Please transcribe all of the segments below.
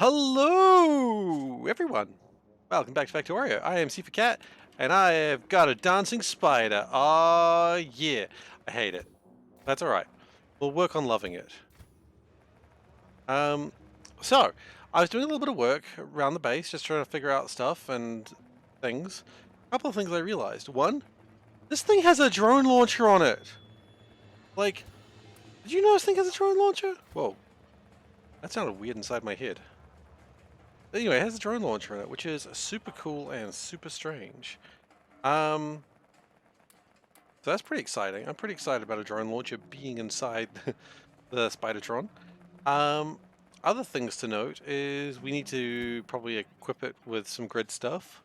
Hello, everyone. Welcome back to Factorio. I am SeiferKatt, and I have got a dancing spider. Oh, yeah. I hate it. That's all right. We'll work on loving it. Um, so, I was doing a little bit of work around the base, just trying to figure out stuff and things. A couple of things I realized. One, this thing has a drone launcher on it. Like, did you know this thing has a drone launcher? Whoa, that sounded weird inside my head. Anyway, it has a drone launcher in it, which is super cool and super strange. Um, so that's pretty exciting. I'm pretty excited about a drone launcher being inside the Spidertron. Um, Other things to note is we need to probably equip it with some grid stuff.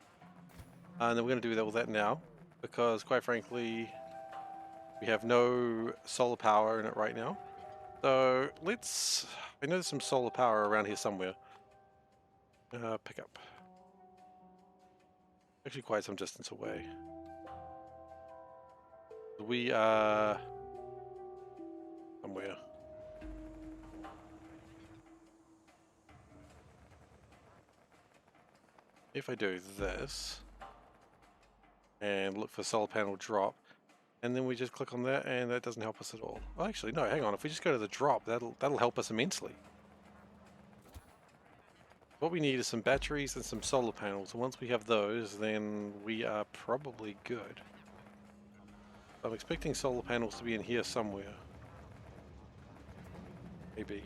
And then we're going to do all that now because quite frankly, we have no solar power in it right now. So I know there's some solar power around here somewhere. Pick up. Actually quite some distance away. We are somewhere. If I do this and look for solar panel drop, and then we just click on that, and that doesn't help us at all. Oh, actually, no, hang on. If we just go to the drop, that'll help us immensely. What we need is some batteries and some solar panels. And once we have those, then we are probably good. I'm expecting solar panels to be in here somewhere. Maybe.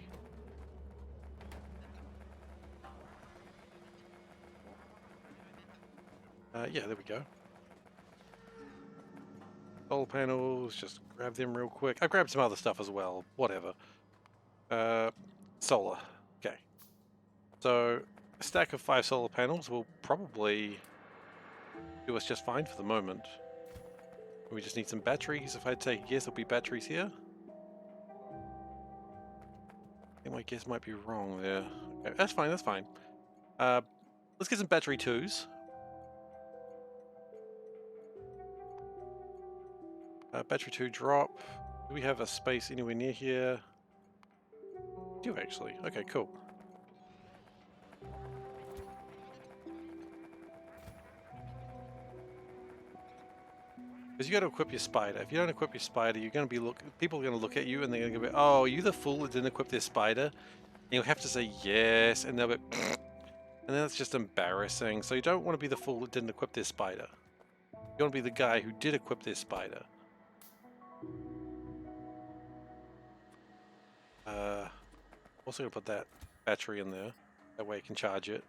Yeah, there we go. Solar panels, just grab them real quick. I grabbed some other stuff as well, whatever. Solar. Okay. So, a stack of 5 solar panels will probably do us just fine for the moment. We just need some batteries. If I take a guess, there'll be batteries here. I think my guess might be wrong there. Okay, that's fine, that's fine. Let's get some battery 2s. Battery 2 drop. Do we have a space anywhere near here? We do actually. Okay, cool. Because you got to equip your spider. If you don't equip your spider, you're going to be people are going to look at you and they're going to be, "Oh, are you the fool that didn't equip their spider?" And you'll have to say yes, and they'll be, and then that's just embarrassing. So you don't want to be the fool that didn't equip their spider. You want to be the guy who did equip their spider. Also gonna put that battery in there. That way you can charge it.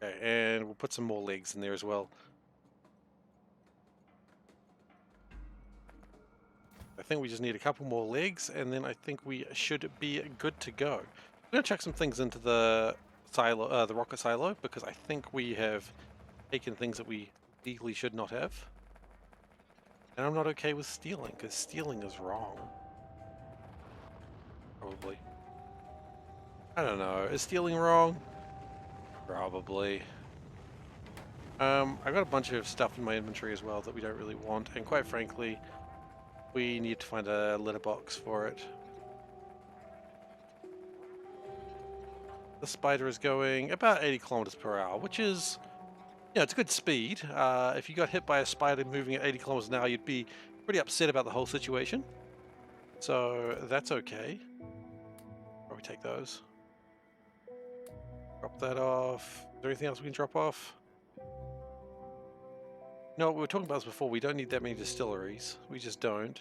Okay, and we'll put some more legs in there as well. I think we just need a couple more legs, and then I think we should be good to go. I'm gonna chuck some things into the silo, the rocket silo, because I think we have taken things that we legally should not have. And I'm not okay with stealing, because stealing is wrong. Probably. I don't know. Is stealing wrong? Probably. I got a bunch of stuff in my inventory as well that we don't really want, and quite frankly, we need to find a litter box for it. The spider is going about 80 kilometers per hour, which is, yeah, it's a good speed. If you got hit by a spider moving at 80 kilometers an hour, you'd be pretty upset about the whole situation. So that's okay. Probably take those. Drop that off. Is there anything else we can drop off? No, we were talking about this before. We don't need that many distilleries. We just don't.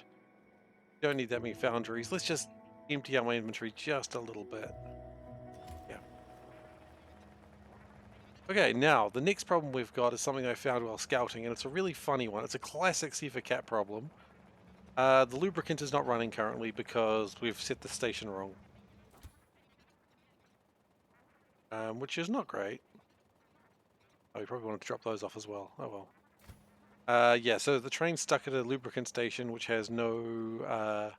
We don't need that many foundries. Let's just empty out my inventory just a little bit. Yeah. Okay, now, the next problem we've got is something I found while scouting, and it's a really funny one. It's a classic SeiferKatt problem. The lubricant is not running currently because we've set the station wrong. Which is not great. Oh, you probably want to drop those off as well. Oh well. Yeah, so the train's stuck at a lubricant station which has no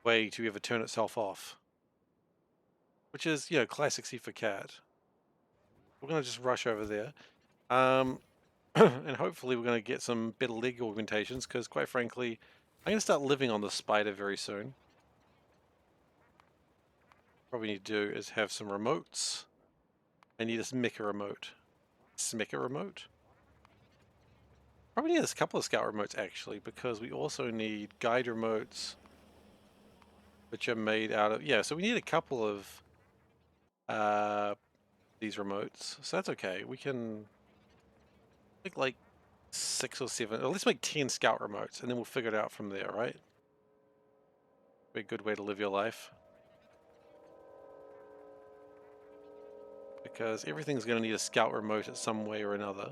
way to ever turn itself off. Which is, you know, classic SeiferKatt. We're going to just rush over there. And hopefully we're going to get some better leg augmentations because, quite frankly, I'm going to start living on the spider very soon. What we need to do is have some remotes. I need a mecha remote. Smecha remote? Probably need a couple of scout remotes actually, because we also need guide remotes, which are made out of, yeah, so we need a couple of these remotes. So that's okay. We can make like 6 or 7, or let's make 10 scout remotes, and then we'll figure it out from there, right? Be a good way to live your life. Because everything's going to need a scout remote in some way or another.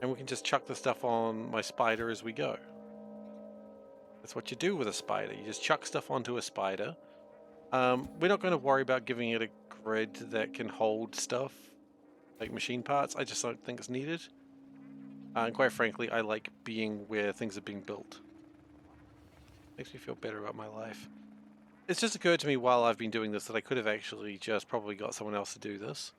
And we can just chuck the stuff on my spider as we go. That's what you do with a spider. You just chuck stuff onto a spider. We're not going to worry about giving it a grid that can hold stuff, like machine parts. I just don't think it's needed. And quite frankly, I like being where things are being built. Makes me feel better about my life. It's just occurred to me while I've been doing this that I could have actually just probably got someone else to do this.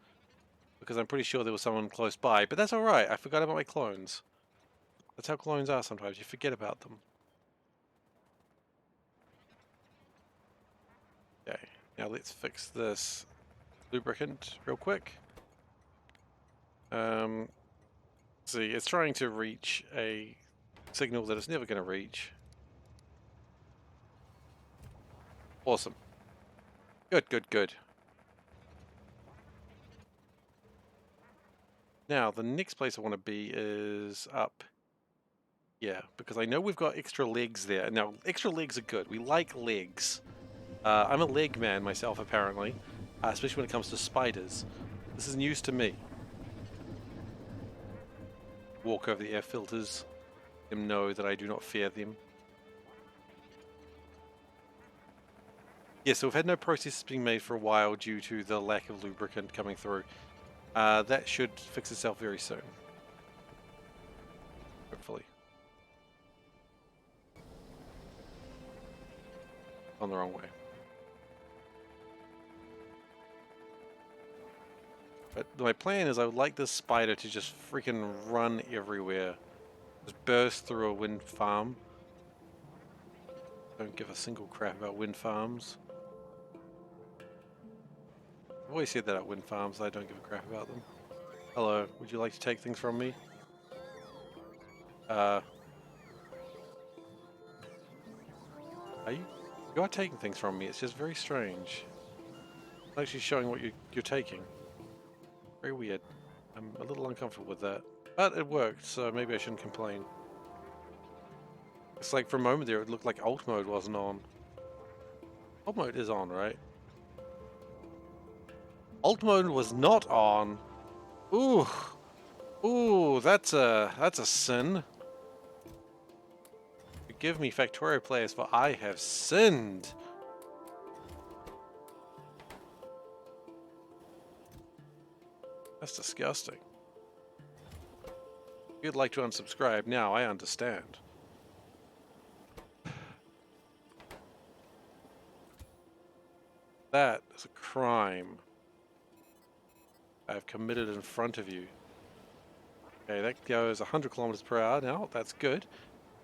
Because I'm pretty sure there was someone close by, but that's alright. I forgot about my clones. That's how clones are sometimes. You forget about them. Okay, now let's fix this lubricant real quick. See, it's trying to reach a signal that it's never going to reach. Awesome. Good, good, good. Now, the next place I want to be is up. Yeah, because I know we've got extra legs there. Now, extra legs are good. We like legs. I'm a leg man myself, apparently, especially when it comes to spiders. This is news to me. Walk over the air filters. Let them know that I do not fear them. Yeah, so we've had no processes being made for a while due to the lack of lubricant coming through. That should fix itself very soon. Hopefully. On the wrong way. But my plan is I would like this spider to just freaking run everywhere. Just burst through a wind farm. Don't give a single crap about wind farms. I've always said that about wind farms, I don't give a crap about them. Hello, would you like to take things from me? You are taking things from me, it's just very strange. I'm actually showing what you're taking. Very weird. I'm a little uncomfortable with that. But it worked, so maybe I shouldn't complain. It's like for a moment there it looked like alt mode wasn't on. Alt mode is on, right? Alt mode was not on. Ooh. Ooh, that's a sin. Forgive me, Factorio players, for I have sinned. That's disgusting. If you'd like to unsubscribe now, I understand. That is a crime I've committed in front of you. Okay, that goes 100 kilometers per hour now. That's good.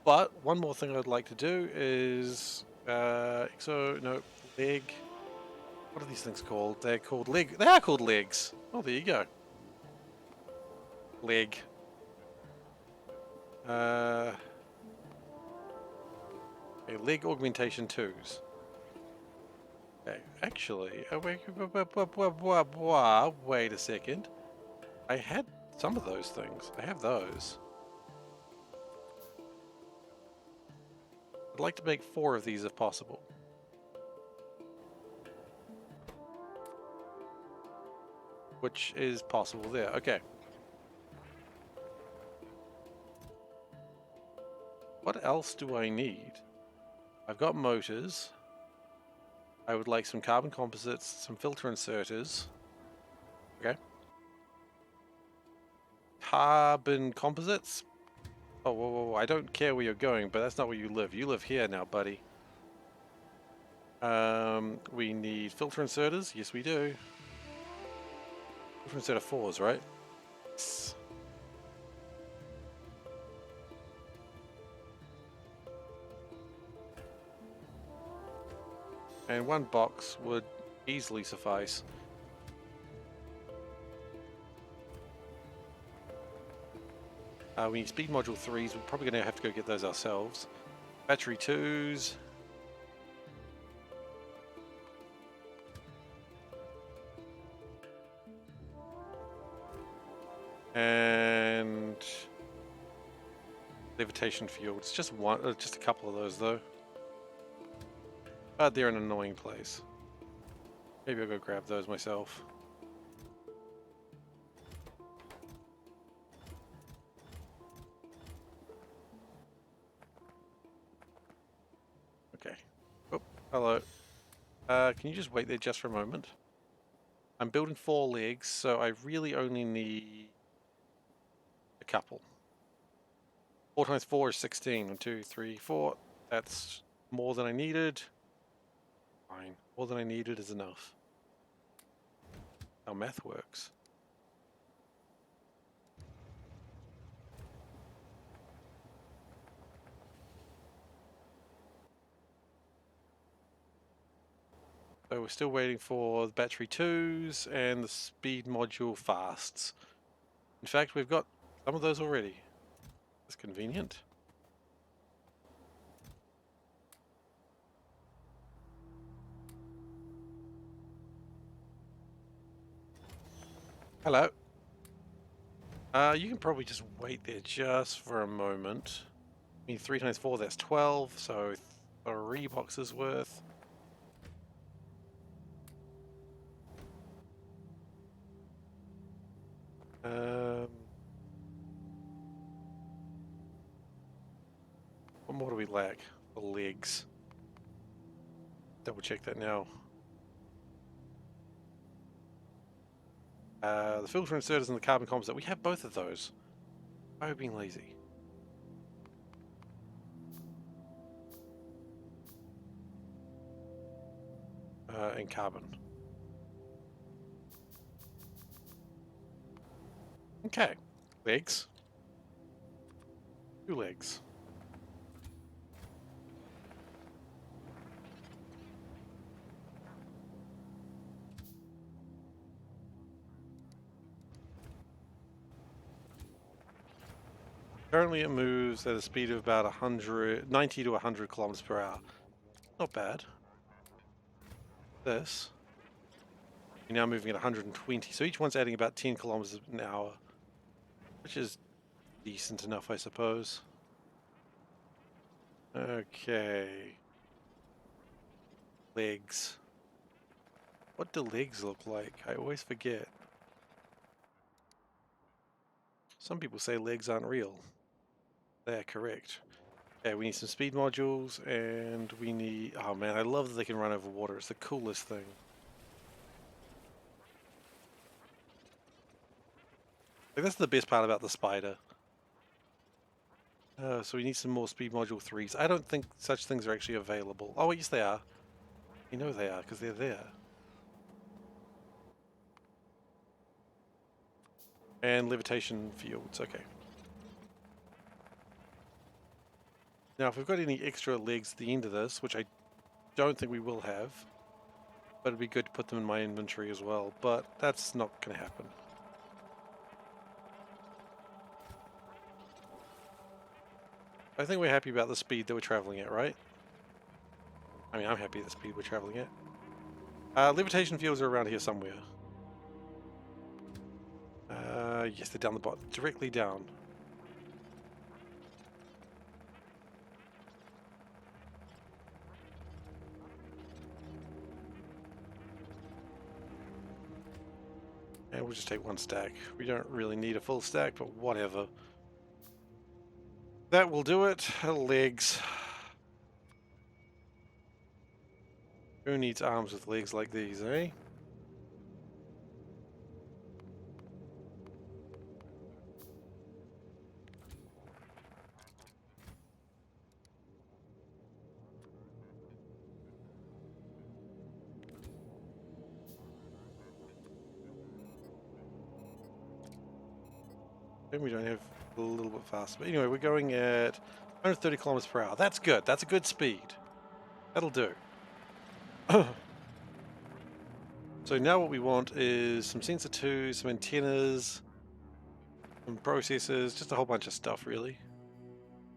But one more thing I'd like to do is leg. What are these things called? They're called leg. They are called legs. Oh, there you go. Leg. Okay, leg augmentation 2s. Okay, actually, wait a second. I had some of those things. I have those. I'd like to make 4 of these if possible. Which is possible there. Okay. What else do I need? I've got motors. I would like some carbon composites, some filter inserters. Okay. Carbon composites? Oh, whoa, whoa, whoa. I don't care where you're going, but that's not where you live. You live here now, buddy. We need filter inserters. Yes, we do. Filter inserter 4s, right? Yes. And 1 box would easily suffice. We need speed module 3s. We're probably going to have to go get those ourselves. Battery 2s. And levitation fields. Just one, just a couple of those though. But they're an annoying place. Maybe I'll go grab those myself. Okay. Oh, hello. Can you just wait there just for a moment? I'm building 4 legs, so I really only need a couple. 4 times 4 is 16. 1, 2, 3, 4. That's more than I needed. Fine. More than I needed is enough. How math works. So we're still waiting for the battery 2s and the speed module fasts. In fact, we've got some of those already. That's convenient. Hello. You can probably just wait there just for a moment. I mean, 3 times 4, that's 12, so 3 boxes worth. What more do we lack? The legs. Double check that now. The filter inserters and the carbon composite. We have both of those. Why are we being lazy? And carbon. Okay. Legs. 2 legs. Currently it moves at a speed of about 90 to 100 kilometers per hour. Not bad. This. You're now moving at 120, so each one's adding about 10 kilometers an hour, which is decent enough, I suppose. Okay. Legs. What do legs look like? I always forget. Some people say legs aren't real. They're correct. Okay, we need some speed modules, and we need... Oh man, I love that they can run over water. It's the coolest thing. Like, that's the best part about the spider. So we need some more speed module 3s. I don't think such things are actually available. Oh, yes they are. You know they are, because they're there. And levitation fields, okay. Now, if we've got any extra legs at the end of this, which I don't think we will have, but it'd be good to put them in my inventory as well, but that's not going to happen. I think we're happy about the speed that we're traveling at, right? I mean, I'm happy at the speed we're traveling at. Levitation fields are around here somewhere. Yes, they're down the bottom, directly down. And we'll just take 1 stack. We don't really need a full stack, but whatever. That will do it. Legs. Who needs arms with legs like these, eh? Maybe we don't have a little bit faster. But anyway, we're going at 130 kilometers per hour. That's good. That's a good speed. That'll do. So now what we want is some sensor 2, some antennas, some processors, just a whole bunch of stuff really.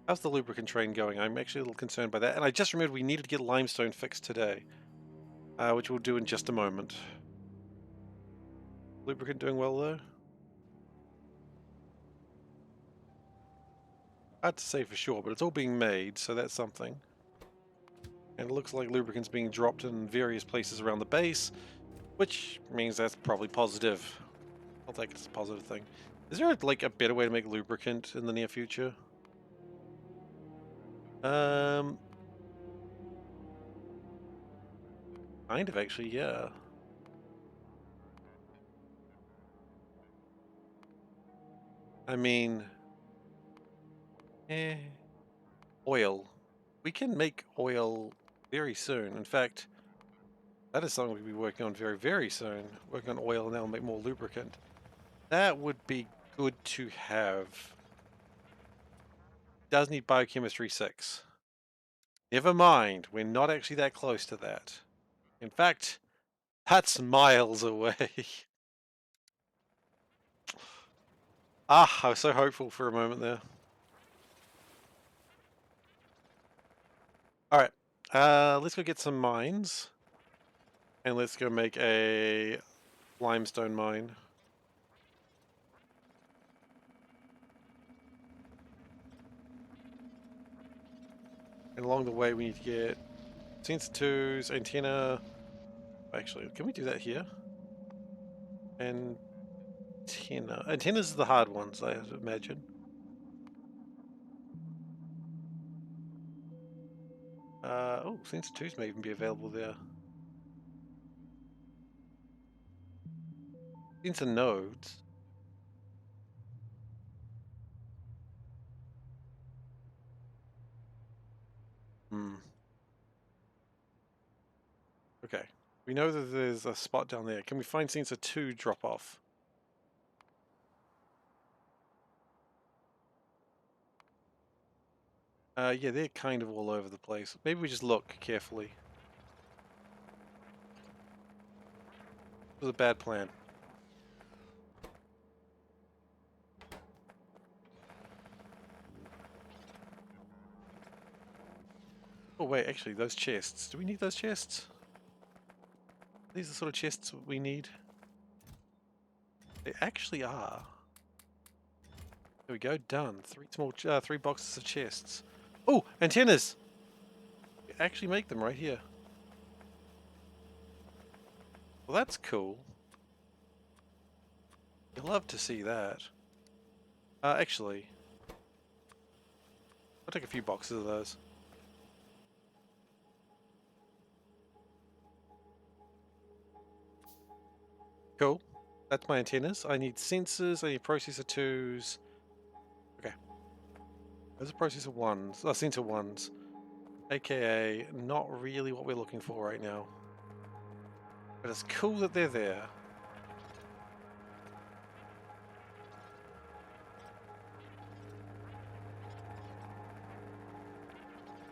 How's the lubricant train going? I'm actually a little concerned by that. And I just remembered we needed to get limestone fixed today, which we'll do in just a moment. Lubricant doing well though? Hard to say for sure, but it's all being made, so that's something. And it looks like lubricant's being dropped in various places around the base, which means that's probably positive. I'll take it as a positive thing. Is there like a better way to make lubricant in the near future? Kind of actually, yeah. I mean, oil. We can make oil very soon. In fact, that is something we'll be working on very, very soon. Working on oil and that'll make more lubricant. That would be good to have. Does need biochemistry 6. Never mind, we're not actually that close to that. In fact, that's miles away. I was so hopeful for a moment there. Alright, let's go get some mines. And let's go make a limestone mine. And along the way we need to get sensor 2s, antenna. Actually, can we do that here? Antenna. Antennas are the hard ones, I imagine. Oh, sensor 2s may even be available there. Sensor nodes. Okay. We know that there's a spot down there. Can we find sensor 2 drop off? Yeah, they're kind of all over the place. Maybe we just look carefully. It was a bad plan. Oh wait, actually, those chests. Do we need those chests? These are the sort of chests we need. They actually are. There we go, done. Three boxes of chests. Oh, antennas! You actually make them right here. Well, that's cool. You'll love to see that. Actually, I'll take a few boxes of those. Cool. That's my antennas. I need sensors, I need processor 2s. Okay. Those are processor 1s. Oh, sensor 1s. AKA, not really what we're looking for right now. But it's cool that they're there.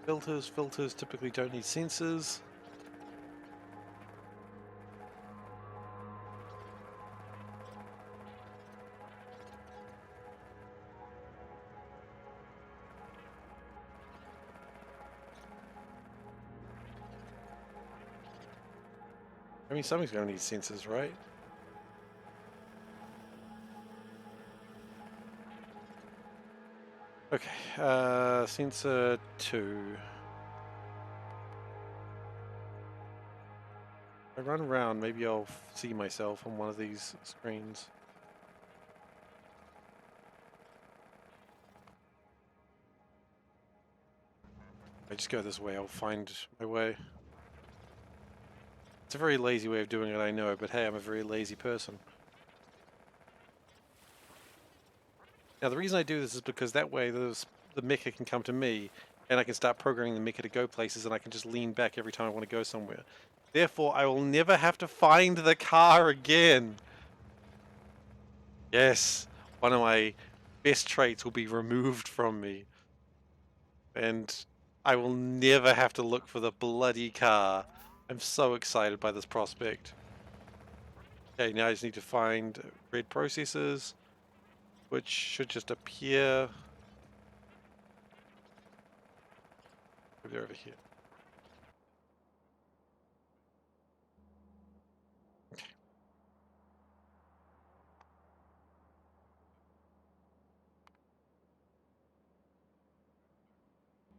Filters typically don't need sensors. I mean, something's going to need sensors, right? Okay, sensor 2. If I run around, maybe I'll see myself on one of these screens. If I just go this way, I'll find my way. It's a very lazy way of doing it, I know, but hey, I'm a very lazy person. Now, the reason I do this is because that way the mecha can come to me, and I can start programming the mecha to go places, and I can just lean back every time I want to go somewhere. Therefore, I will never have to find the car again. Yes, one of my best traits will be removed from me. And I will never have to look for the bloody car. I'm so excited by this prospect. Okay, now I just need to find red processors, which should just appear. Maybe they're over here. Okay.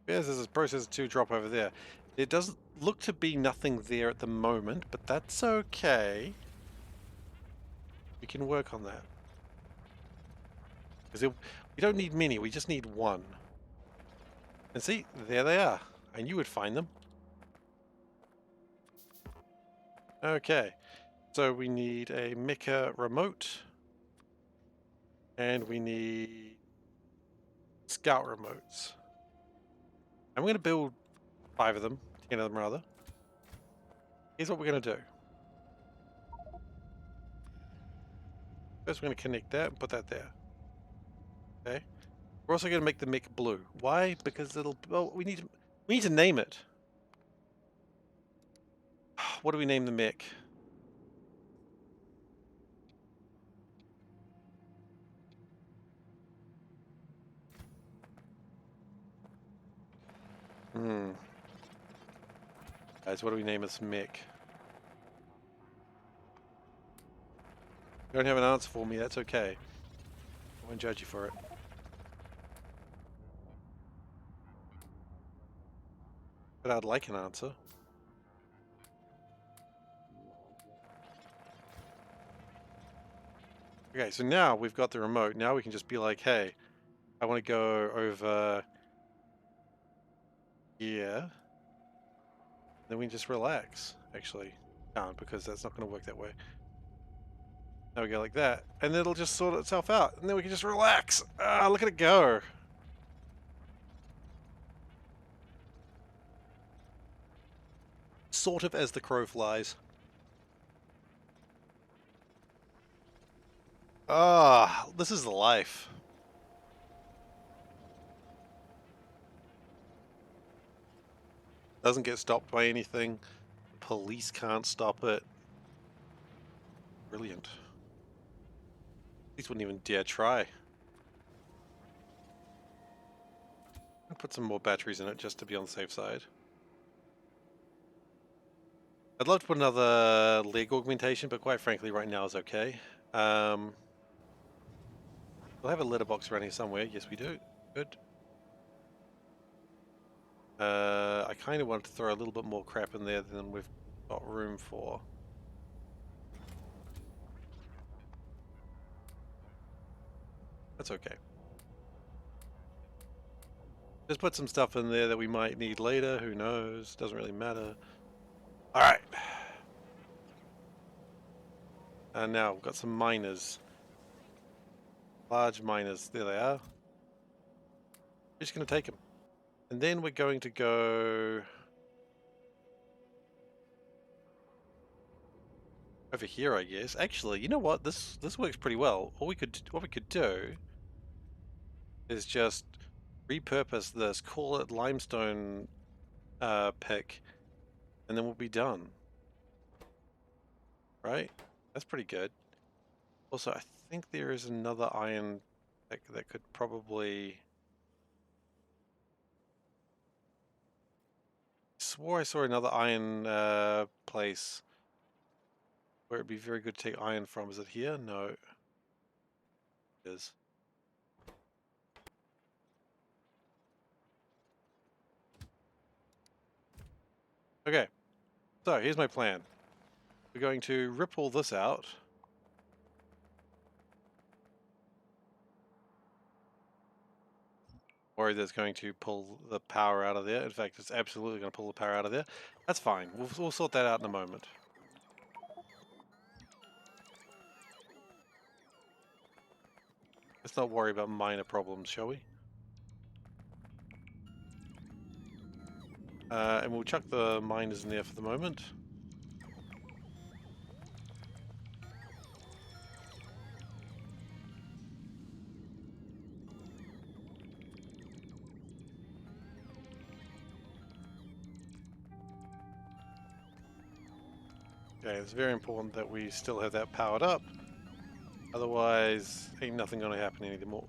Yes, there's a processor 2 drop over there. It doesn't look to be nothing there at the moment, but that's okay. We can work on that. Because we don't need many, we just need one. And see, there they are. I knew we'd find them. Okay, so we need a mecha remote. And we need scout remotes. I'm going to build 5 of them, 10 of them rather. Here's what we're going to do. First we're going to connect that and put that there. Okay. We're also going to make the mech blue. Why? Because it'll... Well, we need to name it. What do we name the mech? Guys, what do we name this mech? You don't have an answer for me, that's okay. I won't judge you for it. But I'd like an answer. Okay, so now we've got the remote. Now we can just be like, hey, I want to go over here. Then we can just relax, actually. Can't, because that's not going to work that way. Now we go like that, and it'll just sort itself out, and then we can just relax. Ah, look at it go. Sort of as the crow flies. Ah, this is life. Doesn't get stopped by anything. The police can't stop it. Brilliant. Police wouldn't even dare try. I'll put some more batteries in it just to be on the safe side. I'd love to put another leg augmentation, but quite frankly, right now is okay. We'll have a letterbox around here somewhere. Yes, we do. Good. I kind of wanted to throw a little bit more crap in there than we've got room for. That's okay. Just put some stuff in there that we might need later. Who knows? Doesn't really matter. All right. And now we've got some miners. Large miners. There they are. We're just going to take them. And then we're going to go over here, I guess. Actually, you know what? This works pretty well. What we could do is just repurpose this, call it limestone pick, and then we'll be done. Right? That's pretty good. Also, I think there is another iron pick that could probably... swore I saw another iron place where it'd be very good to take iron from. Is it here? No. It is. Okay. So, here's my plan. We're going to rip all this out. Worried that's going to pull the power out of there. In fact, it's absolutely going to pull the power out of there. That's fine. We'll sort that out in a moment. Let's not worry about minor problems, shall we? And we'll chuck the miners in there for the moment. Okay, it's very important that we still have that powered up. Otherwise, ain't nothing gonna happen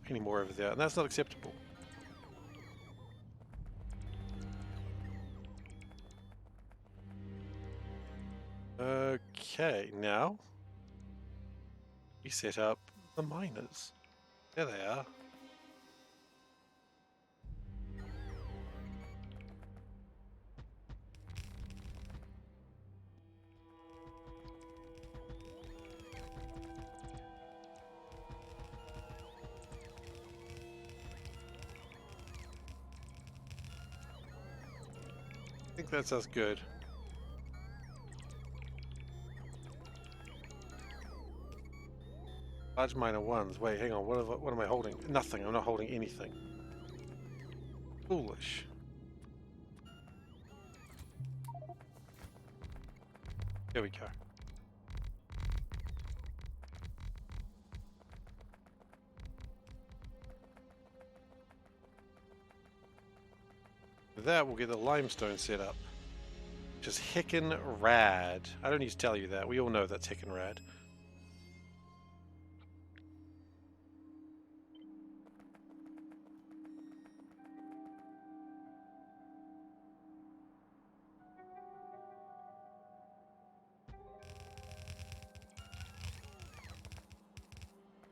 anymore over there, and that's not acceptable. Okay, now we set up the miners. There they are. I think that sounds good. Large miner ones. Wait, hang on. What am I holding? Nothing. I'm not holding anything. Foolish. There we go. With that, we'll get the limestone set up. Which is heckin' rad. I don't need to tell you that. We all know that's heckin' rad.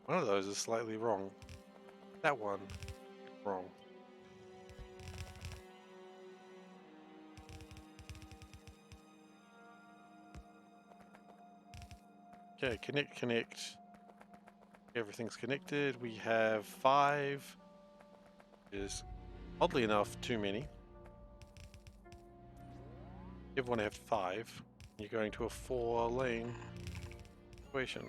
One of those is slightly wrong. That one, wrong. Okay, connect. Everything's connected. We have 5. Is oddly enough too many. You want to have 5. You're going to a 4-lane situation.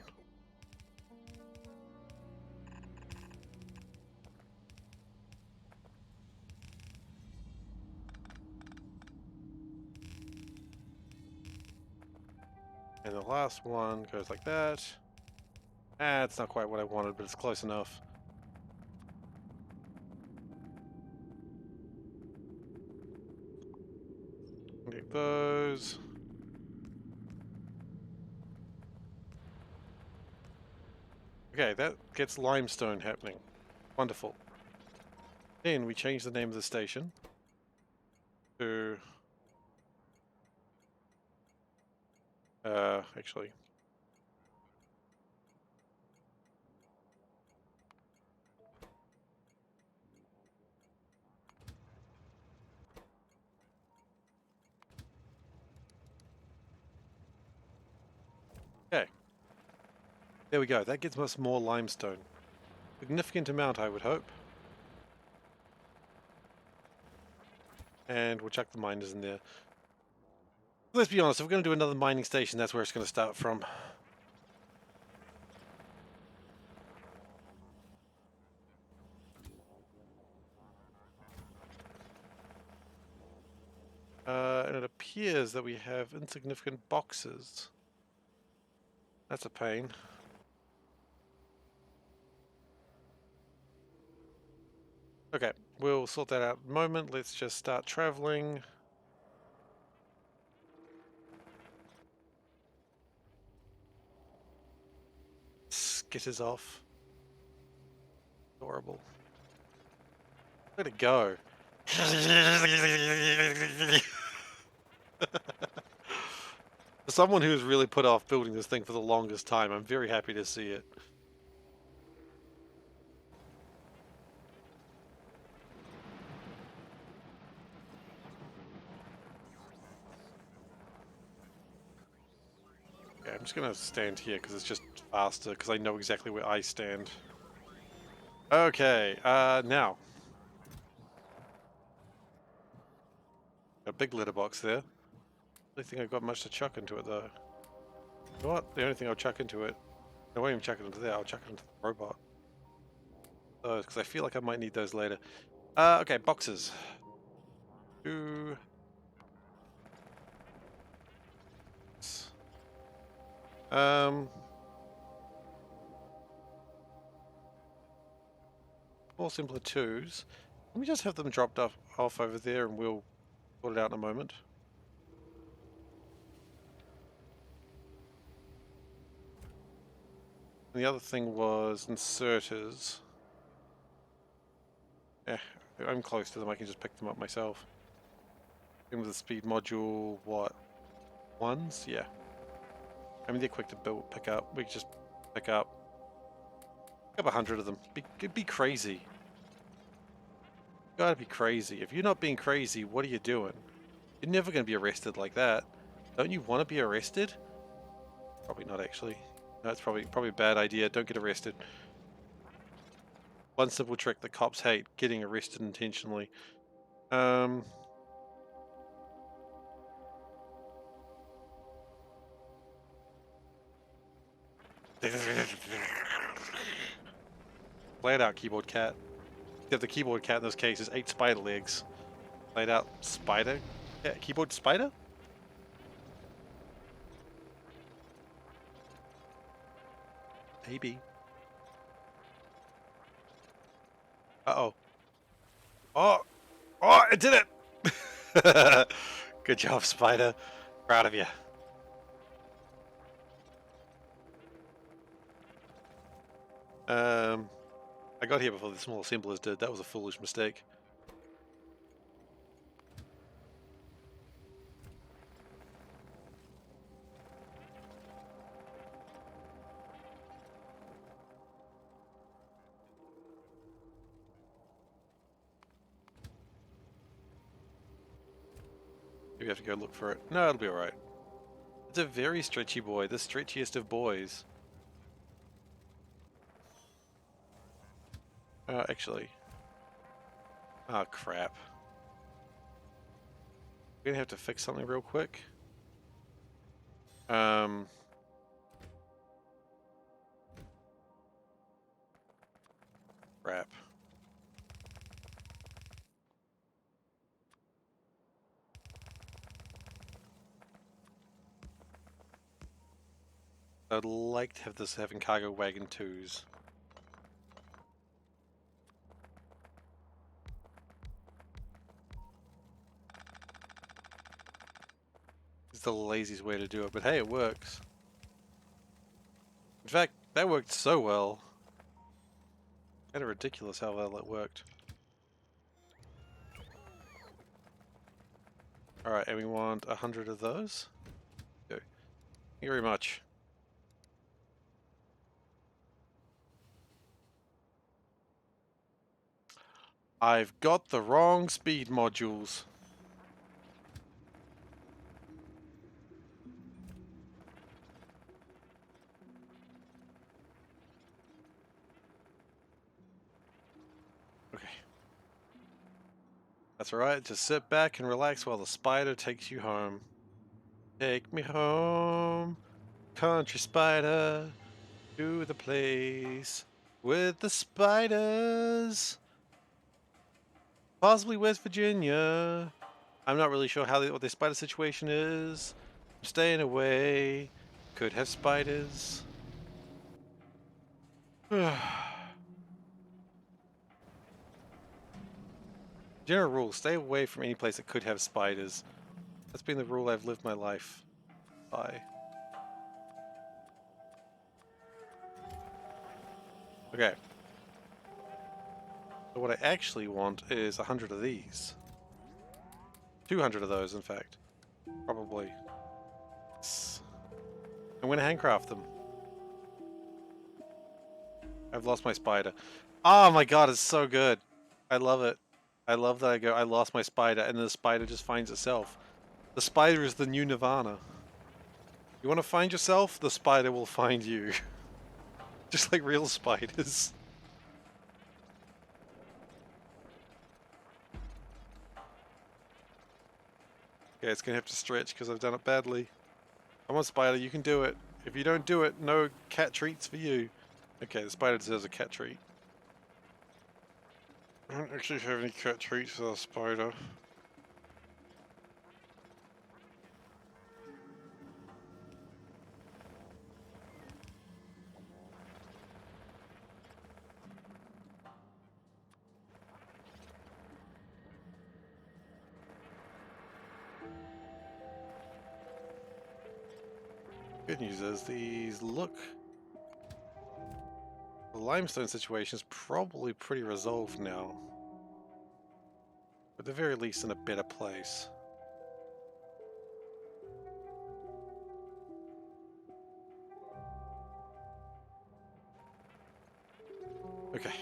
And the last one goes like that. Ah, it's not quite what I wanted, but it's close enough. Get those. Okay, that gets limestone happening. Wonderful. Then we change the name of the station to... actually... Okay. There we go. That gives us more limestone. Significant amount, I would hope. And we'll chuck the miners in there. Let's be honest, if we're going to do another mining station, that's where it's going to start from. And it appears that we have insignificant boxes. That's a pain. Okay, we'll sort that out in a moment. Let's just start traveling. Skitters off. Adorable. Where'd it go? For someone who's really put off building this thing for the longest time, I'm very happy to see it. Okay, I'm just gonna stand here because it's just faster, because I know exactly where I stand. Okay, now. A big litter box there. I don't think I've got much to chuck into it though. You know what? The only thing I'll chuck into it, I won't even chuck it into there, I'll chuck it into the robot. Those, because I feel like I might need those later. Okay, boxes. 2. More simpler 2s. Let me just have them dropped off over there and we'll sort it out in a moment. And the other thing was inserters. Yeah, I'm close to them. I can just pick them up myself. In with the speed module, what? Ones? Yeah. I mean, they're quick to pick up. We can just pick up 100 of them. It'd be crazy. You gotta be crazy. If you're not being crazy, what are you doing? You're never gonna be arrested like that. Don't you want to be arrested? Probably not, actually. That's probably a bad idea. Don't get arrested. One simple trick that cops hate: getting arrested intentionally. Play it out, keyboard cat. Except the keyboard cat in this case is 8 spider legs. Play it out, spider? Yeah, keyboard spider? Maybe. Uh-oh. Oh! Oh, I did it! Good job, spider. Proud of you. I got here before the small assemblers did. That was a foolish mistake. Maybe I have to go look for it. No, it'll be alright. It's a very stretchy boy. The stretchiest of boys. Actually. Oh, crap. We're gonna have to fix something real quick. Crap. I'd like to have this having cargo wagon 2s. It's the laziest way to do it, but hey, it works. In fact, that worked so well. Kind of ridiculous how well it worked. Alright, and we want 100 of those. Go. Thank you very much. I've got the wrong speed modules. Okay. That's alright, just sit back and relax while the spider takes you home. Take me home, country spider, to the place with the spiders. Possibly West Virginia. I'm not really sure what the spider situation is. I'm staying away. Could have spiders. General rule, stay away from any place that could have spiders. That's been the rule I've lived my life by. Okay. So what I actually want is 100 of these. 200 of those, in fact. Probably. I'm gonna handcraft them. I've lost my spider. Oh my god, it's so good. I love it. I love that I lost my spider, and the spider just finds itself. The spider is the new nirvana. You want to find yourself? The spider will find you. Just like real spiders. Okay, it's gonna have to stretch because I've done it badly. Come on, spider, you can do it. If you don't do it, no cat treats for you. Okay, the spider deserves a cat treat. I don't actually have any cat treats for the spider. Good news is these look limestone situation is probably pretty resolved now. At the very least in a better place. Okay.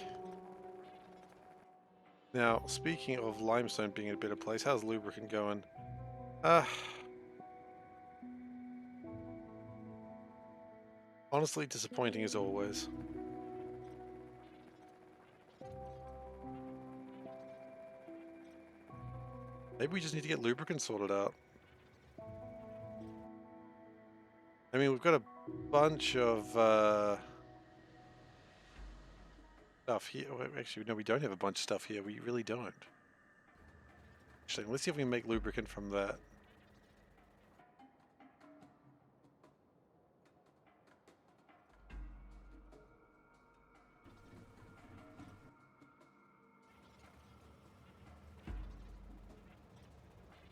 Now, speaking of limestone being in a better place, how's lubricant going? Honestly disappointing as always. Maybe we just need to get lubricant sorted out. I mean, we've got a bunch of stuff here. Well, actually, no, we don't have a bunch of stuff here. We really don't. Actually, let's see if we can make lubricant from that.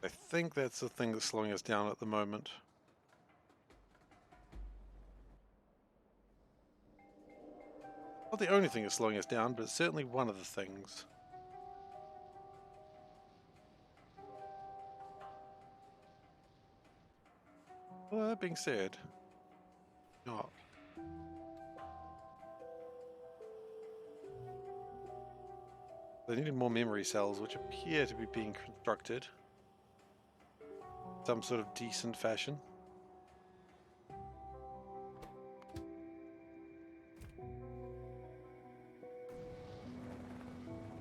I think that's the thing that's slowing us down at the moment. Not the only thing that's slowing us down, but it's certainly one of the things. Well, that being said, not. They needed more memory cells, which appear to be being constructed. Some sort of decent fashion.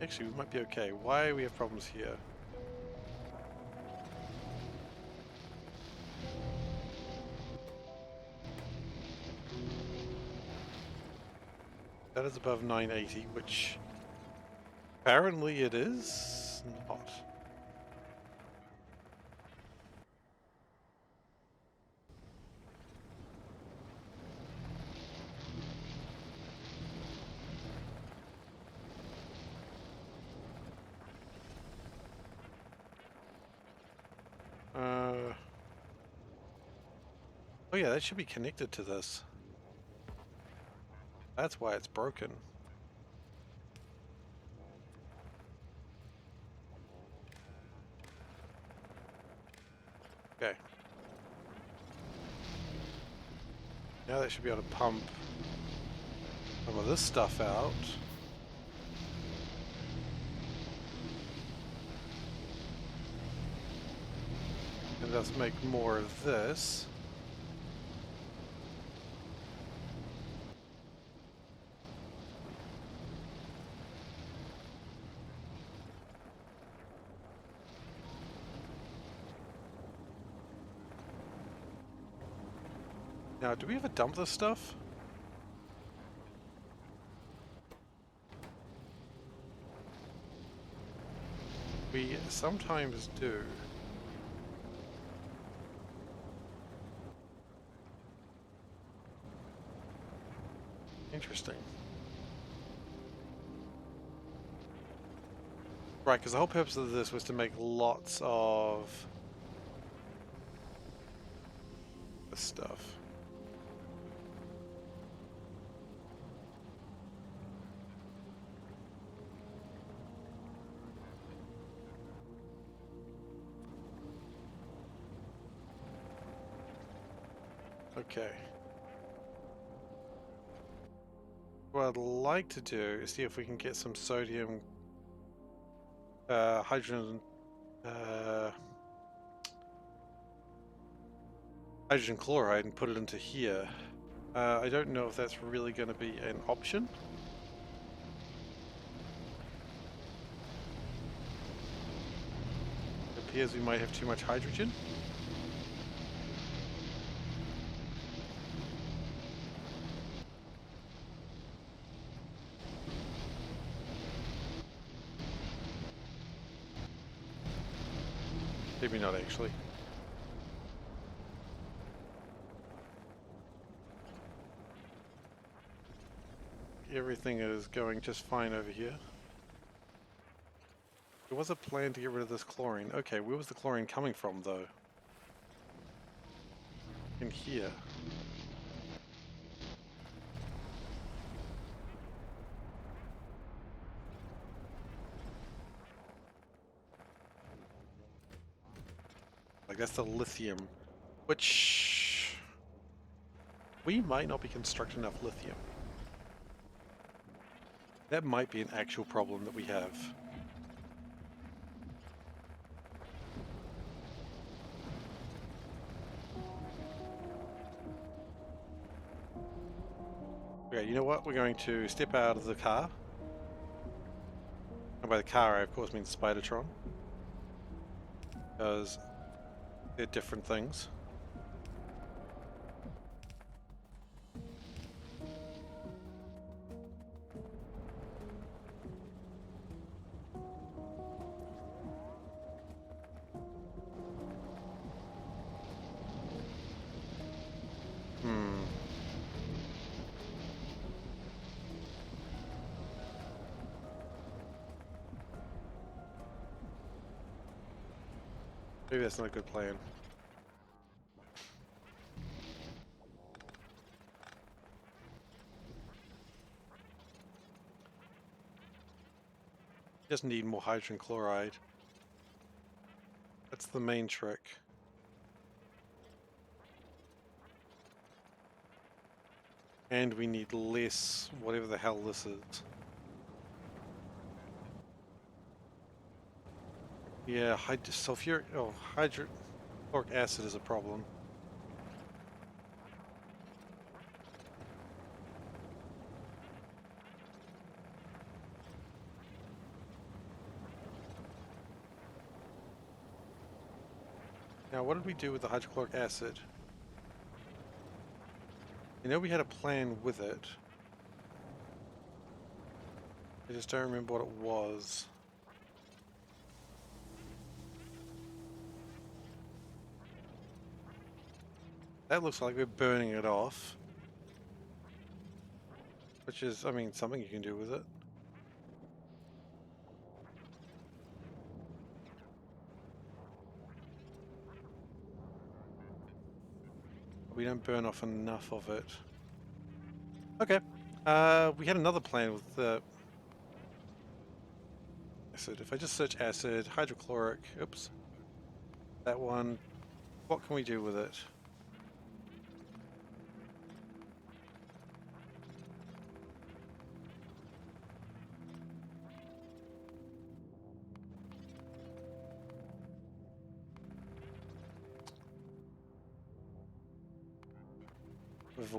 Actually, we might be okay. Why do we have problems here? That is above 980, which apparently it is not. Oh yeah, that should be connected to this. That's why it's broken. Okay. Now that should be able to pump some of this stuff out. And thus make more of this. Now, do we ever dump this stuff? We sometimes do. Interesting. Right, because the whole purpose of this was to make lots of this stuff. Okay. What I'd like to do is see if we can get some sodium, hydrogen chloride and put it into here. I don't know if that's really going to be an option. It appears we might have too much hydrogen. Maybe not actually. Everything is going just fine over here. There was a plan to get rid of this chlorine. Okay, where was the chlorine coming from though? In here. Like that's the lithium, which we might not be constructing enough lithium. That might be an actual problem that we have. Okay, you know what? We're going to step out of the car. And by the car, I of course mean Spidertron. Because they're different things. Maybe that's not a good plan. Just need more hydrogen chloride. That's the main trick. And we need less, whatever the hell this is. Yeah, hydrochloric acid is a problem. Now, what did we do with the hydrochloric acid? You know we had a plan with it. I just don't remember what it was. That looks like we're burning it off. Which is, I mean, something you can do with it. We don't burn off enough of it. Okay. We had another plan with the acid. If I just search acid, hydrochloric, oops. That one. What can we do with it?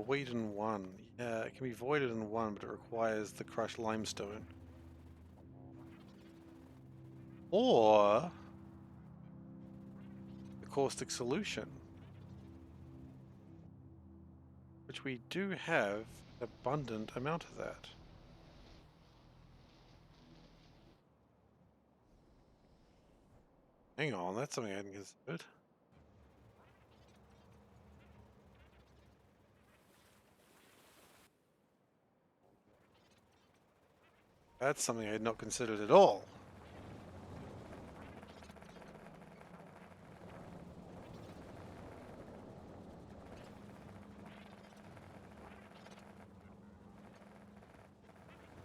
Void in one. Yeah, it can be voided in one, but it requires the crushed limestone. Or the caustic solution, which we do have an abundant amount of that. Hang on, that's something I hadn't considered. That's something I had not considered at all.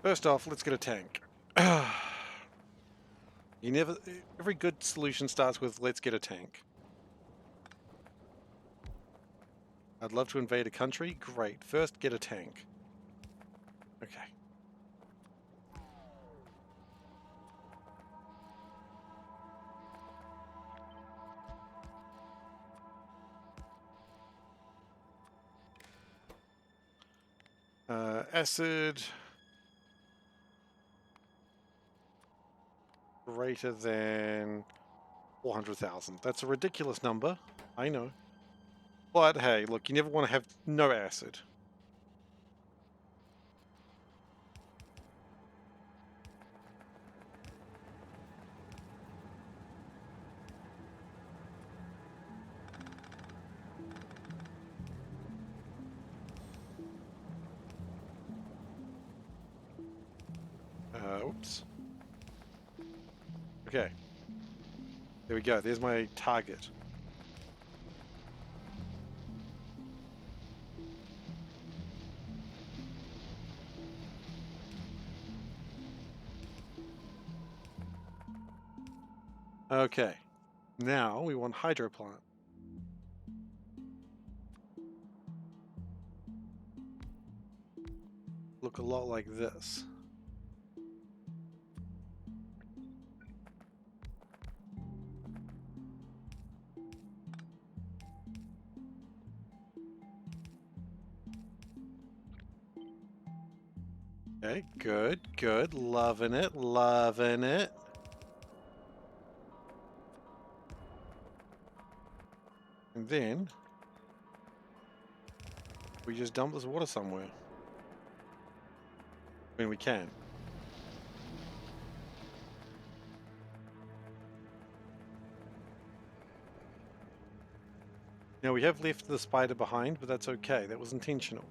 First off, let's get a tank. Every good solution starts with let's get a tank. I'd love to invade a country. Great. First, get a tank. Okay. Acid greater than 400,000. That's a ridiculous number. I know. But hey, look, you never want to have no acid. Oops. Okay. There we go. There's my target. Okay. Now we want hydro plant. Look a lot like this. Okay, good, good. Loving it, loving it. And then we just dump this water somewhere. When we can. Now we have left the spider behind, but that's okay. That was intentional.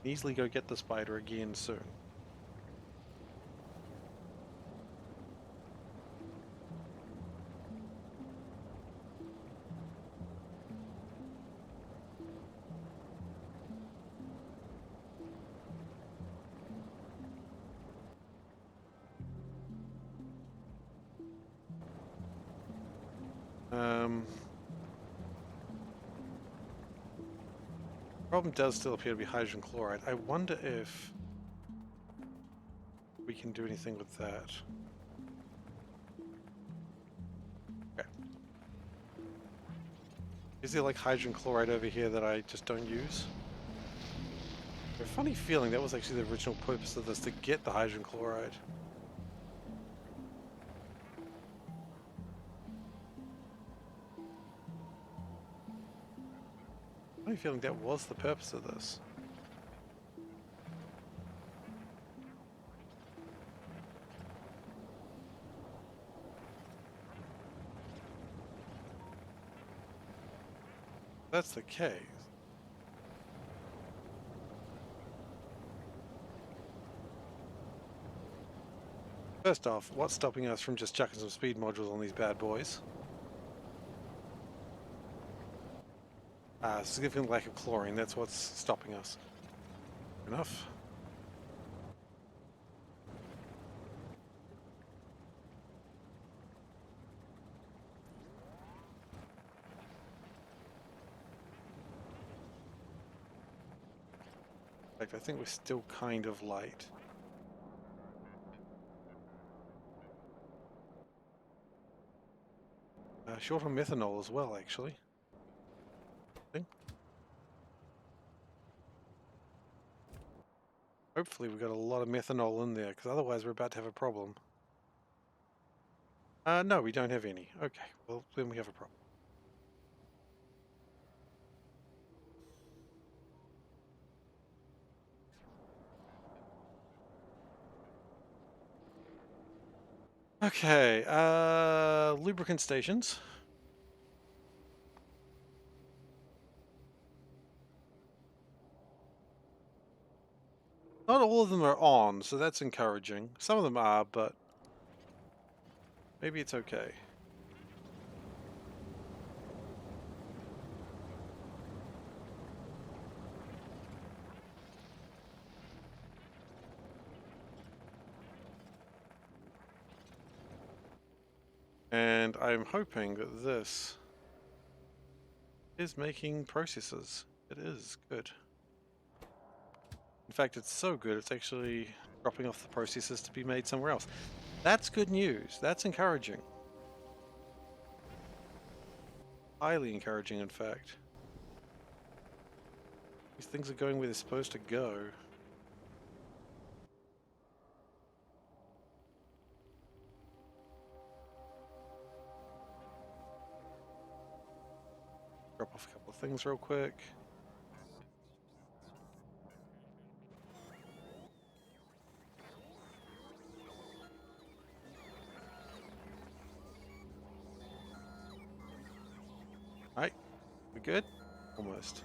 Easily go get the spider again soon. Problem does still appear to be hydrogen chloride. I wonder if we can do anything with that. Okay. Is there like hydrogen chloride over here that I just don't use? I have a funny feeling that was actually the original purpose of this, to get the hydrogen chloride. Funny feeling that was the purpose of this. That's the case. First off, what's stopping us from just chucking some speed modules on these bad boys? Significant lack of chlorine, that's what's stopping us. Enough. In fact, I think we're still kind of light. Short on methanol as well, actually. Hopefully we've got a lot of methanol in there, because otherwise we're about to have a problem. No, we don't have any. Okay, well, then we have a problem. Okay, lubricant stations. Not all of them are on, so that's encouraging. Some of them are, but maybe it's okay. And I'm hoping that this is making processes. It is good. In fact, it's so good, it's actually dropping off the processes to be made somewhere else. That's good news. That's encouraging. Highly encouraging, in fact. These things are going where they're supposed to go. Drop off a couple of things real quick. Right, we good? Almost.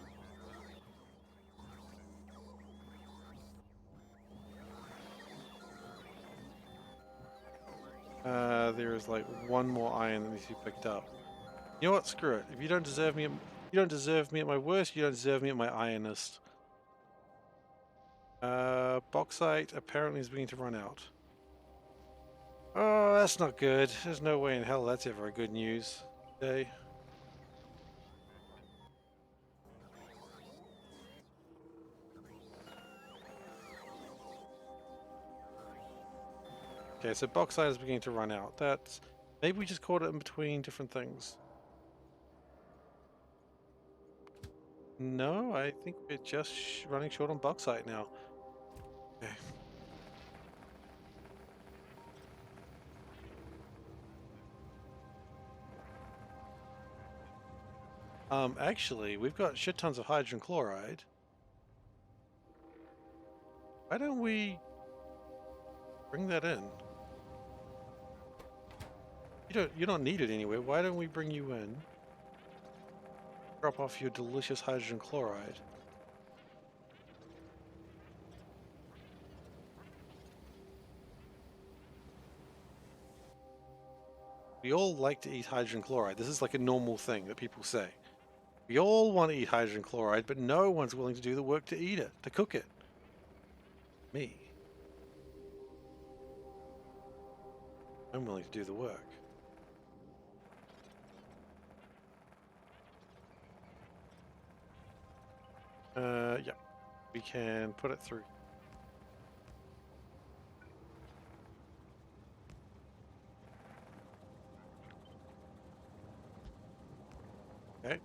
There is like one more iron that needs to be picked up. You know what? Screw it. If you don't deserve me, You don't deserve me at my worst, you don't deserve me at my ironest. Bauxite apparently is beginning to run out. Oh, that's not good. There's no way in hell that's ever good news today. Okay, so bauxite is beginning to run out. That's... Maybe we just caught it in between different things. No, I think we're just running short on bauxite now. Okay. Actually, we've got shit tons of hydrogen chloride. Why don't we bring that in? You don't need it anywhere. Why don't we bring you in? Drop off your delicious hydrogen chloride. We all like to eat hydrogen chloride. This is like a normal thing that people say. We all want to eat hydrogen chloride, but no one's willing to do the work to eat it, to cook it. Me. I'm willing to do the work. Yeah. We can put it through. Okay.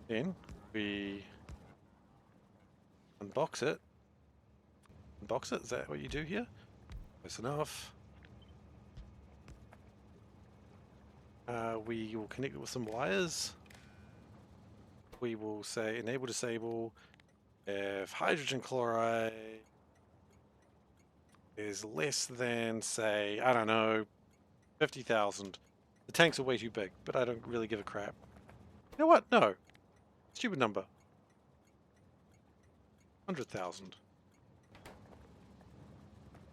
Then we unbox it. Unbox it? Is that what you do here? Close enough. We will connect it with some wires. We will say enable disable if hydrogen chloride is less than, say, I don't know, 50,000. The tanks are way too big, but I don't really give a crap. You know what? No. Stupid number. 100,000.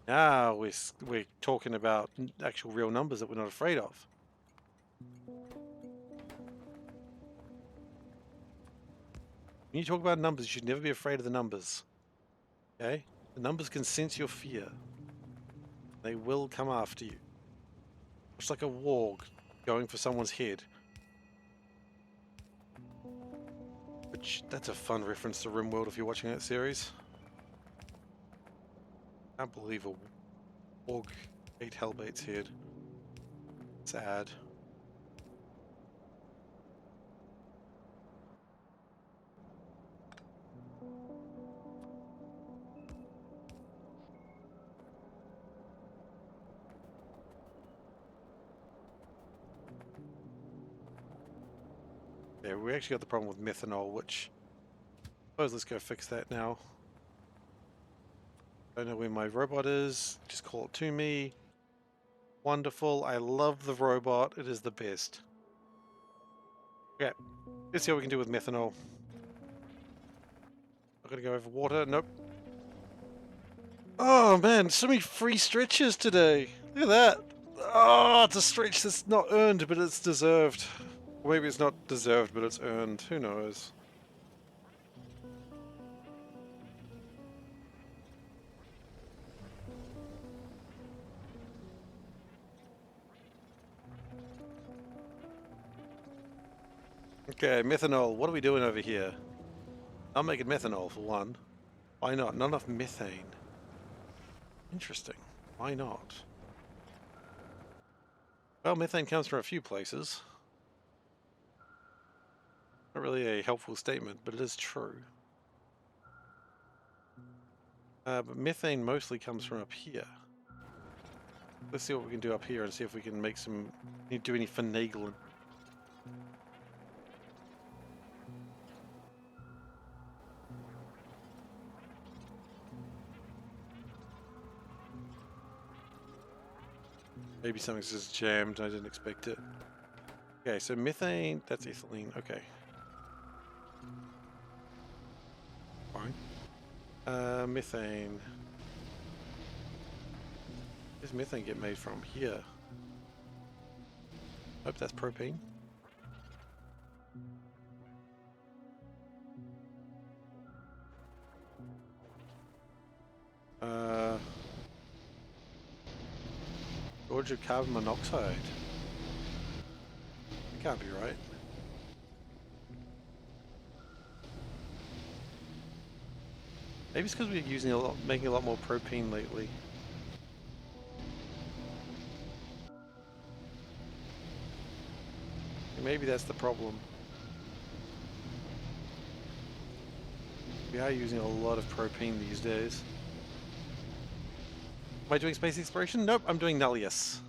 Now we're talking about actual real numbers that we're not afraid of. When you talk about numbers, you should never be afraid of the numbers. Okay? The numbers can sense your fear. They will come after you. It's like a warg going for someone's head. Which, that's a fun reference to RimWorld if you're watching that series. Can't believe a warg ate Hellbait's head. Sad. Yeah, we actually got the problem with methanol, which... I suppose let's go fix that now. Don't know where my robot is. Just call it to me. Wonderful. I love the robot. It is the best. Okay. Let's see what we can do with methanol. Not gonna go over water. Nope. Oh man, so many free stretches today. Look at that. Oh, it's a stretch that's not earned, but it's deserved. Or maybe it's not deserved, but it's earned. Who knows? Okay, methanol. What are we doing over here? I'm making methanol for one. Why not? Not enough methane. Interesting. Why not? Well, methane comes from a few places. Not really a helpful statement, but it is true. But methane mostly comes from up here. Let's see what we can do up here and see if we can make some... do any finagling. Maybe something's just jammed, I didn't expect it. Okay, so methane, that's ethylene, okay. Fine. Methane. Where does methane get made from? Here. Nope, that's propane. Storage of carbon monoxide. That can't be right. Maybe it's because we're using making a lot more propane lately. Maybe that's the problem. We are using a lot of propane these days. Am I doing space exploration? Nope, I'm doing Nullius.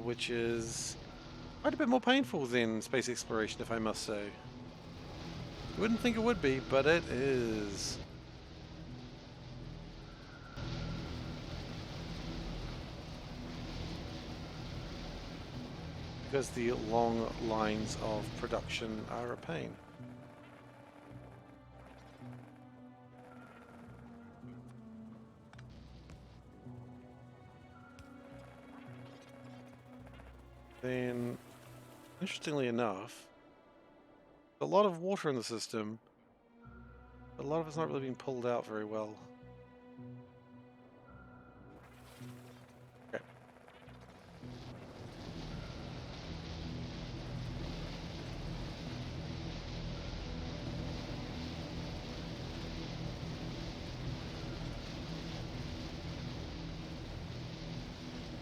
Which is quite a bit more painful than space exploration, if I must say. You wouldn't think it would be, but it is. Because the long lines of production are a pain. Then, interestingly enough, a lot of water in the system, but a lot of it's not really being pulled out very well. Okay.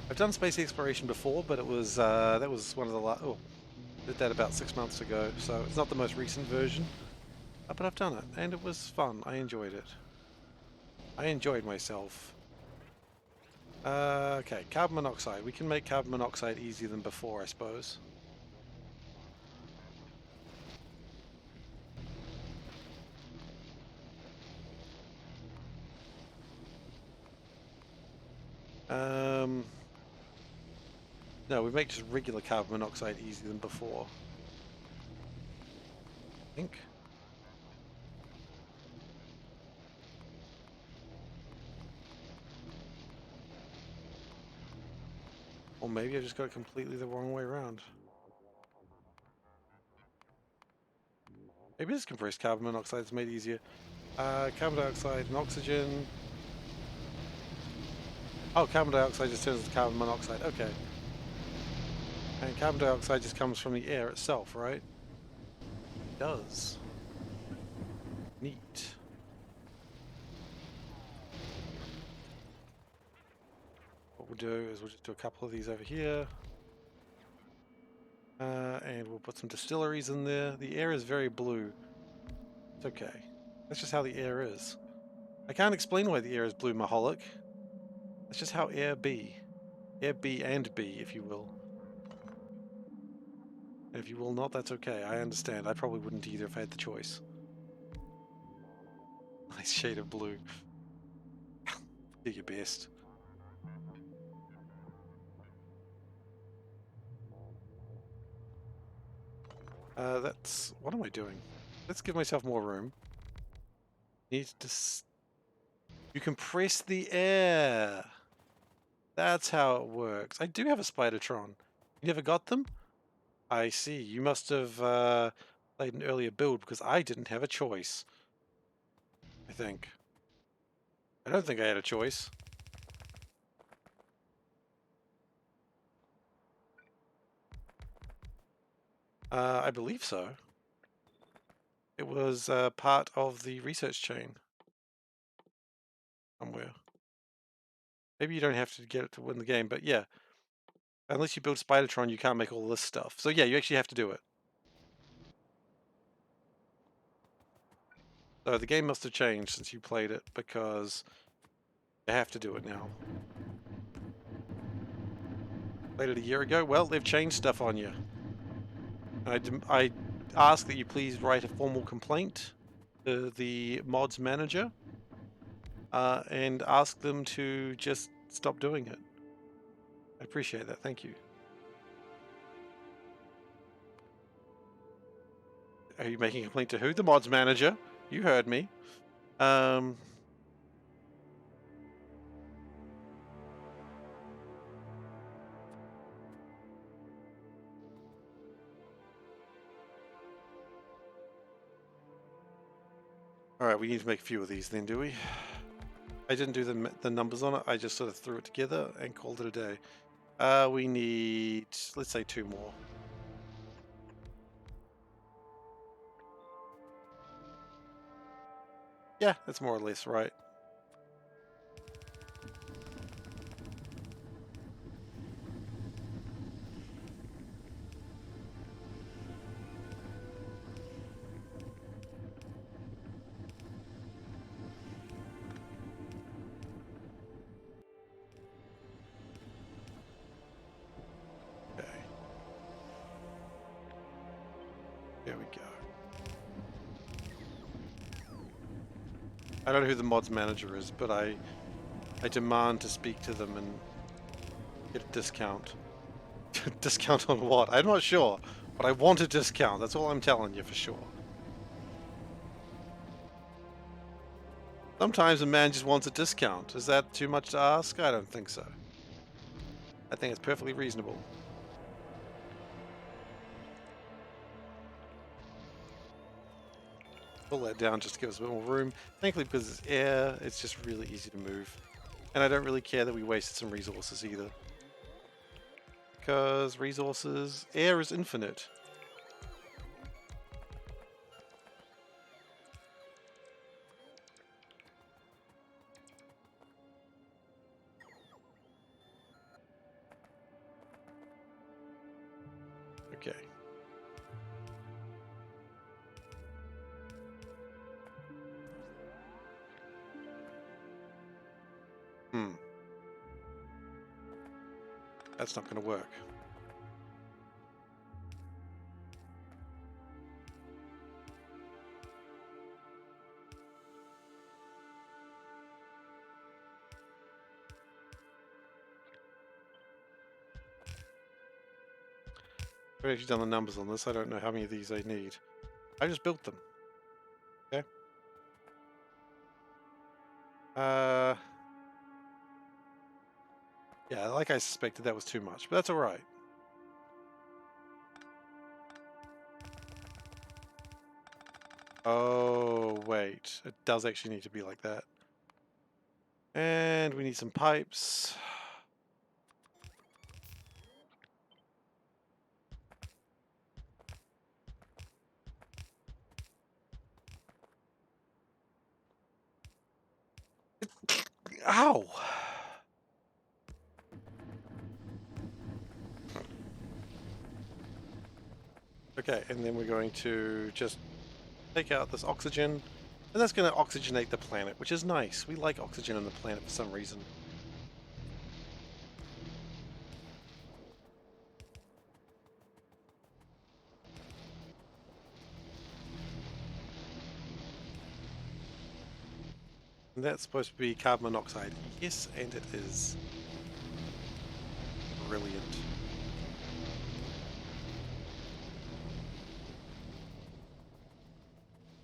I've done space exploration before, but it was that was one of the last. Oh, did that about 6 months ago, so it's not the most recent version. But I've done it, and it was fun. I enjoyed it. I enjoyed myself. Okay, carbon monoxide. We can make carbon monoxide easier than before, I suppose. No, we make just regular carbon monoxide easier than before. I think. Or maybe I just got it completely the wrong way around. Maybe this compressed carbon monoxide is made easier. Carbon dioxide and oxygen. Oh, carbon dioxide just turns into carbon monoxide. Okay. And carbon dioxide just comes from the air itself, right? It does. Neat. What we'll do is we'll just do a couple of these over here. And we'll put some distilleries in there. The air is very blue. It's okay. That's just how the air is. I can't explain why the air is blue, Maholic. That's just how air be. Air be and be, if you will. And if you will not, that's okay. I understand. I probably wouldn't either if I had the choice. Nice shade of blue. Do your best. That's... What am I doing? Let's give myself more room. Need to... You compress the air! That's how it works. I do have a Spidertron. You never got them? I see. You must have played an earlier build because I didn't have a choice. I think. I don't think I had a choice. I believe so. It was part of the research chain. Somewhere. Maybe you don't have to get it to win the game, but yeah. Unless you build Spidertron, you can't make all this stuff. So yeah, you actually have to do it. So the game must have changed since you played it, because you have to do it now. Played it a year ago? Well, they've changed stuff on you. I ask that you please write a formal complaint to the mods manager and ask them to just stop doing it. I appreciate that. Thank you. Are you making a complaint to who? The mods manager. You heard me. Alright, we need to make a few of these then, do we? I didn't do the numbers on it. I just sort of threw it together and called it a day. We need, let's say, 2 more. Yeah, that's more or less right. Okay. There we go. I don't know who the mods manager is, but I demand to speak to them and get a discount. Discount on what? I'm not sure, but I want a discount. That's all I'm telling you for sure. Sometimes a man just wants a discount. Is that too much to ask? I don't think so. I think it's perfectly reasonable. Pull that down just to give us a bit more room. Thankfully, because it's air, it's just really easy to move. And I don't really care that we wasted some resources either. Because resources, air is infinite. Okay. That's not going to work. I've actually done the numbers on this. I don't know how many of these I need. I just built them. Okay. Yeah, like I suspected, that was too much, but that's all right. Oh, wait. It does actually need to be like that. And we need some pipes. Ow! Okay, and then we're going to just take out this oxygen, and that's going to oxygenate the planet, which is nice. We like oxygen on the planet for some reason. And that's supposed to be carbon monoxide. Yes, and it is. Brilliant.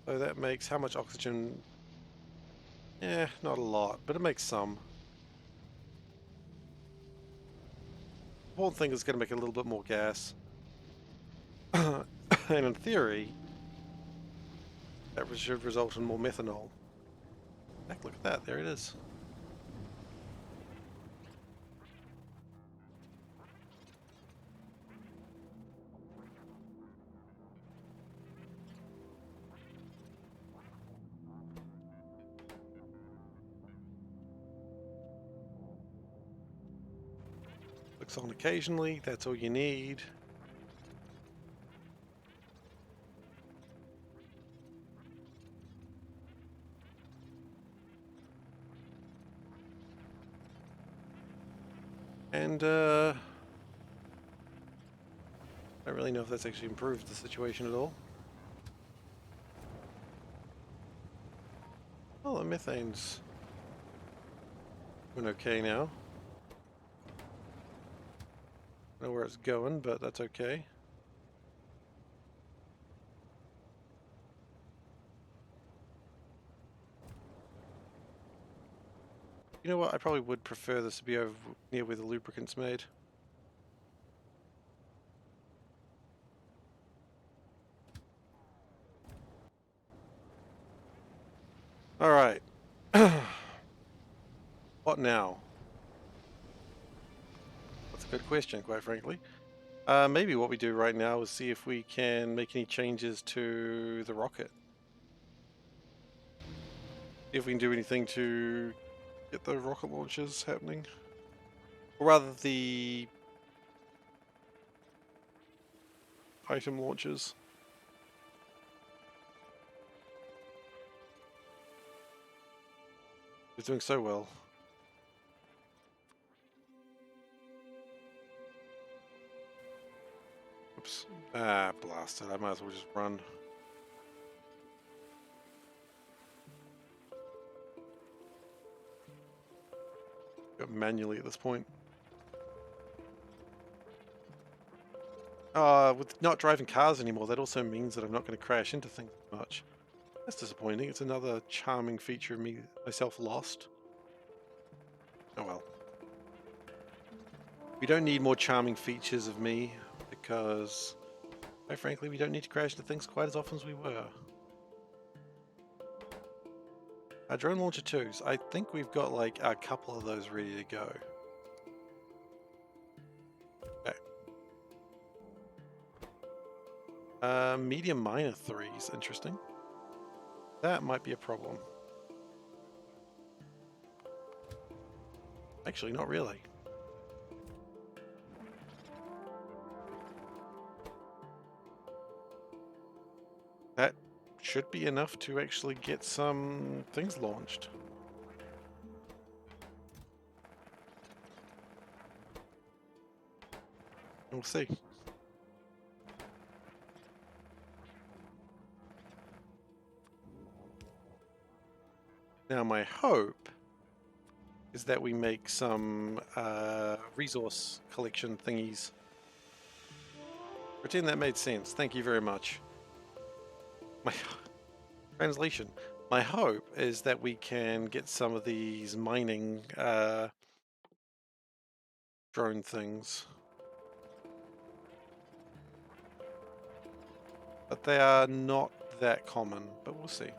So that makes how much oxygen? Eh, not a lot, but it makes some. The whole thing is going to make a little bit more gas. And in theory, that should result in more methanol. Heck, look at that, there it is. Looks on occasionally, that's all you need. And, I don't really know if that's actually improved the situation at all. Oh, the methane's doing okay now. I don't know where it's going, but that's okay. You know what? I probably would prefer this to be over near where the lubricant's made. All right. What now? That's a good question, quite frankly. Maybe what we do right now is see if we can make any changes to the rocket. If we can do anything to get the rocket launches happening. Or rather, the item launches. It's doing so well. Oops. Ah, blasted. I might as well just run. Go manually at this point. With not driving cars anymore, that also means that I'm not going to crash into things much. That's disappointing. It's another charming feature of myself lost. Oh well. We don't need more charming features of me, because, quite frankly, we don't need to crash into things quite as often as we were. Our drone launcher 2s, I think we've got like a couple of those ready to go. Okay. Medium miner 3s, interesting. That might be a problem. Actually, not really. That should be enough to actually get some things launched. We'll see. Now my hope is that we make some resource collection thingies. Pretend that made sense. Thank you very much. My translation. My hope is that we can get some of these mining drone things. But they are not that common, but we'll see.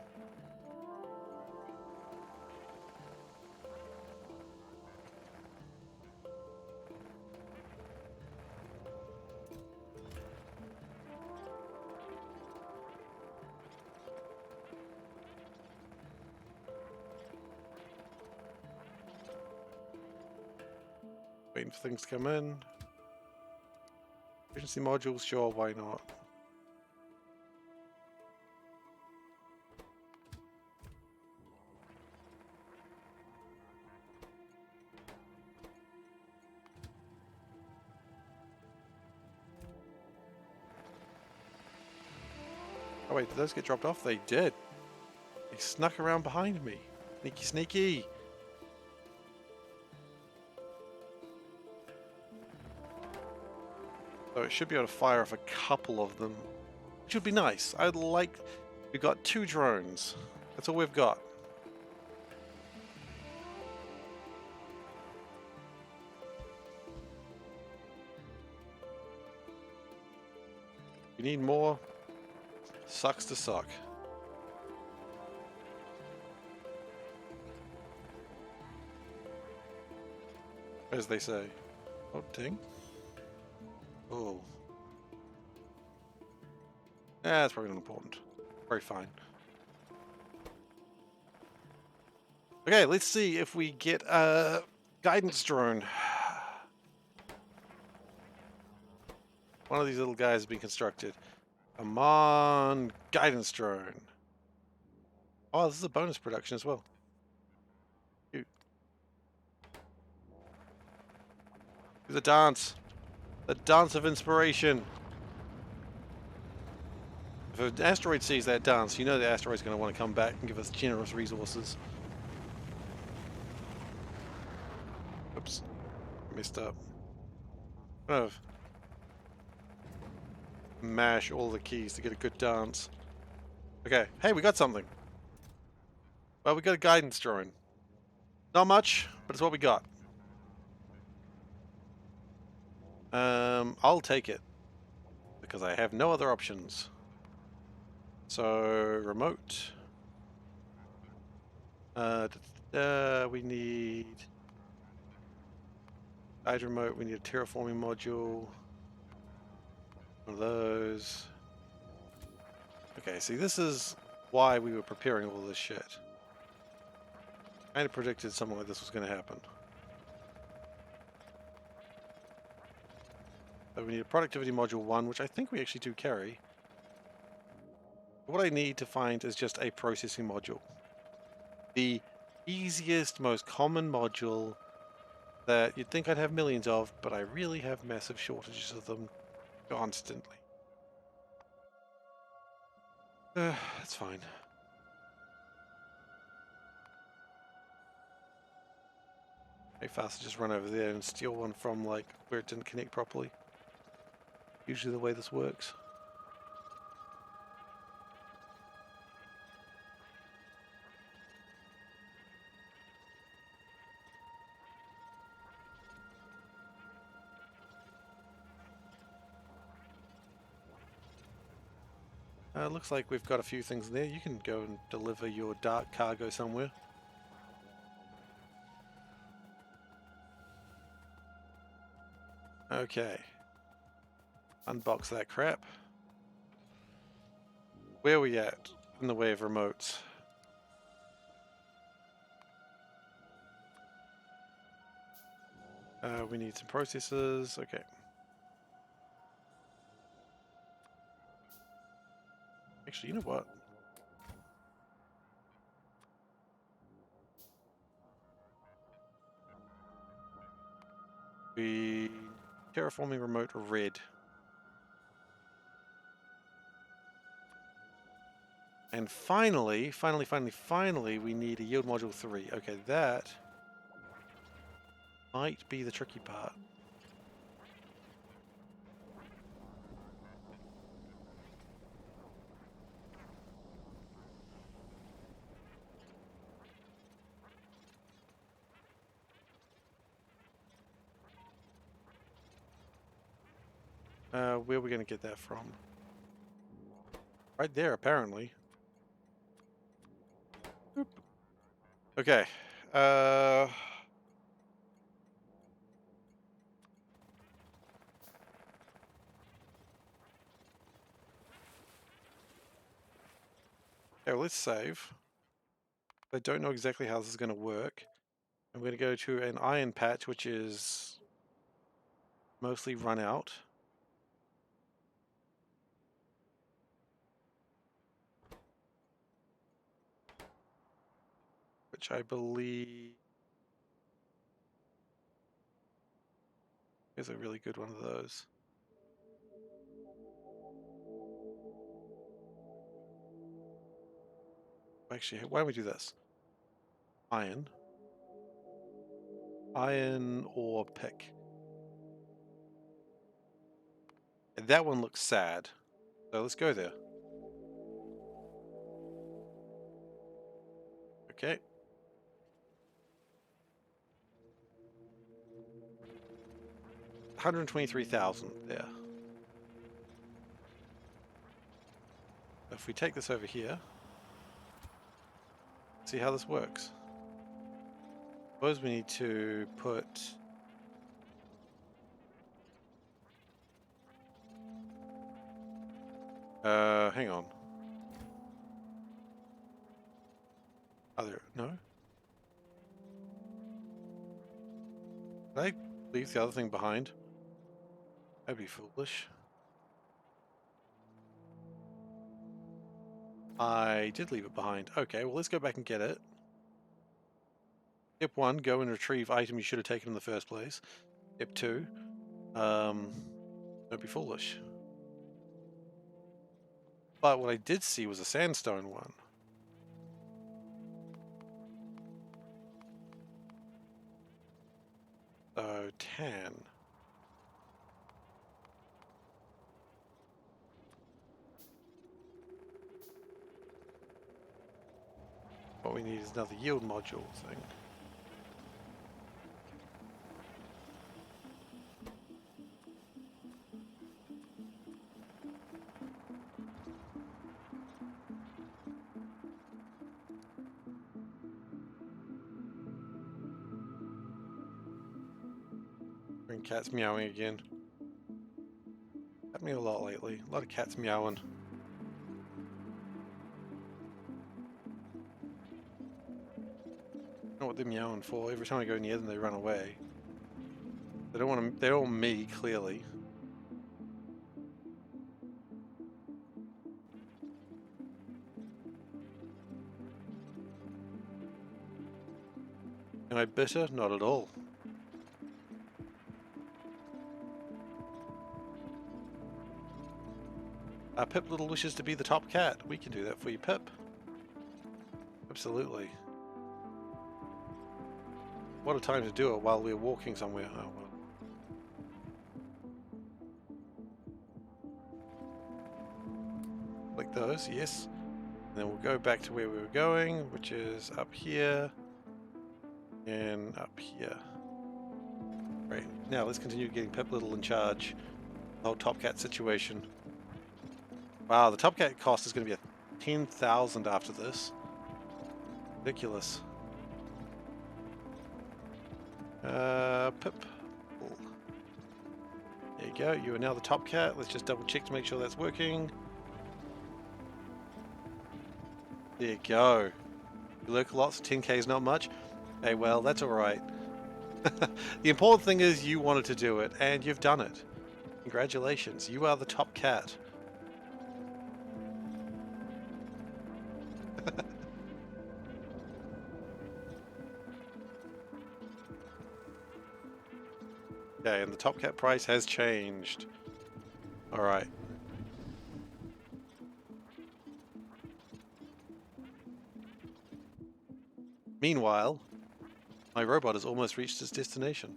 Waiting for things to come in. Emergency modules, sure, why not? Oh wait, did those get dropped off? They did. They snuck around behind me. Sneaky, sneaky. So it should be able to fire off a couple of them, which would be nice. I'd like... We've got 2 drones. That's all we've got. You need more? Sucks to suck. As they say. Oh, ding. Oh. That's probably not important. Very fine. Okay, let's see if we get a guidance drone. One of these little guys has been constructed. Come on, guidance drone. Oh, this is a bonus production as well. Cute. Do the dance. The dance of inspiration. If an asteroid sees that dance, you know the asteroid's going to want to come back and give us generous resources. Oops. Messed up. Kind of mash all the keys to get a good dance. Okay. Hey, we got something. Well, we got a guidance drone. Not much, but it's what we got. I'll take it. Because I have no other options. So, remote. We need Guide remote, we need a terraforming module. One of those. Okay, see, this is why we were preparing all this shit. Kind of predicted something like this was going to happen. So we need a productivity module 1, which I think we actually do carry. What I need to find is just a processing module. The easiest, most common module that you'd think I'd have millions of, but I really have massive shortages of them constantly. That's fine. Hey, faster just run over there and steal one from, like, where it didn't connect properly. Usually the way this works. Looks like we've got a few things there. You can go and deliver your dark cargo somewhere. Okay. Unbox that crap. Where are we at in the way of remotes? We need some processors. Okay. Actually, you know what? We terraforming remote red. And finally, we need a yield module 3. Okay, that might be the tricky part. Where are we going to get that from? Right there, apparently. Boop. Okay. Okay, let's save. I don't know exactly how this is going to work. I'm going to go to an iron patch, which is mostly run out. Which I believe is a really good one of those. Actually, why don't we do this? Iron. Iron or pick. And that one looks sad. So let's go there. Okay. 123,000 there. If we take this over here, see how this works. Suppose we need to put hang on. No? Did I leave the other thing behind? That'd be foolish. I did leave it behind. Okay, well let's go back and get it. Step 1, go and retrieve item you should have taken in the first place. Step 2, don't be foolish. But what I did see was a sandstone one. So, tan. What we need is another yield module thing. And cat's meowing again. Happening a lot lately. A lot of cats meowing. I don't know what they're meowing for. Every time I go near them, they run away. They don't want to. They don't want me, clearly. Am I bitter? Not at all. Pip Little wishes to be the top cat. We can do that for you, Pip. Absolutely. What a time to do it while we're walking somewhere. Oh, well. Click those, yes. And then we'll go back to where we were going, which is up here and up here. Right, now let's continue getting Pip Little in charge. The whole Top Cat situation. Wow, the Top Cat cost is going to be 10,000 after this. Ridiculous. Pip. There you go, you are now the Top Cat. Let's just double check to make sure that's working. There you go. You lurk lots, 10k is not much. Hey, well, that's alright. The important thing is you wanted to do it, and you've done it. Congratulations, you are the Top Cat. Okay, and the Top Cat price has changed. Alright. Meanwhile, my robot has almost reached its destination.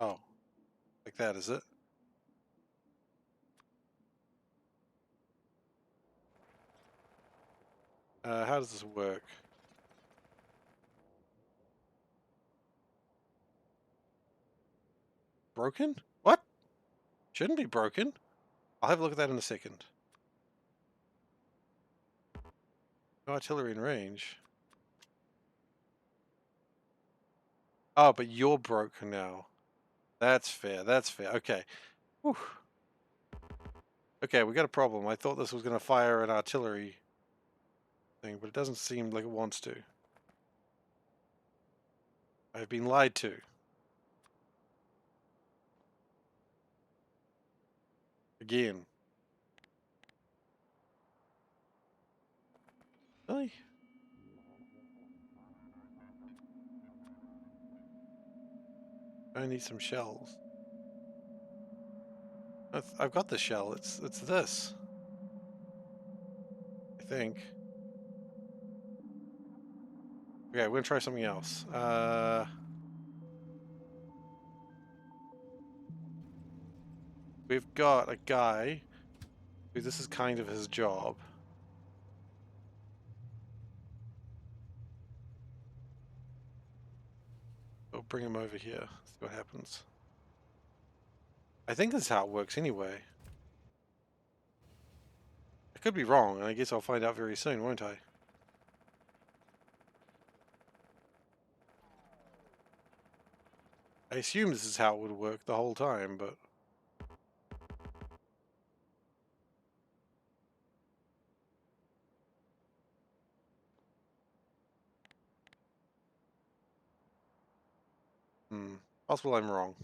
Oh, like that, is it? How does this work? Broken? What? Shouldn't be broken. I'll have a look at that in a second. No artillery in range. Oh, but you're broken now. That's fair, that's fair. Okay. Whew. Okay, we got a problem. I thought this was going to fire an artillery thing, but it doesn't seem like it wants to. I've been lied to. Again. Really? I need some shells. I've got the shell. It's this. I think. Okay, we're gonna try something else. We've got a guy who this is kind of his job. We'll bring him over here. See what happens. I think this is how it works anyway. I could be wrong, and I guess I'll find out very soon, won't I? I assume this is how it would work the whole time, but... Possible I'm wrong.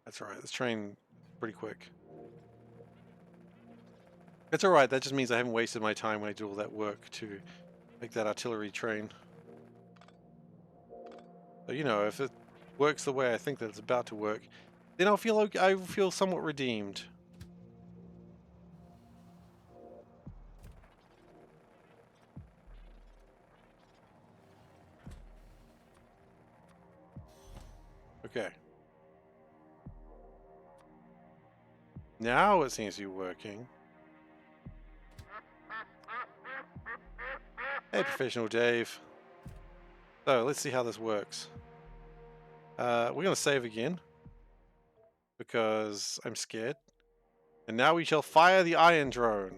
That's alright, this train pretty quick. It's alright, that just means I haven't wasted my time when I do all that work to make that artillery train. So, you know, if it works the way I think that it's about to work, then I'll feel somewhat redeemed. Okay. Now it seems to be working. Hey, Professional Dave. So, let's see how this works. We're going to save again. Because I'm scared. And now we shall fire the iron drone.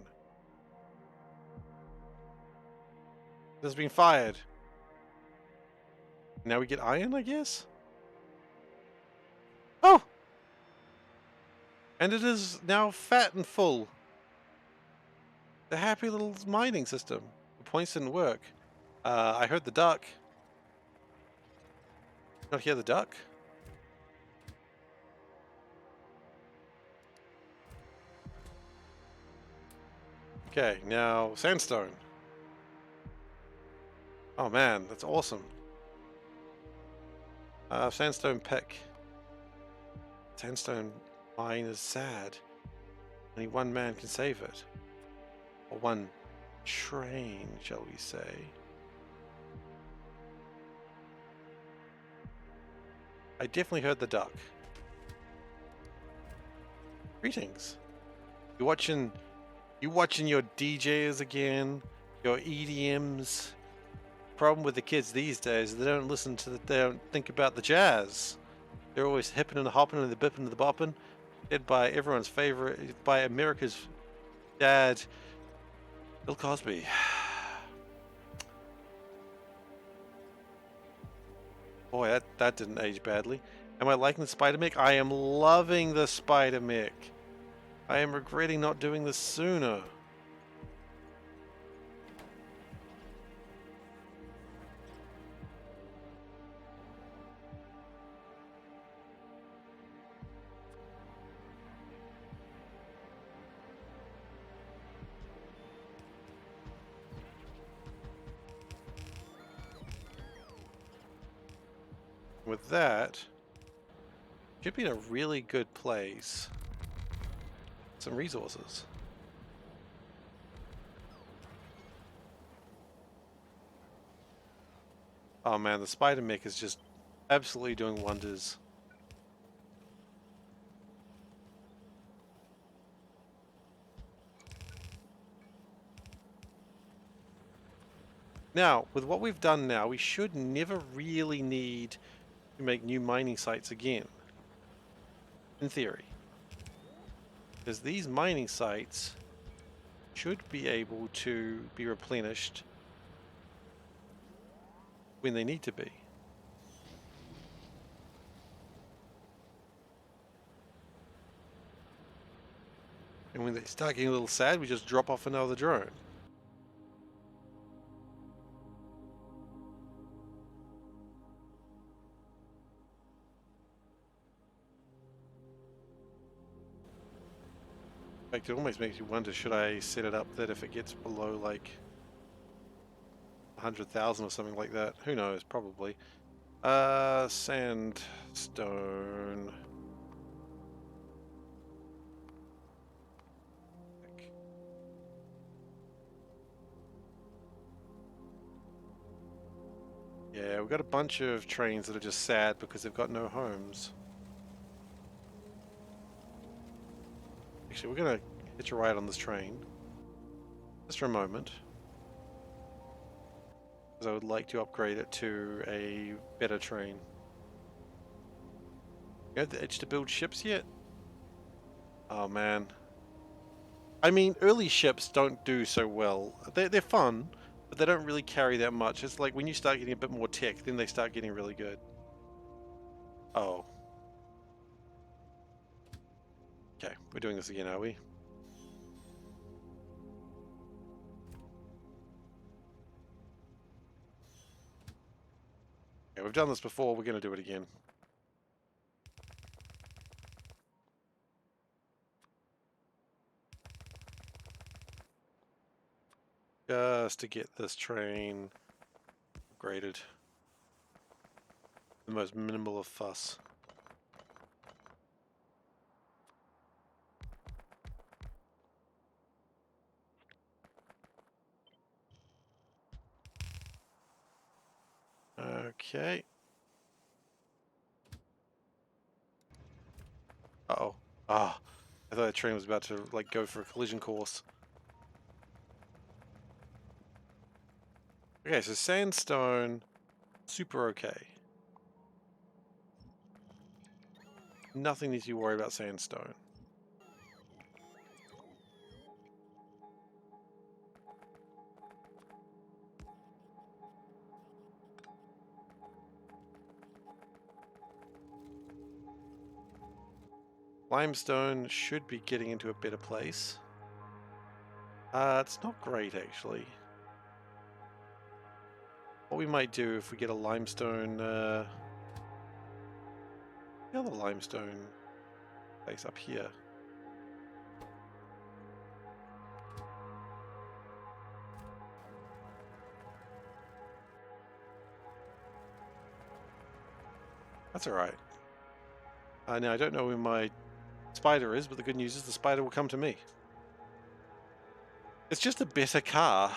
It has been fired. Now we get iron, I guess? Oh! And it is now fat and full. The happy little mining system. The points didn't work. I heard the duck. Not hear the duck? Okay, now sandstone. Oh man, that's awesome. Sandstone pick. Sandstone mine is sad. Only one man can save it. Or one train, shall we say. I definitely heard the duck. Greetings. You watching your DJs again? Your EDMs? Problem with the kids these days is they don't listen to they don't think about the jazz. They're always hipping and hopping and the bipping and the bopping. Led by everyone's favorite, by America's dad, Bill Cosby. Boy, that didn't age badly. Am I liking the spider mech? I am loving the spider mech. I am regretting not doing this sooner. With that, should be in a really good place. Some resources. Oh man, the spider mech is just absolutely doing wonders. Now, with what we've done now, we should never really need to make new mining sites again. In theory. Because these mining sites should be able to be replenished when they need to be. And when they start getting a little sad, we just drop off another drone. In fact, it almost makes you wonder, should I set it up that if it gets below like 100,000 or something like that? Who knows, probably. Sandstone. Yeah, we've got a bunch of trains that are just sad because they've got no homes. Actually, we're going to hitch a ride on this train. Just for a moment. Because I would like to upgrade it to a better train. You have the itch to build ships yet? Oh man. I mean, early ships don't do so well. They're fun, but they don't really carry that much. It's like when you start getting a bit more tech, then they start getting really good. Oh. Okay, we're doing this again, are we? Okay, we've done this before, we're going to do it again. Just to get this train upgraded. The most minimal of fuss. Okay. Uh-oh. Ah. I thought the train was about to, like, go for a collision course. Okay, so sandstone, super okay. Nothing needs to be worried about sandstone. Limestone should be getting into a better place. It's not great, actually. What we might do if we get a limestone, the other limestone place up here. That's alright. Now, I don't know where my spider is, but the good news is the spider will come to me. It's just a better car.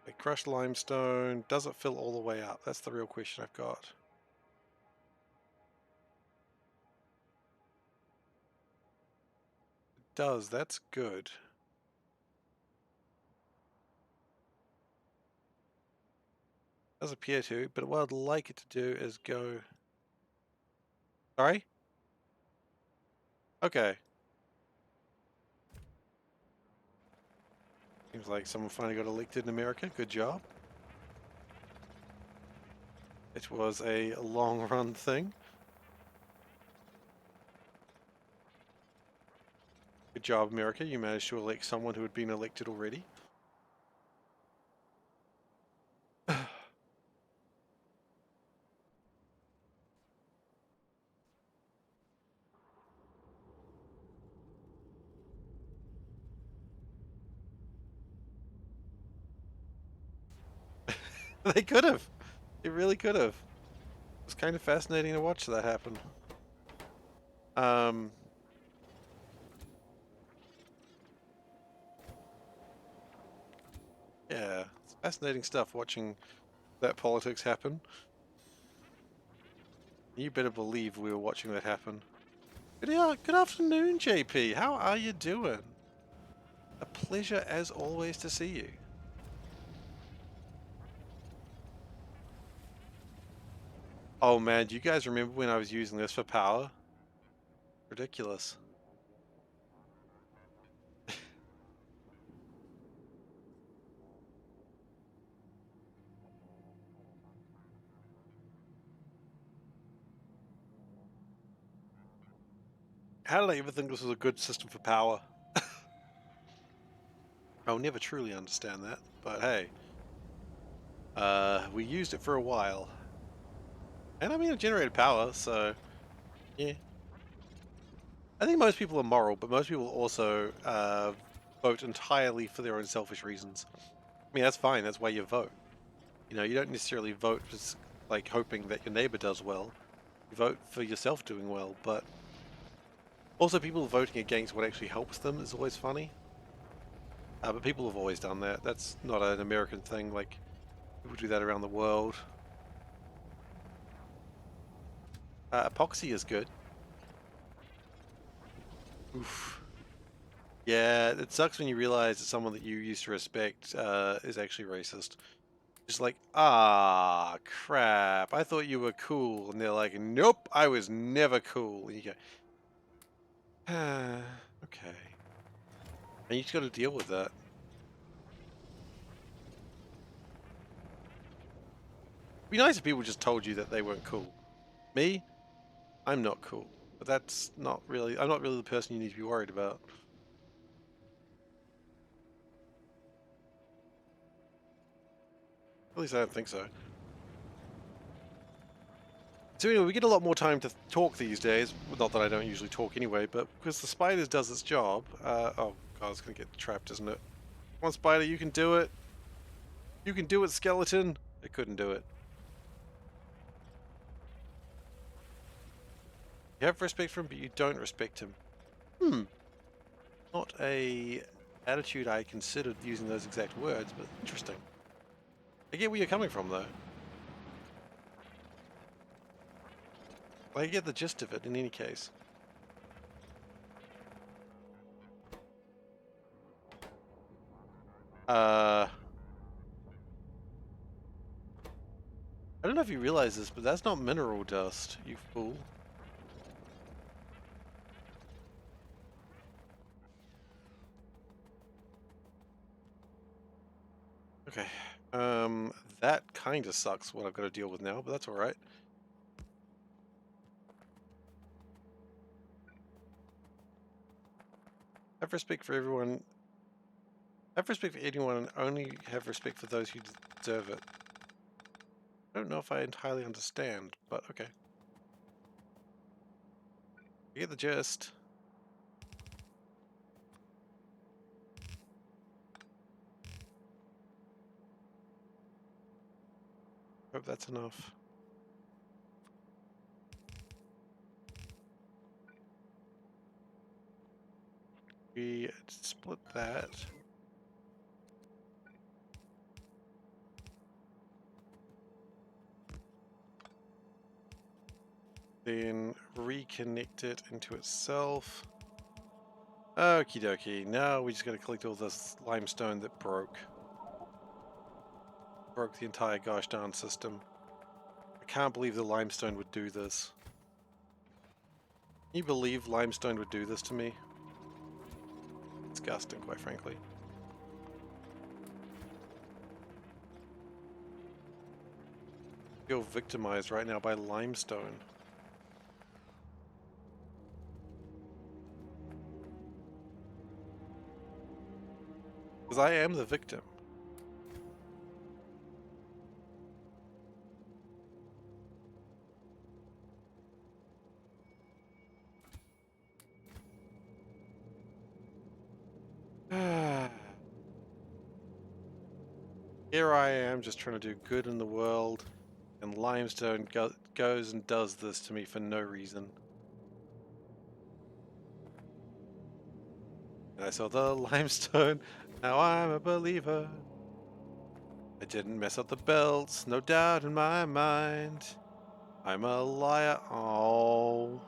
A crushed limestone, does it fill all the way up? That's the real question I've got. It does, that's good. Does appear to, but what I'd like it to do is go... Sorry? Okay. Seems like someone finally got elected in America. Good job. It was a long run thing. Good job, America. You managed to elect someone who had been elected already. They could have. They really could have. It was kind of fascinating to watch that happen. Yeah, it's fascinating stuff watching that politics happen. You better believe we were watching that happen. Good afternoon, JP. How are you doing? A pleasure as always to see you. Oh man, do you guys remember when I was using this for power? Ridiculous. How did I ever think this was a good system for power? I'll never truly understand that, but hey. We used it for a while. And I mean, it generated power, so yeah. I think most people are moral, but most people also vote entirely for their own selfish reasons. I mean, that's fine. That's why you vote. You know, you don't necessarily vote just like hoping that your neighbor does well. You vote for yourself doing well, but also people voting against what actually helps them is always funny. But people have always done that. That's not an American thing. Like, people do that around the world. Epoxy is good. Oof. Yeah, it sucks when you realize that someone that you used to respect is actually racist. Just like, ah, crap, I thought you were cool. And they're like, nope, I was never cool. And you go, ah, okay. And you just got to deal with that. It'd be nice if people just told you that they weren't cool. Me, I'm not cool. But that's not really, I'm not really the person you need to be worried about. At least I don't think so. So anyway, we get a lot more time to talk these days. Not that I don't usually talk anyway, but because the spiders does its job. Oh god, it's gonna get trapped, isn't it? Come on, spider, you can do it. You can do it, skeleton. I couldn't do it. You have respect for him, but you don't respect him. Not a attitude I considered using those exact words, but interesting. I get where you're coming from, though. I get the gist of it in any case. I don't know if you realize this, but that's not mineral dust, you fool. Okay. That kind of sucks what I've got to deal with now, but that's alright. Have respect for everyone. Have respect for anyone and only have respect for those who deserve it. I don't know if I entirely understand, but okay. You get the gist. Hope that's enough. We split that. Then reconnect it into itself. Okie dokie. Now we just gotta collect all this limestone that broke. Broke the entire gosh darn system. I can't believe the limestone would do this. Can you believe limestone would do this to me? Disgusting, quite frankly. I feel victimized right now by limestone. Because I am the victim. Here I am just trying to do good in the world, and limestone goes and does this to me for no reason. And I saw the limestone, now I'm a believer. I didn't mess up the belts, no doubt in my mind. I'm a liar. Oh.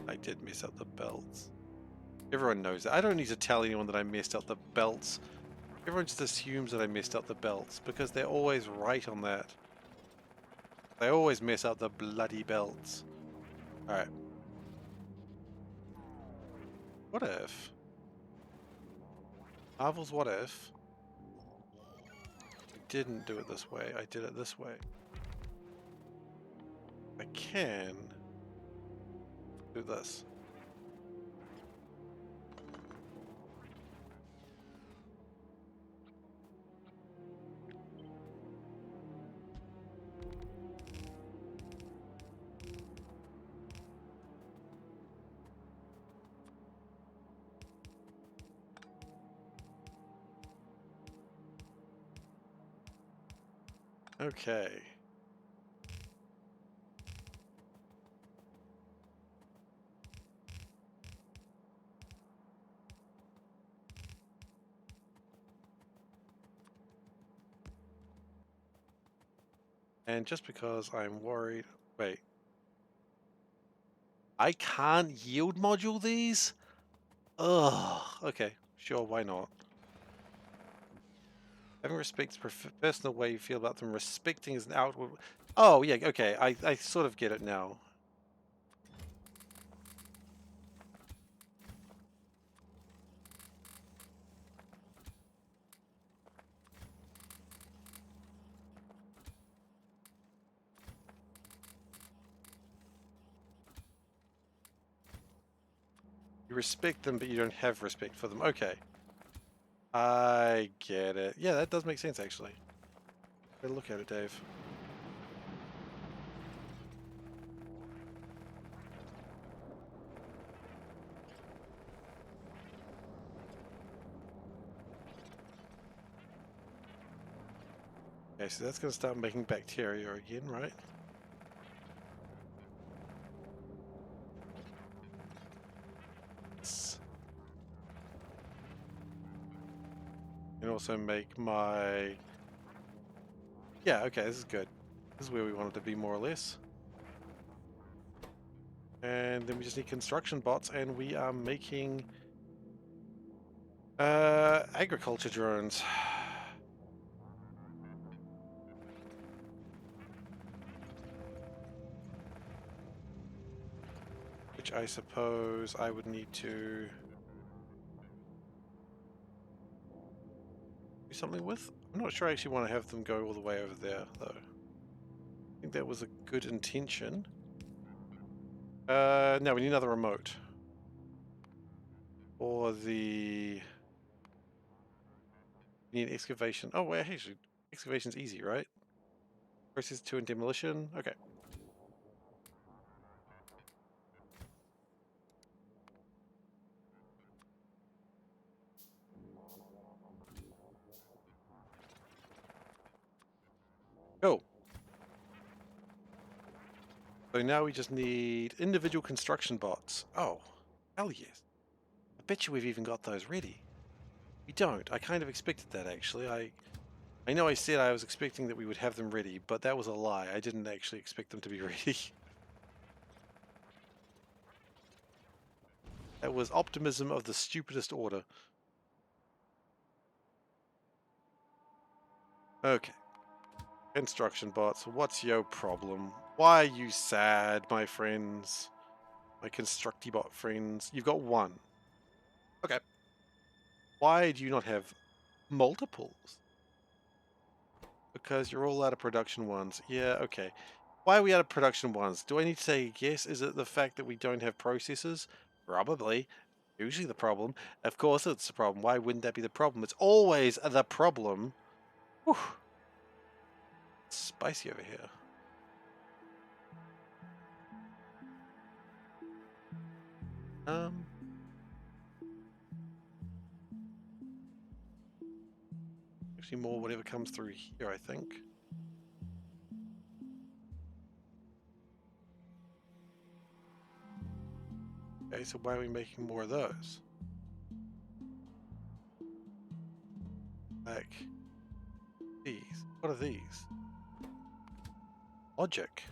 I did mess up the belts. Everyone knows that. I don't need to tell anyone that I messed up the belts. Everyone just assumes that I messed up the belts because they're always right on that. They always mess up the bloody belts. Alright. What if? Marvel's what if? I didn't do it this way, I did it this way. I can do this. Okay. And just because I'm worried... Wait. I can't yield module these? Ugh. Okay. Sure, why not? Having respect for personal way you feel about them. Respecting is an outward... Oh, yeah, okay. I sort of get it now. You respect them, but you don't have respect for them. Okay. I get it. Yeah, that does make sense, actually. Better look at it, Dave. Okay, so that's going to start making bacteria again, right? And also make my... Yeah, okay, this is good. This is where we want it to be, more or less. And then we just need construction bots, and we are making agriculture drones. Which I suppose I would need to do something with. I'm not sure I actually want to have them go all the way over there, though. I think that was a good intention. No, we need another remote. Or the... We need excavation. Oh, wait, actually, excavation's easy, right? Process 2 and demolition. Okay. Go. So now we just need individual construction bots. Oh, hell yes. I bet you we've even got those ready. We don't. I kind of expected that, actually. I know I said I was expecting that we would have them ready, but that was a lie. I didn't actually expect them to be ready. That was optimism of the stupidest order. Okay. Construction bots, what's your problem? Why are you sad, my friends? My constructibot friends. You've got one. Okay. Why do you not have multiples? Because you're all out of production ones. Yeah, okay. Why are we out of production ones? Do I need to say yes? Is it the fact that we don't have processors? Probably. Usually the problem. Of course it's the problem. Why wouldn't that be the problem? It's always the problem. Whew. It's spicy over here. Actually more whatever comes through here, I think. Okay, so why are we making more of those? Like these. What are these? Logic.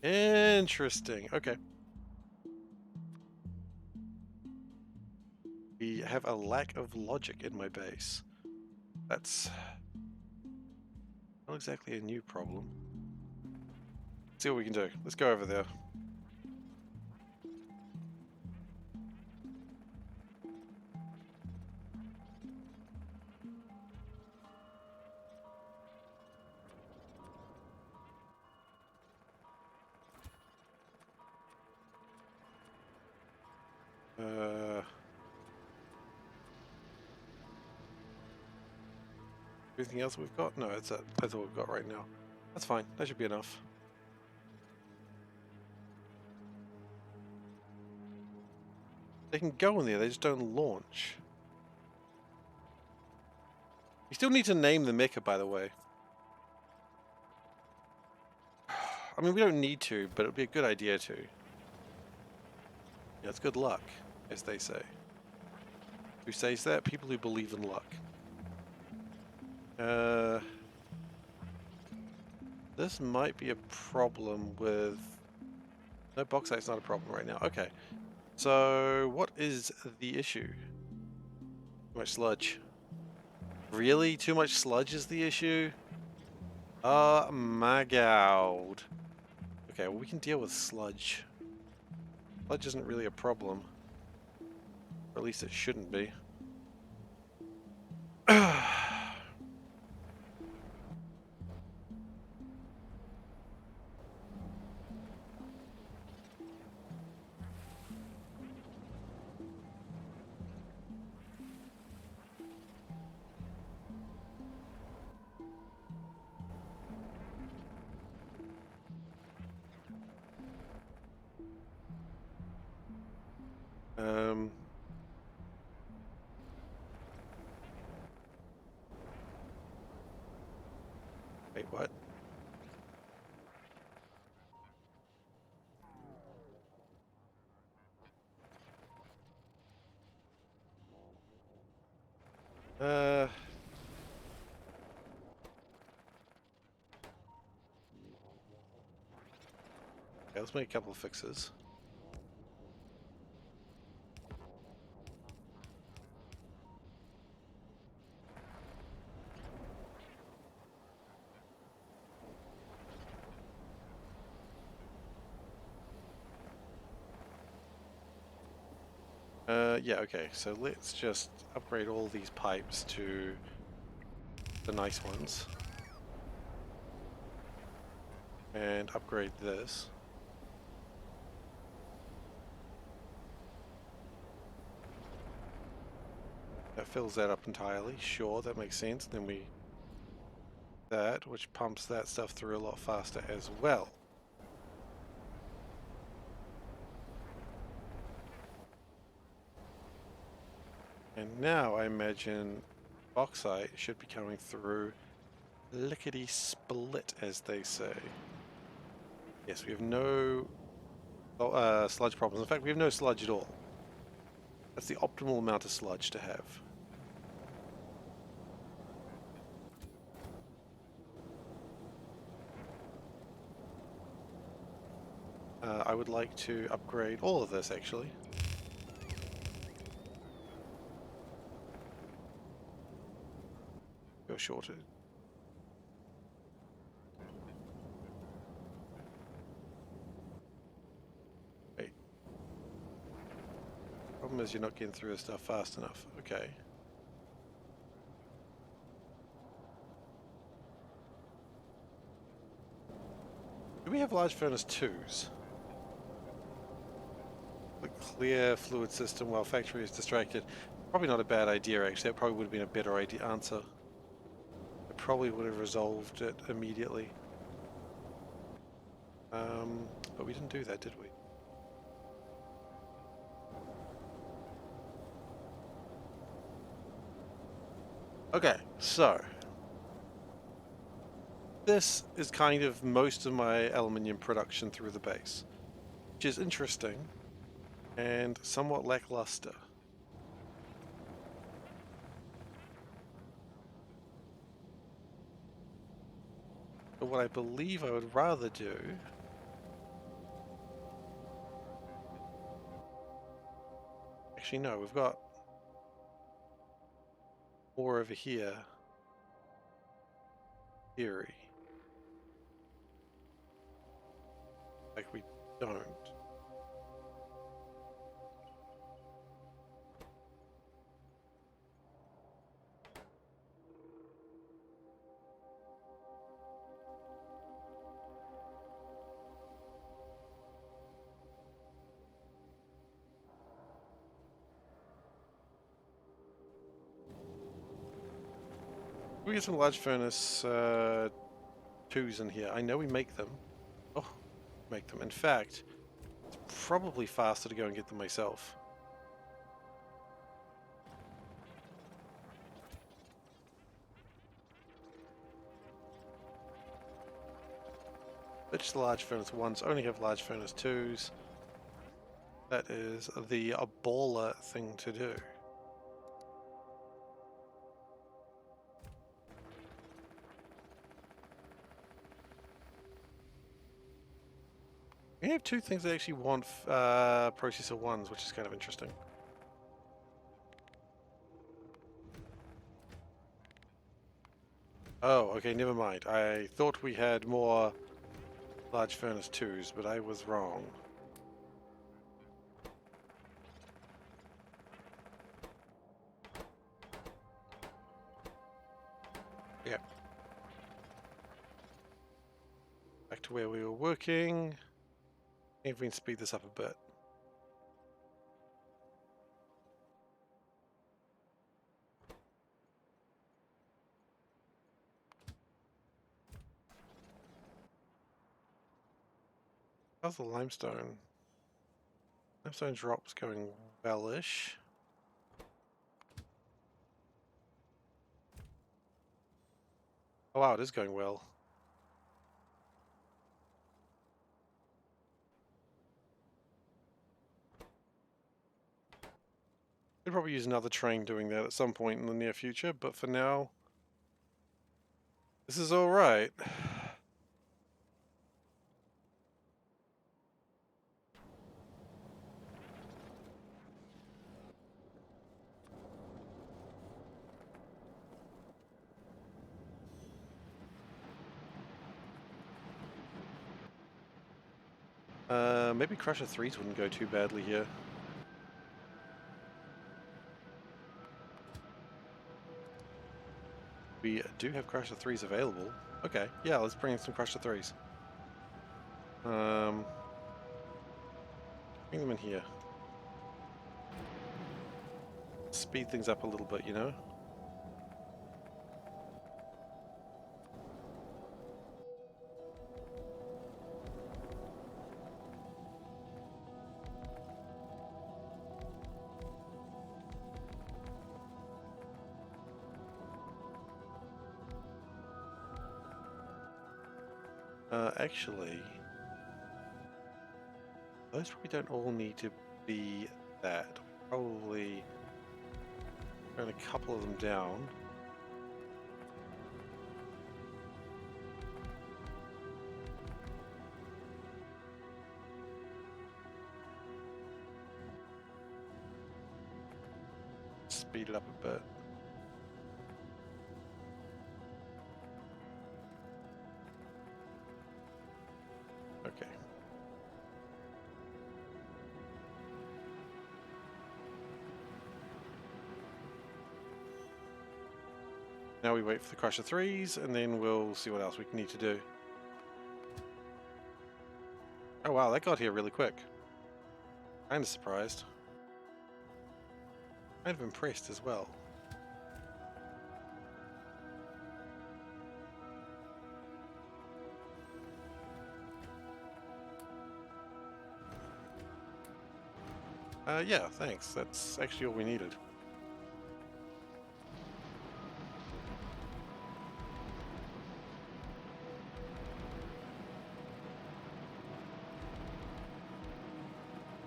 Interesting. Okay. We have a lack of logic in my base. That's not exactly a new problem. Let's see what we can do. Let's go over there. Anything else we've got? No, that's it. That's all we've got right now. That's fine. That should be enough. They can go in there, they just don't launch. You still need to name the mecha, by the way. I mean, we don't need to, but it would be a good idea to. Yeah, it's good luck, as they say. Who says that? People who believe in luck. This might be a problem with... No, bauxite's not a problem right now. Okay. So, what is the issue? Too much sludge. Really? Too much sludge is the issue? Oh my god. Okay, well we can deal with sludge. Sludge isn't really a problem. Or at least it shouldn't be. Wait, what? Okay, let's make a couple of fixes. Yeah, okay, so let's just upgrade all these pipes to the nice ones. And upgrade this. That fills that up entirely. Sure, that makes sense. Then we... that, which pumps that stuff through a lot faster as well. And now I imagine bauxite should be coming through lickety-split, as they say. Yes, we have no sludge problems. In fact, we have no sludge at all. That's the optimal amount of sludge to have. I would like to upgrade all of this, actually. Go shorter. Wait. Problem is you're not getting through this stuff fast enough. Okay. Do we have large furnace 2s? The clear fluid system while factory is distracted. Probably not a bad idea, actually. That probably would have been a better answer. It probably would have resolved it immediately. But we didn't do that, did we? Okay, so this is kind of most of my aluminium production through the base, which is interesting and somewhat lackluster. But what I believe I would rather do actually no, we've got more over here. Theory. Like we don't. We get some large furnace 2s in here. I know we make them. Oh, make them. In fact, it's probably faster to go and get them myself. Which the large furnace 1s only have large furnace 2s. That is the baller thing to do. We have two things that actually want processor 1s, which is kind of interesting. Oh, okay, never mind. I thought we had more large furnace 2s, but I was wrong. Yeah. Back to where we were working. See if we can speed this up a bit. How's the limestone? Limestone drop's going well-ish. Oh wow, it is going well. Could probably use another train doing that at some point in the near future, but for now, this is all right. Maybe Crusher 3s wouldn't go too badly here. We do have Crusher 3s available. Okay, yeah, let's bring in some Crusher 3s. Bring them in here. Speed things up a little bit, you know? Actually, those probably don't all need to be that. Probably turn a couple of them down. Speed it up a bit. Okay. Now we wait for the Crusher 3s, and then we'll see what else we need to do. Oh wow, that got here really quick. Kinda surprised. Kind of impressed as well. Yeah, thanks. That's actually all we needed.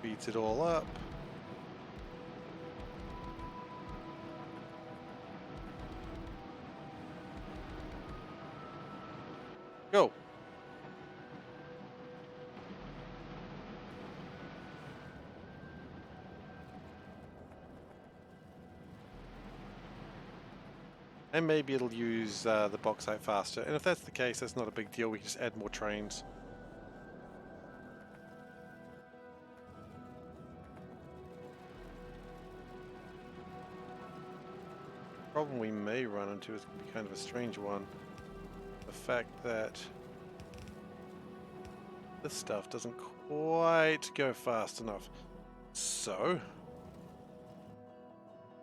Beats it all up. Go! And maybe it'll use the bauxite faster. And if that's the case, that's not a big deal. We can just add more trains. The problem we may run into is going to be kind of a strange one. The fact that this stuff doesn't quite go fast enough. So,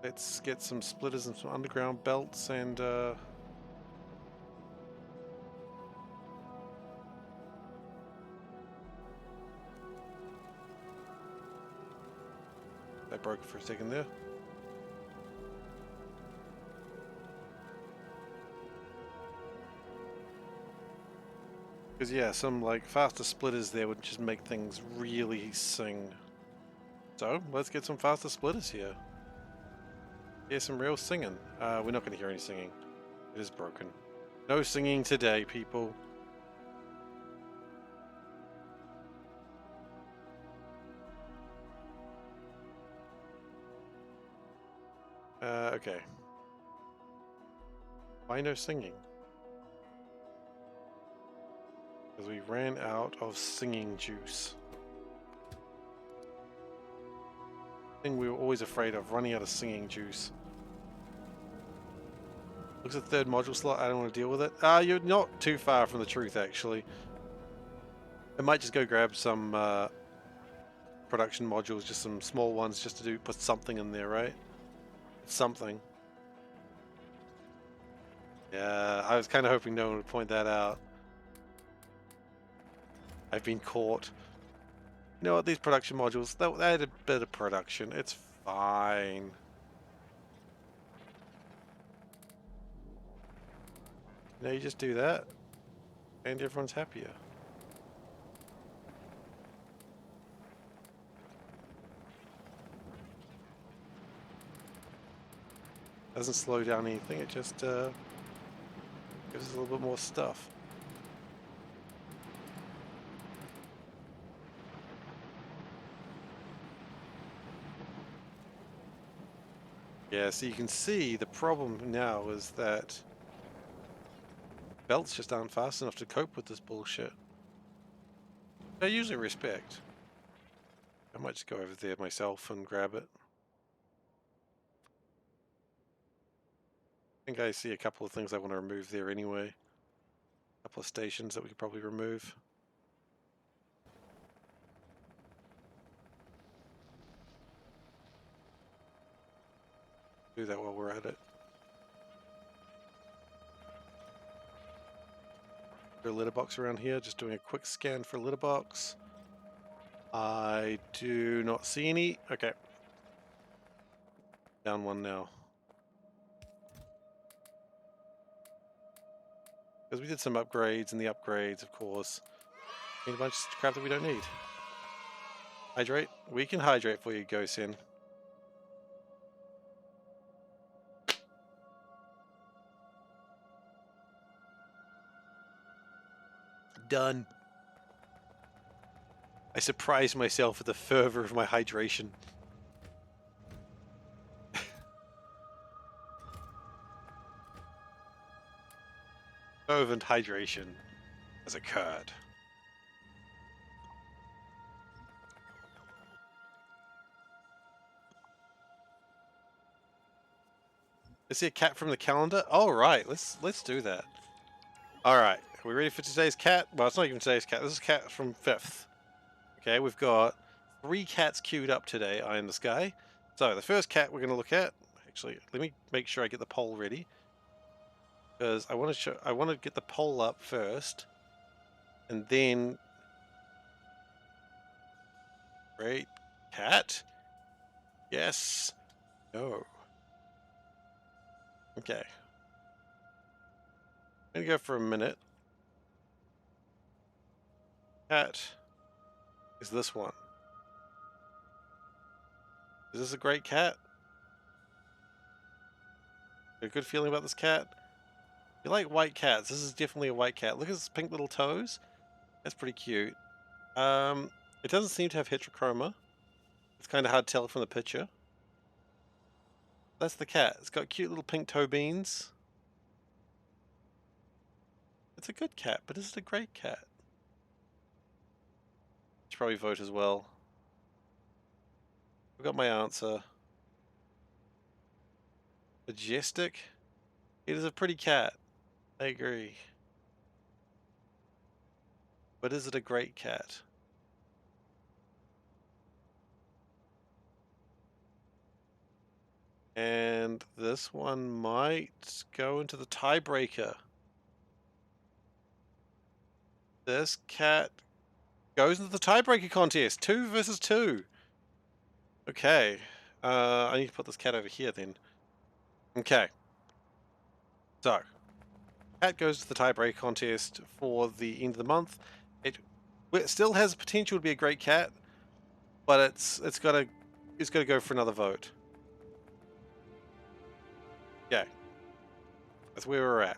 let's get some splitters and some underground belts and I broke for a second there. Because yeah, some like faster splitters there would just make things really sing. So, let's get some faster splitters here. Hear some real singing. We're not going to hear any singing. It is broken. No singing today, people. Okay. Why no singing? Because we ran out of singing juice. Thing we were always afraid of, running out of singing juice. Looks at the third module slot, I don't want to deal with it. You're not too far from the truth, actually. I might just go grab some production modules, just some small ones, just to put something in there, right? Something. Yeah, I was kind of hoping no one would point that out. I've been caught. You know what, these production modules, they had a bit of production. It's fine. You know, you just do that, and everyone's happier. Doesn't slow down anything, it just gives us a little bit more stuff. Yeah, so you can see the problem now is that belts just aren't fast enough to cope with this bullshit. I usually respect. I might just go over there myself and grab it. I think I see a couple of things I want to remove there anyway. A couple of stations that we could probably remove. Do that while we're at it. Is there a litter box around here? Just doing a quick scan for a litter box. I do not see any. Okay. Down one now. Because we did some upgrades, and the upgrades, of course, need a bunch of crap that we don't need. Hydrate? We can hydrate for you, Gosin. Done. I surprised myself with the fervor of my hydration. Fervent hydration has occurred. Is he a cat from the calendar? All right, let's do that. All right, are we ready for today's cat? Well, it's not even today's cat. This is cat from 5th. Okay, we've got 3 cats queued up today, eye in the sky. So the first cat we're going to look at. Actually, let me make sure I get the poll ready, because I want to get the poll up first, and then great cat. Yes. No. Okay. I'm gonna go for a minute. Cat is this one. Is this a great cat? Got a good feeling about this cat? You like white cats. This is definitely a white cat. Look at his pink little toes. That's pretty cute. It doesn't seem to have heterochroma. It's kind of hard to tell from the picture. That's the cat. It's got cute little pink toe beans. It's a good cat, but is it a great cat? Should probably vote as well. I've got my answer. Majestic? It is a pretty cat. I agree. But is it a great cat? And this one might go into the tiebreaker. This cat goes into the tiebreaker contest. 2 versus 2. Okay. I need to put this cat over here then. Okay. So, cat goes to the tiebreaker contest for the end of the month. It still has potential to be a great cat, but it's got to go for another vote. Okay. That's where we're at.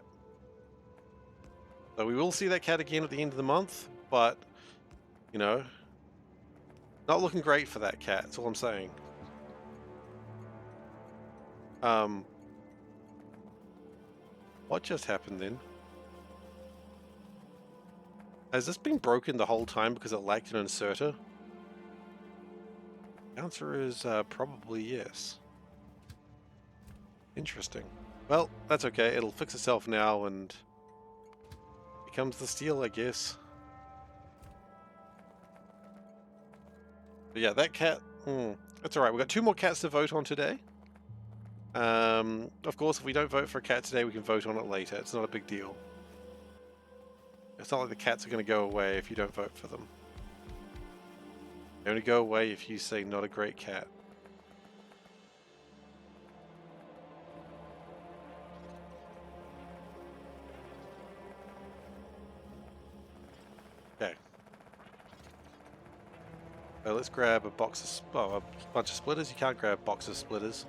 So we will see that cat again at the end of the month, but, you know, not looking great for that cat, that's all I'm saying. What just happened then? Has this been broken the whole time because it lacked an inserter? The answer is probably yes. Interesting. Well, that's okay, it'll fix itself now and becomes the steel, I guess. But yeah, that cat, that's alright. We've got 2 more cats to vote on today. Of course, if we don't vote for a cat today, we can vote on it later. It's not a big deal. It's not like the cats are going to go away if you don't vote for them. They only go away if you say not a great cat. Okay. So let's grab a box of, a bunch of splitters. You can't grab boxes of splitters.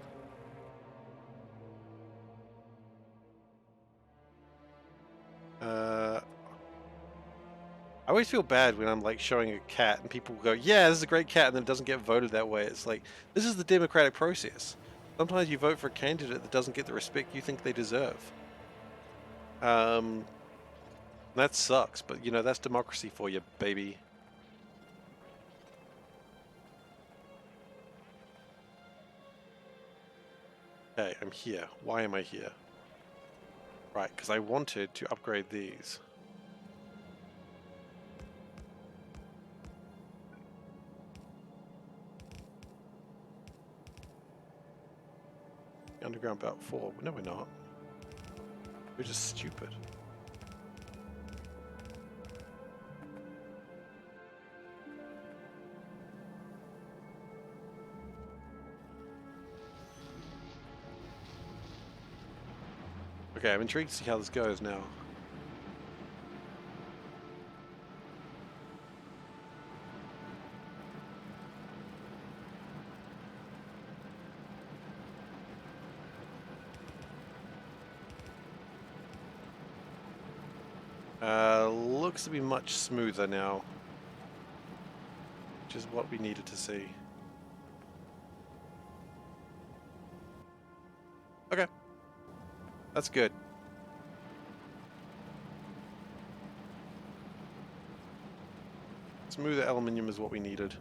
I always feel bad when I'm like showing a cat and people go, yeah, this is a great cat, and then it doesn't get voted that way. It's like, this is the democratic process. Sometimes you vote for a candidate that doesn't get the respect you think they deserve. That sucks, but you know, that's democracy for you, baby. Okay, I'm here. Why am I here? Right, because I wanted to upgrade these. Underground Belt 4. No, we're not. We're just stupid. Okay, I'm intrigued to see how this goes now. Looks to be much smoother now, which is what we needed to see. Okay, that's good. Smoother aluminium is what we needed.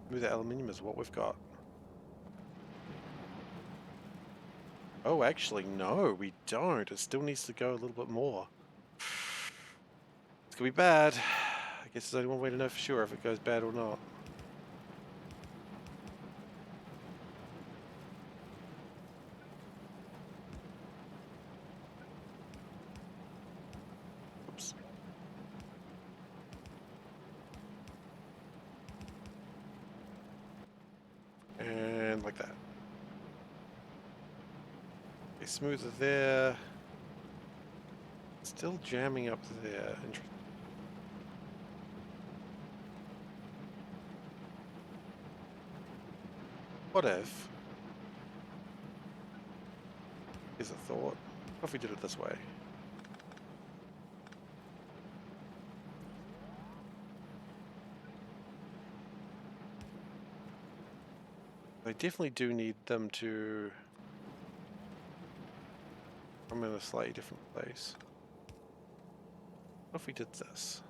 Smoother aluminium is what we've got. Oh, actually, no, we don't. It still needs to go a little bit more. It's gonna be bad. I guess there's only one way to know for sure if it goes bad or not. Oops. And like that. Okay, smoother there. Still jamming up there. What if? Is a thought. What if we did it this way? I definitely do need them to come in a slightly different place. What if we did this?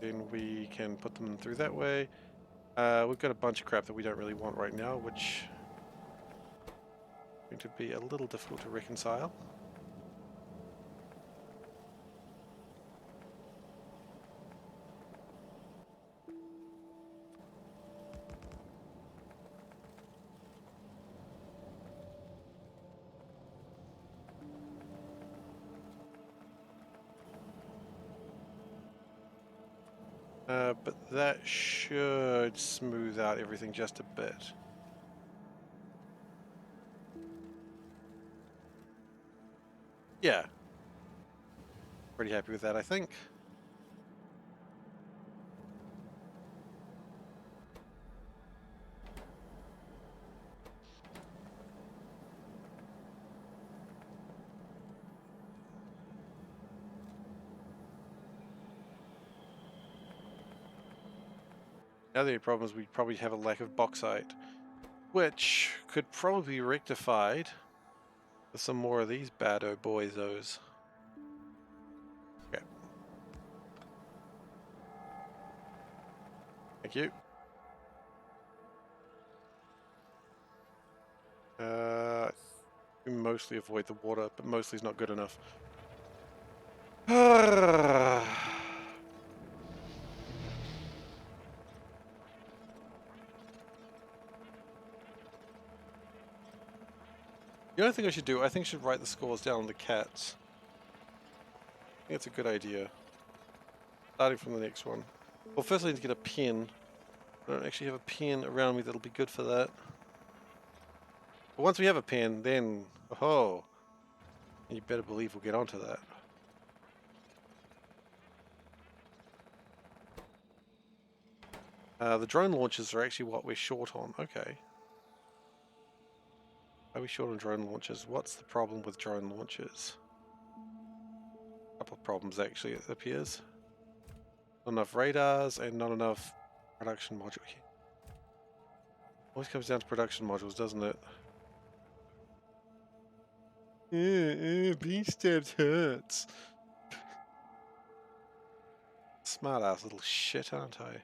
Then we can put them through that way. We've got a bunch of crap that we don't really want right now, which is going to be a little difficult to reconcile. But that should smooth out everything just a bit. Yeah. Pretty happy with that, I think. Now the only problem is we probably have a lack of bauxite, which could probably be rectified with some more of these bad-o boyzos. Okay. Thank you. We mostly avoid the water, but mostly is not good enough. The only thing I should do, I think I should write the scores down on the cats. I think it's a good idea. Starting from the next one. Well, first I need to get a pen. I don't actually have a pen around me that'll be good for that. But once we have a pen, then, oh, you better believe we'll get onto that. The drone launchers are actually what we're short on. Okay. Are we short on drone launchers? What's the problem with drone launchers? A couple of problems actually, it appears. Not enough radars and not enough production modules. Always comes down to production modules, doesn't it? Being stabbed hurts. Smart ass little shit, aren't I?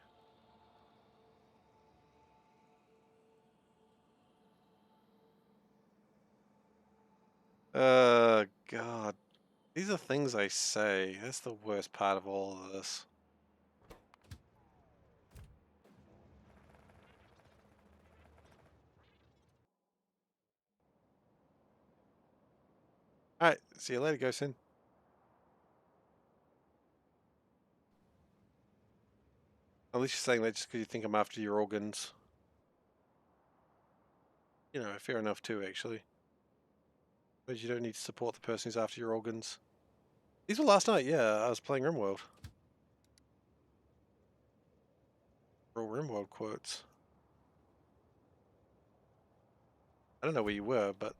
God. These are things I say. That's the worst part of all of this. Alright, see you later, Ghost. At least you're saying that just because you think I'm after your organs. You know, fair enough too, actually. But you don't need to support the person who's after your organs. These were last night, yeah. I was playing RimWorld. Real RimWorld quotes. I don't know where you were, but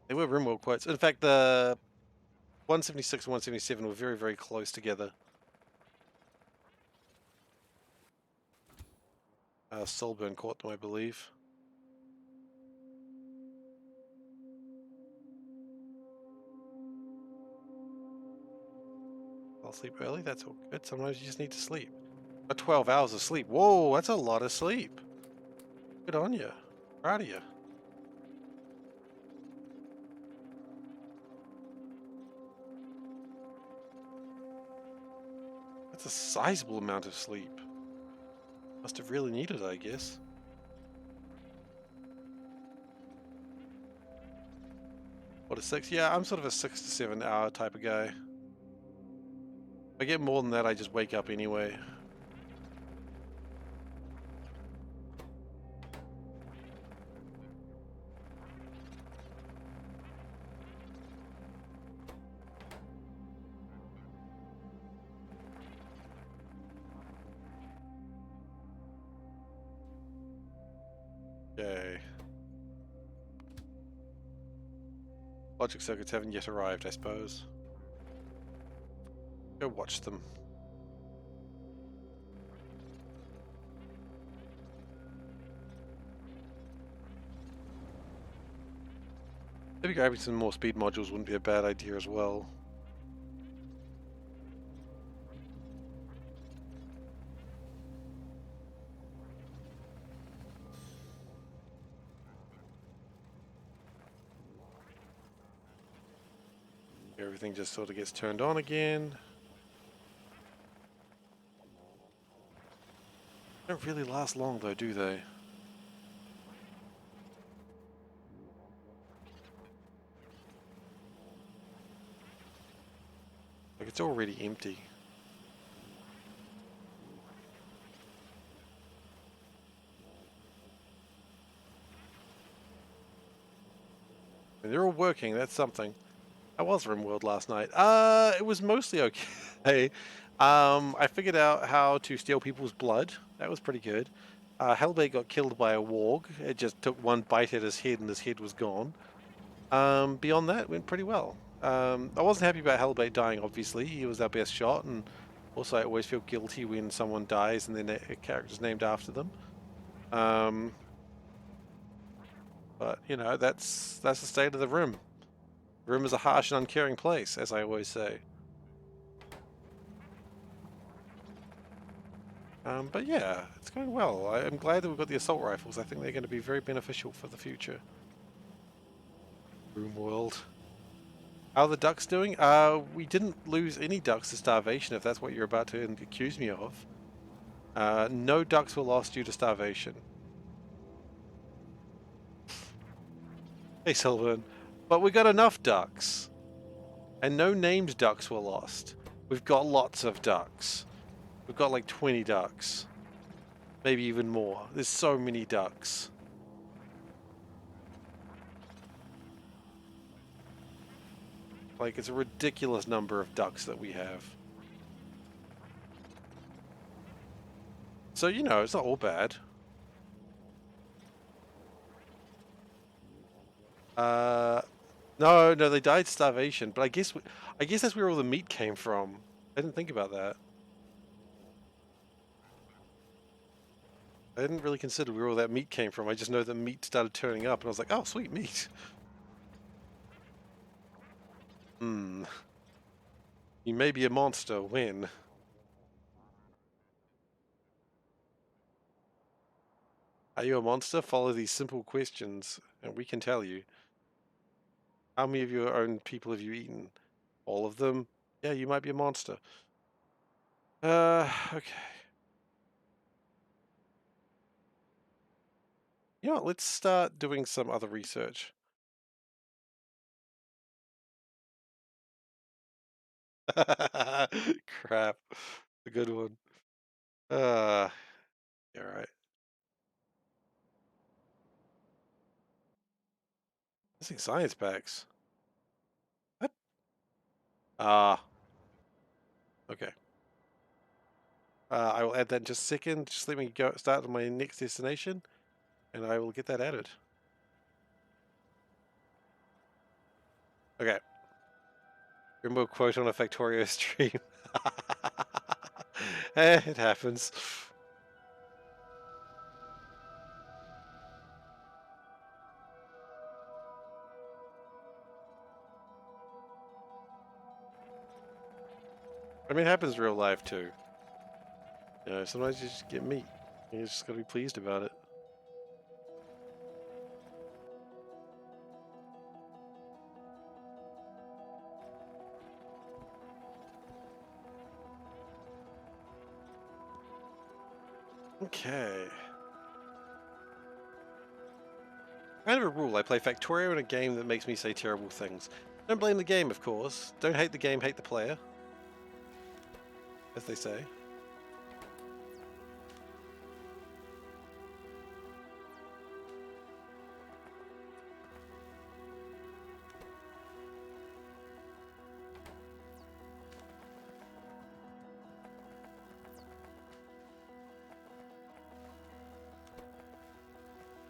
they were RimWorld quotes. In fact, the 176 and 177 were very, very close together. Soulburn caught them, I believe. I'll sleep early, that's all good. Sometimes you just need to sleep. 12 hours of sleep. Whoa, that's a lot of sleep. Good on you. Proud of you. That's a sizable amount of sleep. Must have really needed it, I guess. What, a 6? Yeah, I'm sort of a 6 to 7 hour type of guy. If I get more than that, I just wake up anyway. Okay. Logic circuits haven't yet arrived, I suppose. Go watch them. Maybe grabbing some more speed modules wouldn't be a bad idea as well. Everything just sort of gets turned on again. Don't really last long though, do they? Like, it's already empty. And they're all working, that's something. I was RimWorld last night. It was mostly okay. I figured out how to steal people's blood. That was pretty good. Hellbait got killed by a warg. It just took one bite at his head and his head was gone. Beyond that, it went pretty well. I wasn't happy about Hellbait dying, obviously. He was our best shot, and also I always feel guilty when someone dies and then a character's named after them. But, you know, that's the state of the Rim. Rim is a harsh and uncaring place, as I always say. But yeah, it's going well. I'm glad that we've got the assault rifles. I think they're going to be very beneficial for the future. Room world. How are the ducks doing? We didn't lose any ducks to starvation, if that's what you're about to accuse me of. No ducks were lost due to starvation. Hey, Sylvan. But we got enough ducks. And no named ducks were lost. We've got lots of ducks. We've got like 20 ducks. Maybe even more. There's so many ducks. Like, it's a ridiculous number of ducks that we have. So, you know, it's not all bad. No, they died starvation, but I guess that's where all the meat came from. I didn't think about that. I didn't really consider where all that meat came from. I just know the meat started turning up, and I was like, oh, sweet meat. Hmm. You may be a monster when. Are you a monster? Follow these simple questions, and we can tell you. How many of your own people have you eaten? All of them? Yeah, you might be a monster. Okay. You know what? Let's start doing some other research. Crap. A good one. Yeah, right. Missing science packs. What? Ah, okay. I will add that in just a second. Just let me go start on my next destination, and I will get that added. Okay. Remember a quote on a Factorio stream. It happens. I mean, it happens in real life too. You know, sometimes you just get meat. You just gotta be pleased about it. Okay. Kind of a rule. I play Factorio in a game that makes me say terrible things. Don't blame the game, of course. Don't hate the game, hate the player. As they say.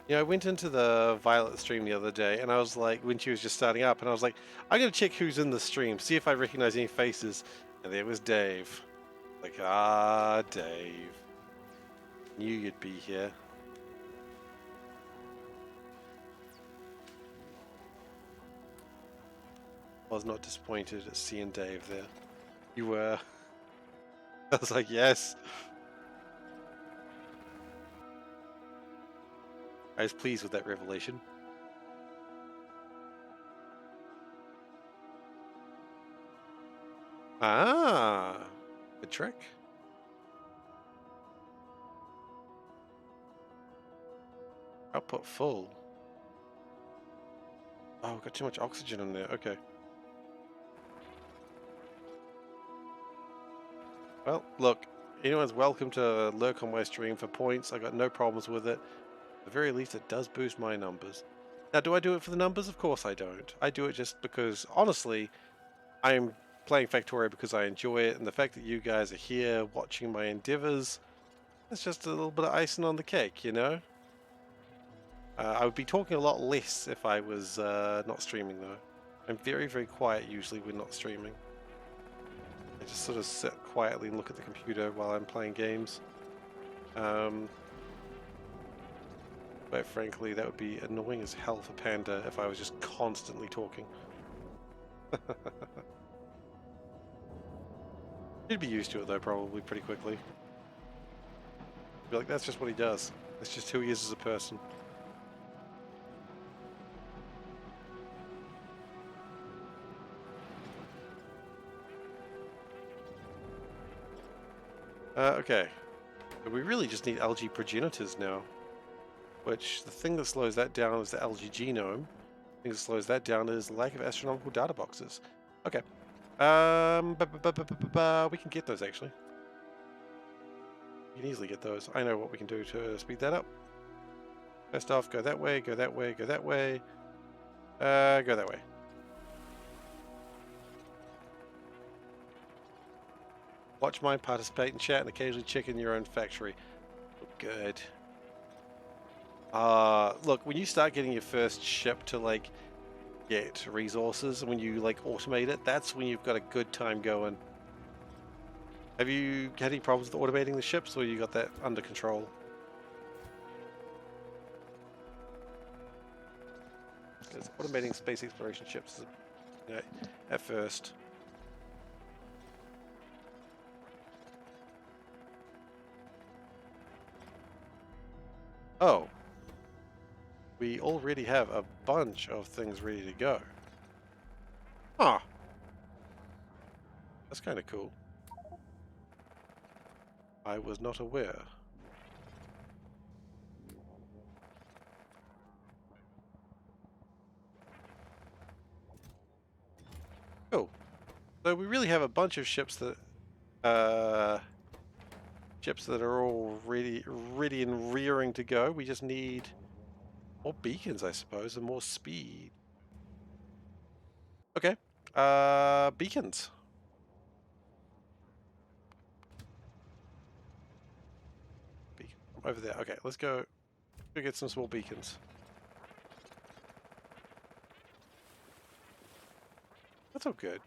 Yeah, I went into the Violet stream the other day, and I was like, when she was just starting up, and I was like, I'm gonna check who's in the stream, see if I recognize any faces, and there was Dave. Like, Dave. Knew you'd be here. I was not disappointed at seeing Dave there. You were. I was like, yes. I was pleased with that revelation. Ah, good trick. Output full. Oh, got too much oxygen in there. Okay. Well, look, anyone's welcome to lurk on my stream for points. I got no problems with it. At the very least, it does boost my numbers. Now, do I do it for the numbers? Of course I don't. I do it just because, honestly, I'm playing Factorio because I enjoy it, and the fact that you guys are here watching my endeavors, it's just a little bit of icing on the cake, you know? I would be talking a lot less if I was not streaming, though. I'm very, very quiet usually when not streaming. I just sort of sit quietly and look at the computer while I'm playing games. But frankly, that would be annoying as hell for Panda if I was just constantly talking. He'd be used to it though, probably pretty quickly. Be like, that's just what he does. That's just who he is as a person. Okay. But we really just need algae progenitors now. Which, the thing that slows that down is the algae genome. The thing that slows that down is lack of astronomical data boxes. Okay. We can get those actually. We can easily get those. I know what we can do to speed that up. First off, go that way, go that way, go that way. Go that way. Watch mine, participate in chat, and occasionally check in your own factory. good. Look, when you start getting your first ship to like get resources, and when you like automate it, that's when you've got a good time going. Have you had any problems with automating the ships, or you got that under control? Because automating space exploration ships is, you know, at first. Oh. We already have a bunch of things ready to go. Huh. That's kind of cool. I was not aware. Cool. So we really have a bunch of ships that are all ready and rearing to go. We just need more beacons, I suppose, and more speed. Okay. Beacons. Beacon over there. Okay, let's go get some small beacons. That's all good.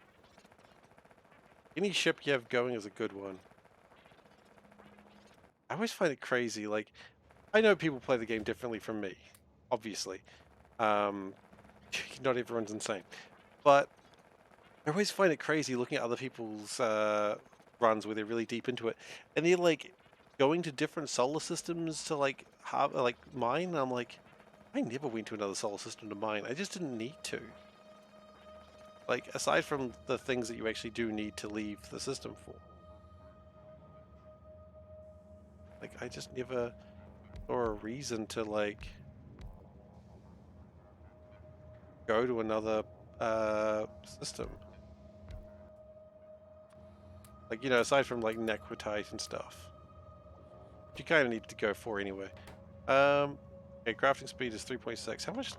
Any ship you have going is a good one. I always find it crazy, like, I know people play the game differently from me, obviously. Not everyone's insane. But I always find it crazy looking at other people's runs where they're really deep into it. And they're like going to different solar systems to like mine. And I'm like, I never went to another solar system to mine. I just didn't need to. Like, aside from the things that you actually do need to leave the system for. Like, I just never saw a reason to like go to another system. Like, you know, aside from like Nequitite and stuff. You kind of need to go for anyway. Okay, crafting speed is 3.6. How much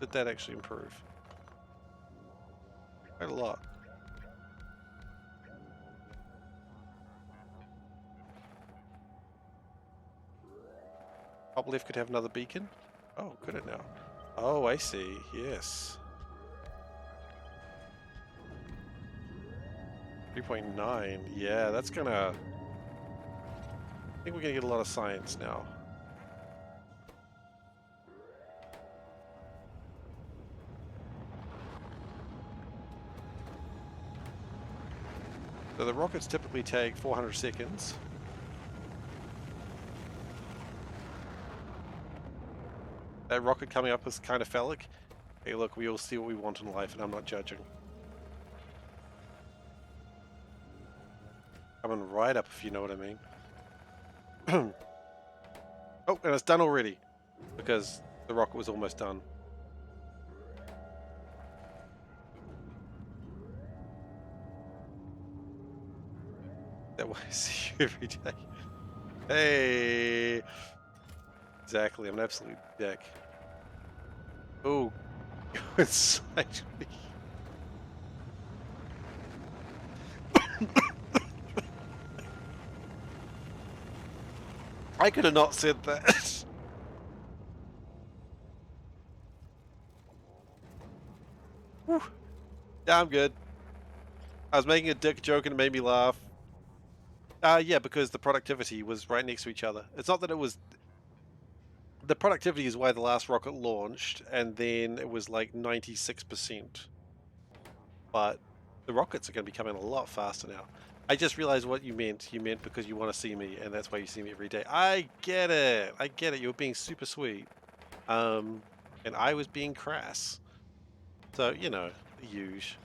did that actually improve? Quite a lot. Top left could have another beacon. Oh, could it now? Oh, I see. Yes. 3.9. Yeah, that's gonna... I think we're gonna get a lot of science now. So the rockets typically take 400 seconds. That rocket coming up is kind of phallic. Hey, look, we all see what we want in life, and I'm not judging. Coming right up, if you know what I mean. Oh, and it's done already, because the rocket was almost done. That way I see you every day. Hey! Exactly, I'm an absolute dick. Oh, go inside me. I could have not said that. Whew. Yeah, I'm good. I was making a dick joke and it made me laugh. Yeah, because the productivity was right next to each other. It's not that it was... The productivity is why the last rocket launched, and then it was like 96%. But the rockets are going to be coming a lot faster now. I just realized what you meant. You meant because you want to see me, and that's why you see me every day. I get it. I get it. You were being super sweet. And I was being crass. So, you know, the usual.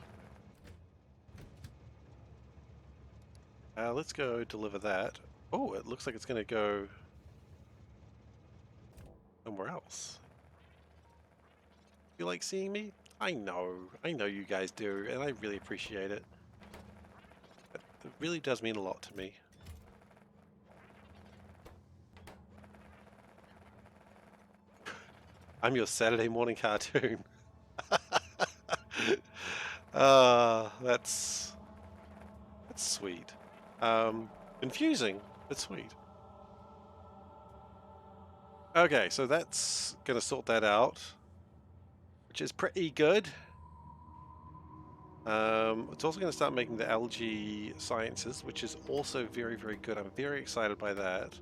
Let's go deliver that. Oh, it looks like it's going to go somewhere else. You like seeing me? I know you guys do, and I really appreciate it. It really does mean a lot to me. I'm your Saturday morning cartoon. That's sweet. Confusing, but sweet. Okay, so that's gonna sort that out, which is pretty good. It's also going to start making the algae sciences, which is also very, very good. I'm very excited by that.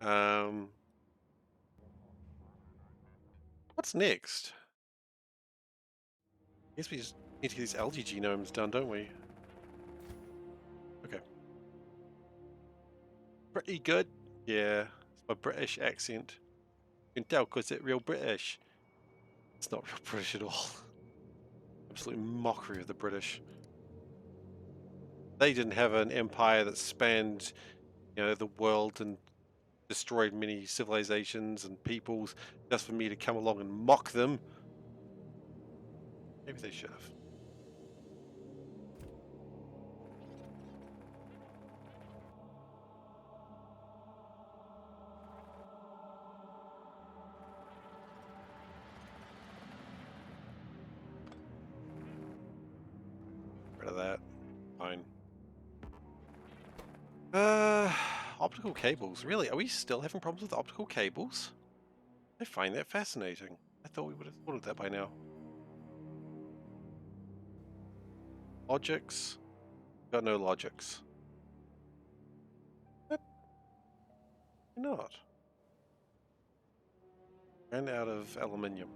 Um, what's next? I guess we just need to get these algae genomes done, don't we? Okay. Pretty good. Yeah, it's my British accent. You can tell because it's real British. It's not real British at all. Absolute mockery of the British. They didn't have an empire that spanned, the world and destroyed many civilizations and peoples just for me to come along and mock them. Maybe they should have. Rid of that. Fine. Uh, optical cables. Really? Are we still having problems with optical cables? I find that fascinating. I thought we would have thought of that by now. Logics? Got no logics. What? Why not? Ran out of aluminium.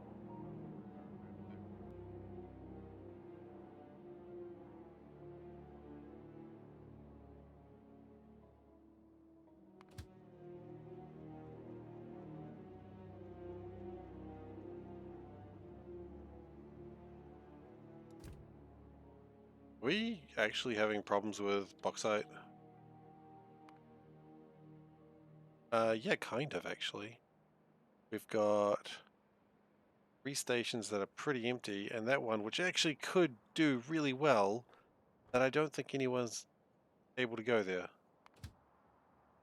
Are we actually having problems with bauxite? Yeah, kind of actually. We've got 3 stations that are pretty empty, and that one, which actually could do really well, that I don't think anyone's able to go there.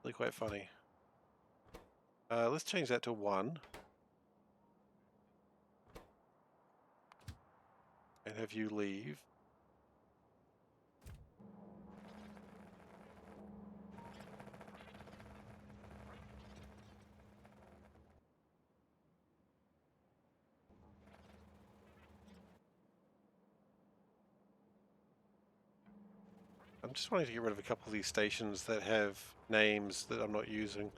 Really quite funny. Let's change that to 1. And have you leave. I'm just wanting to get rid of a couple of these stations that have names that I'm not using.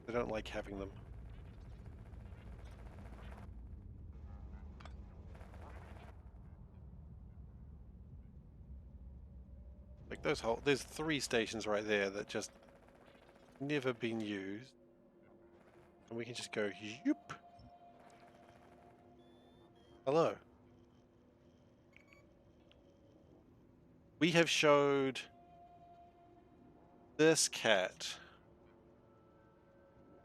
I don't like having them. Like there's 3 stations right there that just never been used. And we can just go, yoop. Hello. We have showed this cat.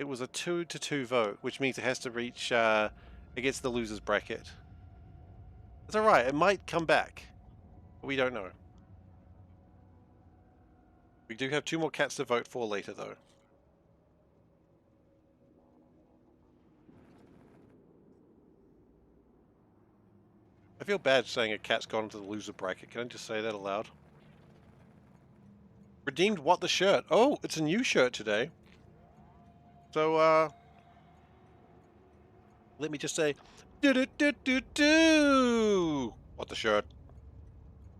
It was a 2-2 vote, which means it has to reach, it gets the loser's bracket. It's alright, it might come back. But we don't know. We do have 2 more cats to vote for later, though. I feel bad saying a cat's gone into the loser bracket. Can I just say that aloud? Redeemed what the shirt? Oh, it's a new shirt today. So, let me just say, do what the shirt.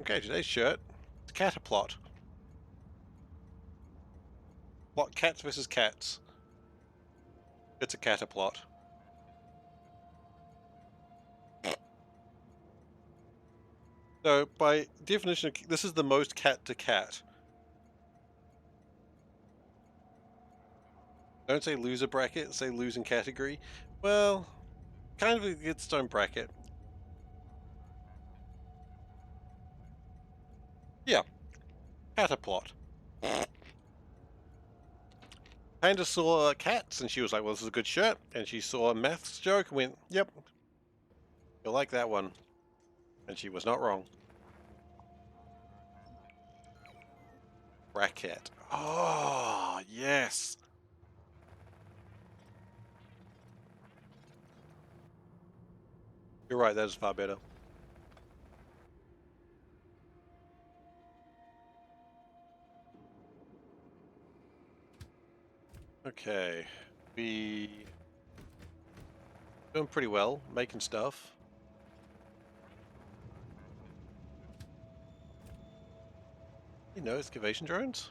Okay, today's shirt. It's Cataplot. Plot cats versus cats. It's a Cataplot. So, by definition, this is the most cat to cat. Don't say loser bracket, say losing category. Well, kind of its own bracket. Yeah, Cataplot. Panda saw cats and she was like, well, this is a good shirt. And she saw a maths joke and went, yep, you'll like that one. And she was not wrong. Bracket. Oh, yes. You're right, that is far better. Okay, we doing pretty well, making stuff. You know, excavation drones?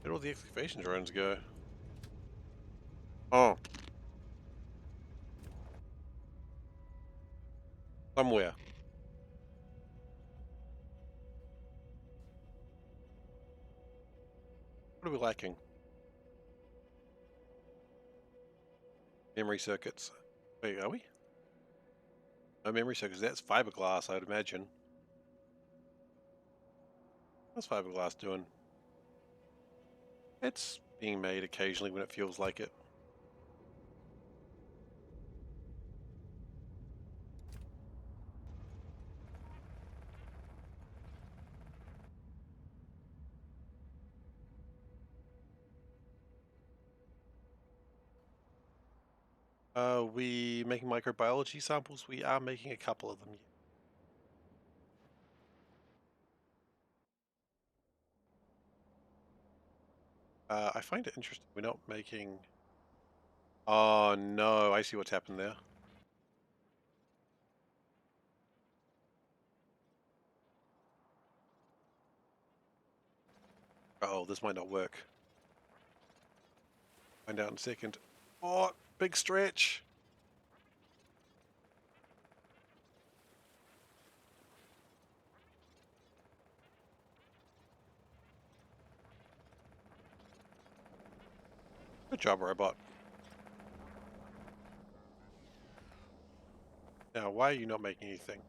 Where'd all the excavation drones go? Oh, somewhere. What are we lacking? Memory circuits. Wait, are we? No memory circuits. That's fiberglass, I'd imagine. What's fiberglass doing? It's being made occasionally when it feels like it. We making microbiology samples? We are making a couple of them. I find it interesting. We're not making... Oh no, I see what's happened there. Uh-oh, this might not work. Find out in a second. Oh, big stretch. Good job, robot. Now, why are you not making anything?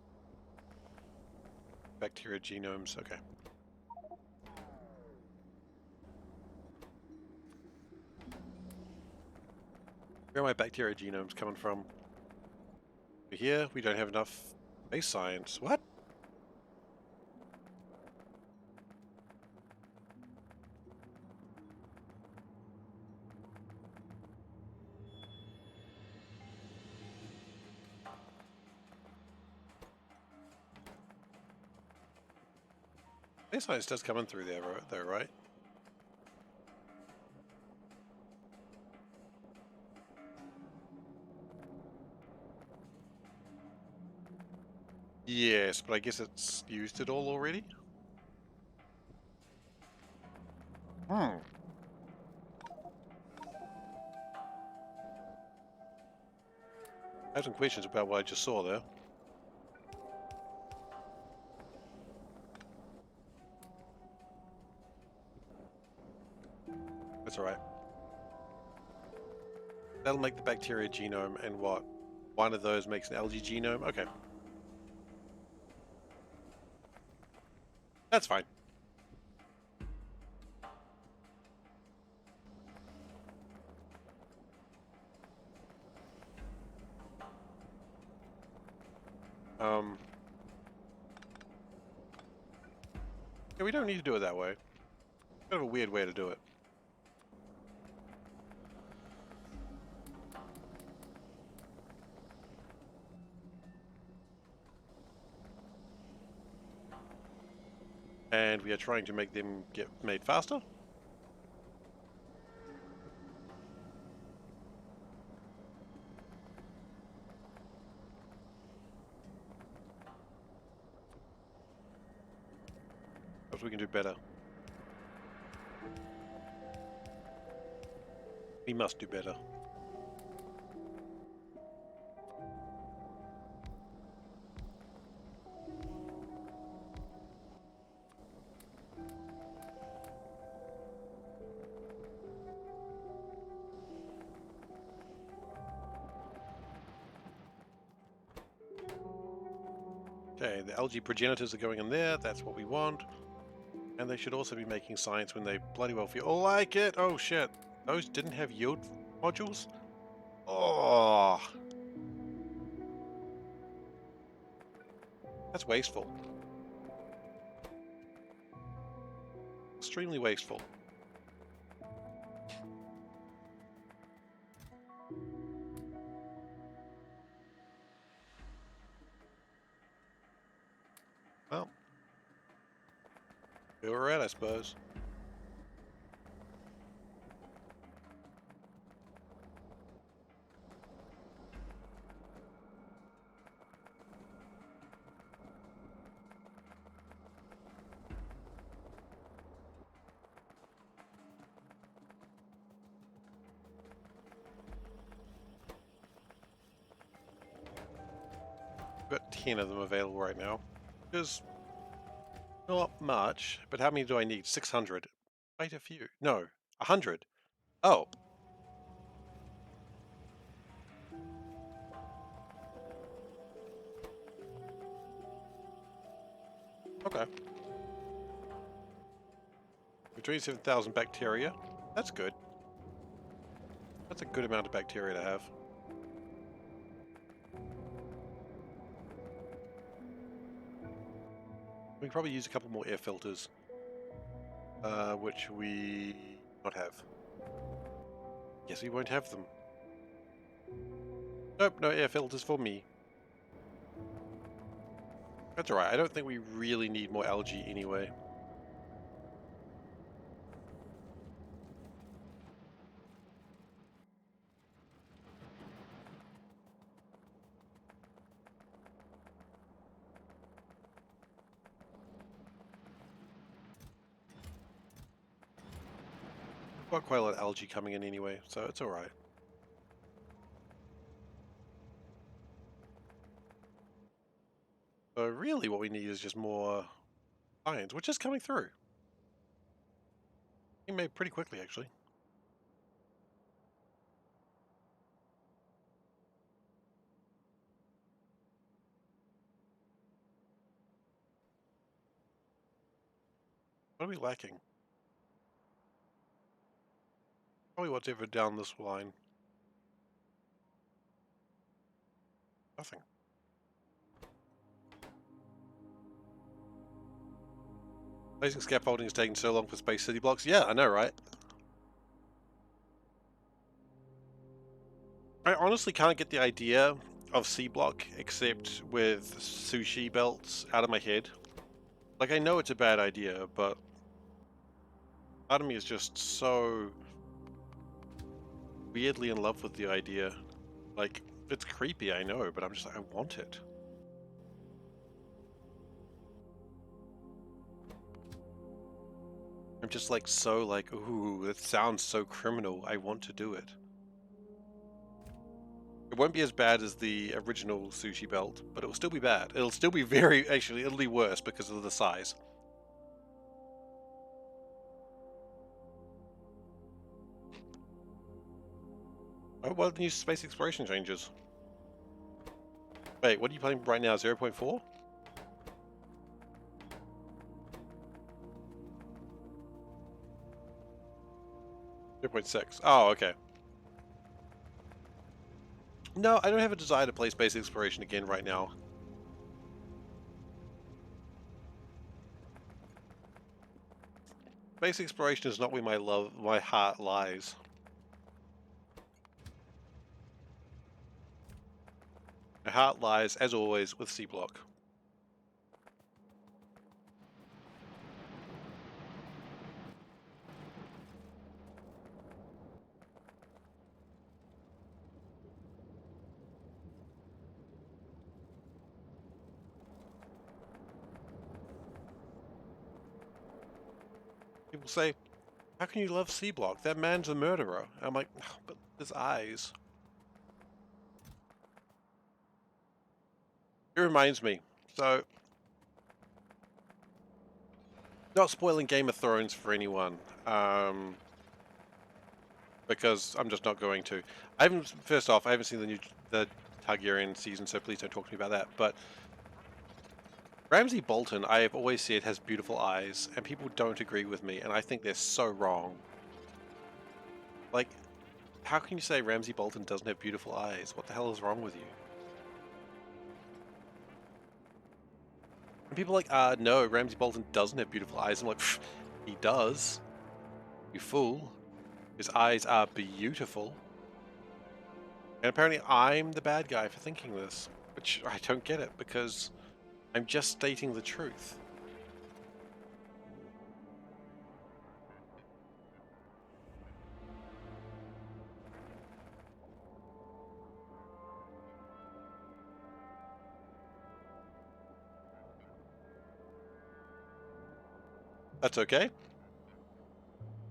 Bacteria genomes, okay. Where are my bacteria genomes coming from? Over here, we don't have enough base science. What? Base science does come in through there, though, right? Yes, but I guess it's used it all already? Hmm. I have some questions about what I just saw there. That's alright. That'll make the bacteria genome, and what? One of those makes an algae genome? Okay. That's fine. Um... Yeah, we don't need to do it that way. Kind of a weird way to do it. And we are trying to make them get made faster. Perhaps we can do better. We must do better. Okay, the algae progenitors are going in there. That's what we want. And they should also be making science when they bloody well feel like it. Oh shit. Those didn't have yield modules? Oh, that's wasteful. Extremely wasteful. Well, we were at, I suppose. I've got 10 of them available right now. Which is not much, but how many do I need? 600. Quite a few. No, 100. Oh, okay. 27,000 bacteria. That's good. That's a good amount of bacteria to have. We can probably use a couple more air filters, which we not have. Yes, we won't have them. Nope, no air filters for me. That's alright, I don't think we really need more algae anyway. Got quite a lot of algae coming in anyway, so it's alright. So really what we need is just more science, which is coming through. It made pretty quickly, actually. What are we lacking? Probably whatever down this line. Nothing. Placing scaffolding is taking so long for space city blocks. Yeah, I know, right? I honestly can't get the idea of C block except with sushi belts out of my head. Like, I know it's a bad idea, but part of me is just so weirdly in love with the idea. Like, it's creepy, I know, but I'm just like, I want it. I'm just like, so like, ooh, it sounds so criminal. I want to do it. It won't be as bad as the original sushi belt, but it will still be bad. It'll still be actually, it'll be worse because of the size. Oh, well, new space exploration changes. Wait, what are you playing right now? 0.4? 0.6. Oh, okay. No, I don't have a desire to play space exploration again right now. Space exploration is not where my heart lies. My heart lies, as always, with C block. People say, how can you love C block? That man's a murderer. And I'm like, oh, but his eyes. It reminds me. So, not spoiling Game of Thrones for anyone, because I'm just not going to. First off, I haven't seen the Targaryen season, so please don't talk to me about that. But Ramsay Bolton, I have always said, has beautiful eyes, and people don't agree with me, and I think they're so wrong. Like, how can you say Ramsay Bolton doesn't have beautiful eyes? What the hell is wrong with you? And people are like, no, Ramsay Bolton doesn't have beautiful eyes. I'm like, he does. You fool. His eyes are beautiful. And apparently I'm the bad guy for thinking this, which I don't get it, because I'm just stating the truth. That's okay.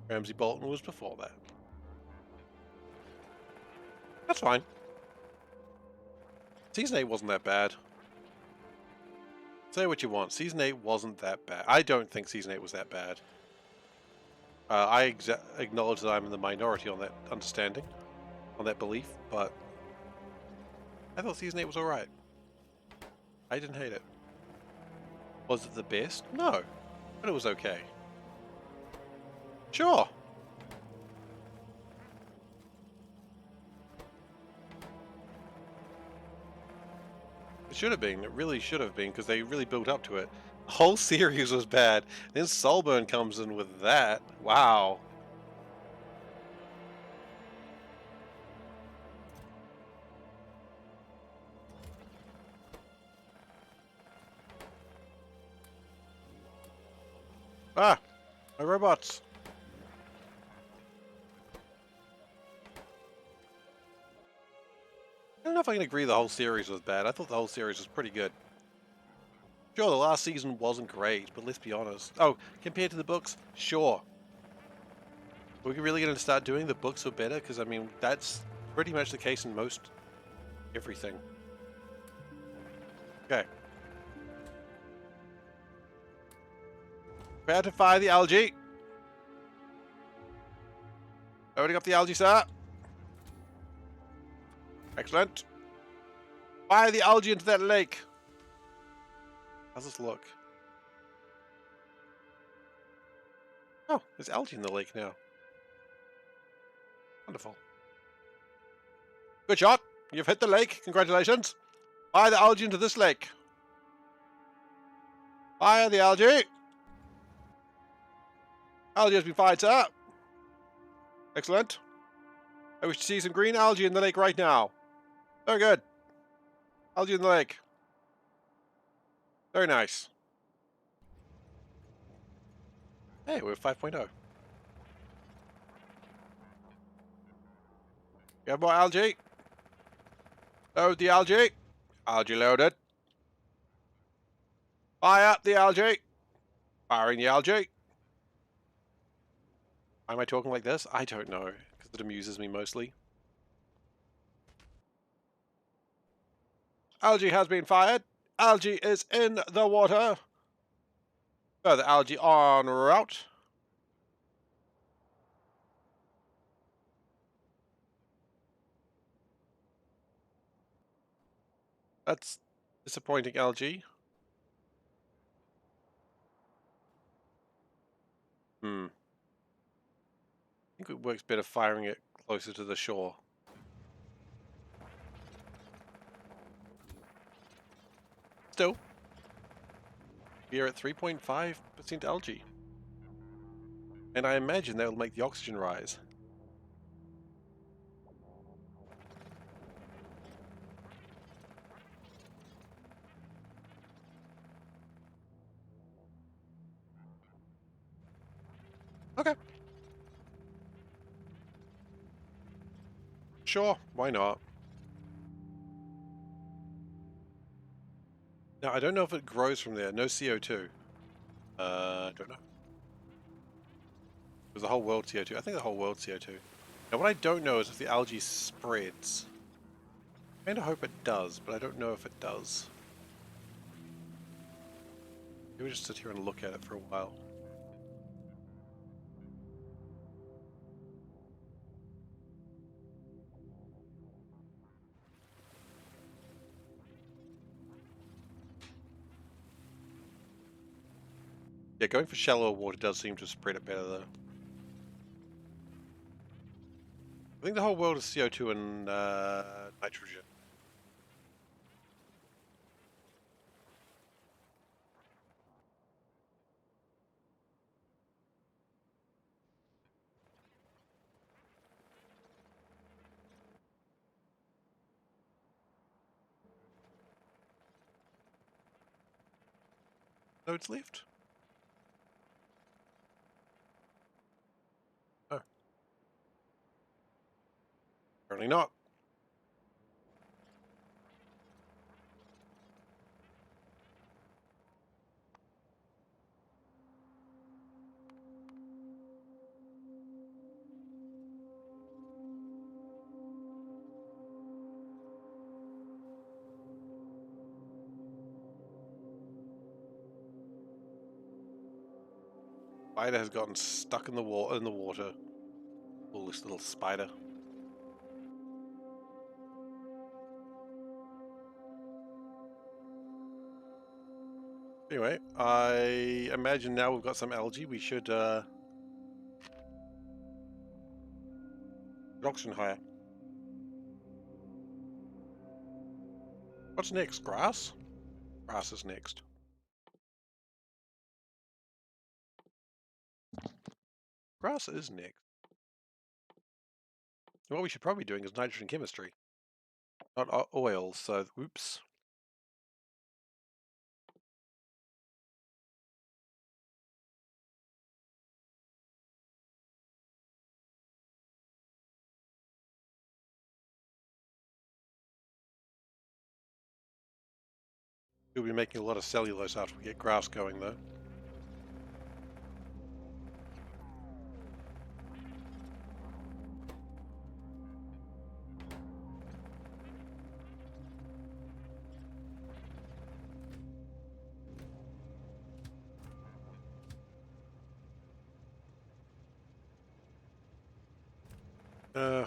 Ramsay Bolton was before that. That's fine. Season 8 wasn't that bad. Say what you want. Season 8 wasn't that bad. I don't think Season 8 was that bad. I acknowledge that I'm in the minority on that understanding, on that belief, but I thought Season 8 was alright. I didn't hate it. Was it the best? No, but it was okay. Sure. It should have been. It really should have been, because they really built up to it. The whole series was bad. Then Solburn comes in with that. Wow. Ah, my robots. I don't know if I can agree the whole series was bad. I thought the whole series was pretty good. Sure, the last season wasn't great, but let's be honest. Oh, compared to the books? Sure. Are we really going to start doing the books were better? Because, I mean, that's pretty much the case in most everything. Okay. Prepare to fire the algae. Loading up the algae, sir. Excellent. Fire the algae into that lake. How's this look? Oh, there's algae in the lake now. Wonderful. Good shot. You've hit the lake. Congratulations. Fire the algae into this lake. Fire the algae. Algae has been fired, sir. Excellent. I wish to see some green algae in the lake right now. Very good. Algae in the lake. Very nice. Hey, we're 5.0. You have more algae? Load the algae. Algae loaded. Fire up the algae. Firing the algae. Why am I talking like this? I don't know, because it amuses me mostly. Algae has been fired. Algae is in the water. Further algae en route. That's disappointing, algae. I think it works better firing it closer to the shore. Still, we are at 3.5% algae. And I imagine that will make the oxygen rise. Okay. Sure, why not? Now, I don't know if it grows from there. No CO2. I don't know. There's the whole world CO2. I think the whole world CO2. Now, what I don't know is if the algae spreads. I kind of hope it does, but I don't know if it does. Maybe we just sit here and look at it for a while. Yeah, going for shallower water does seem to spread it better, though. I think the whole world is CO2 and nitrogen. Nodes left? Oh. Apparently not. Spider has gotten stuck in the water. Foolish little spider. Anyway, I imagine now we've got some algae. We should auction hire. What's next? Grass? Grass is next. Grass is next. What we should probably be doing is nitrogen chemistry, not oil. So, whoops. We'll be making a lot of cellulose after we get grass going, though.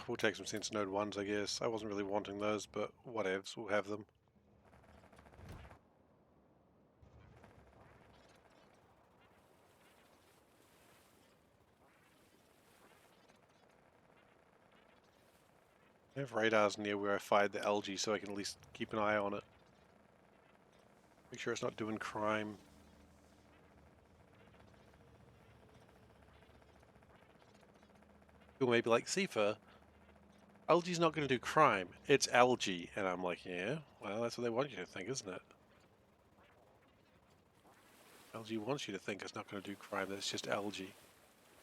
We'll take some sense node 1s, I guess. I wasn't really wanting those, but whatevs, we'll have them. I have radars near where I fired the algae so I can at least keep an eye on it. Make sure it's not doing crime. Or maybe like Seifer, algae's not going to do crime, it's algae. And I'm like, yeah, well, that's what they want you to think, isn't it? Algae wants you to think it's not going to do crime, that it's just algae.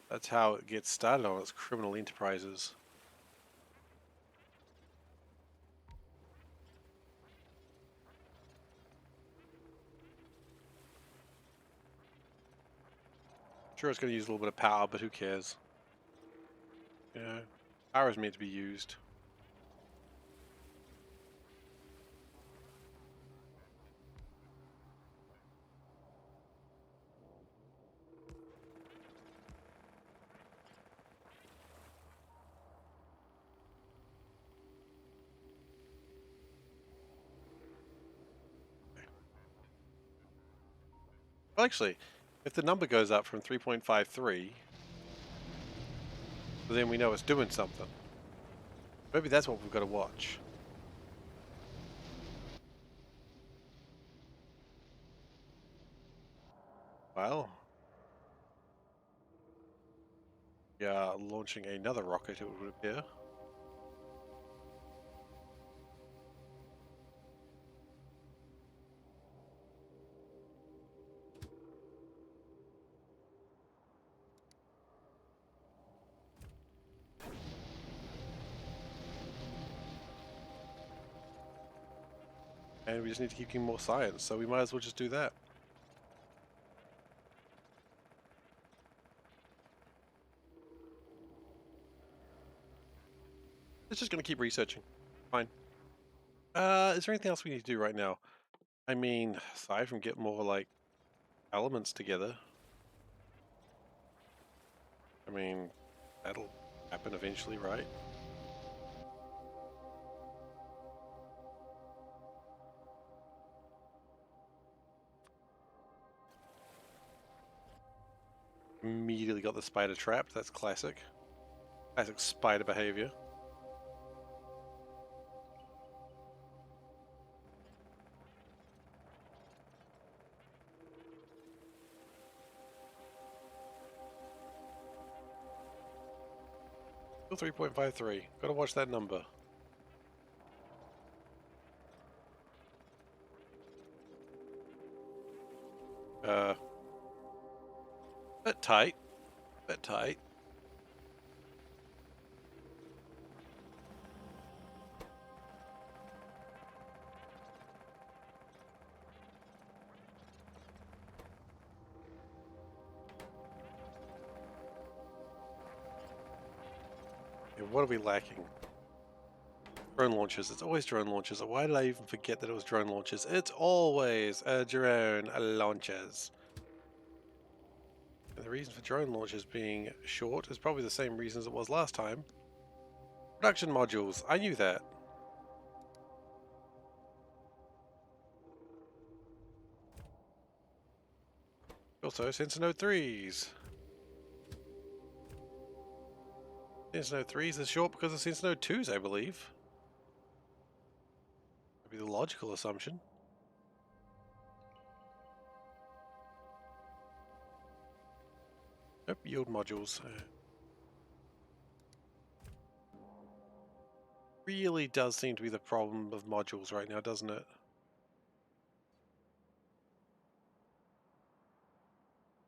That's how it gets started on its criminal enterprises. Sure, it's going to use a little bit of power, but who cares? Yeah, power is meant to be used. Well, actually, if the number goes up from 3.53, then we know it's doing something. Maybe that's what we've got to watch. Well, yeah, launching another rocket, it would appear. And we just need to keep getting more science, so we might as well just do that. It's just going to keep researching. Fine. Is there anything else we need to do right now? I mean, aside from get more, like, elements together. I mean, that'll happen eventually, right? Immediately got the spider trapped. That's classic. Classic spider behavior. Still 3.53. Gotta watch that number. Bit tight. Bit tight. Yeah, what are we lacking? Drone launches. It's always drone launches. Why did I even forget that it was drone launches? It's always a drone launches. And the reason for drone launches being short is probably the same reason as it was last time. Production modules, I knew that. Also, Sensor Node 3s. Sensor Node 3s is short because of Sensor Node 2s, I believe. Would be the logical assumption. Nope, yield modules. Really does seem to be the problem of modules right now, doesn't it?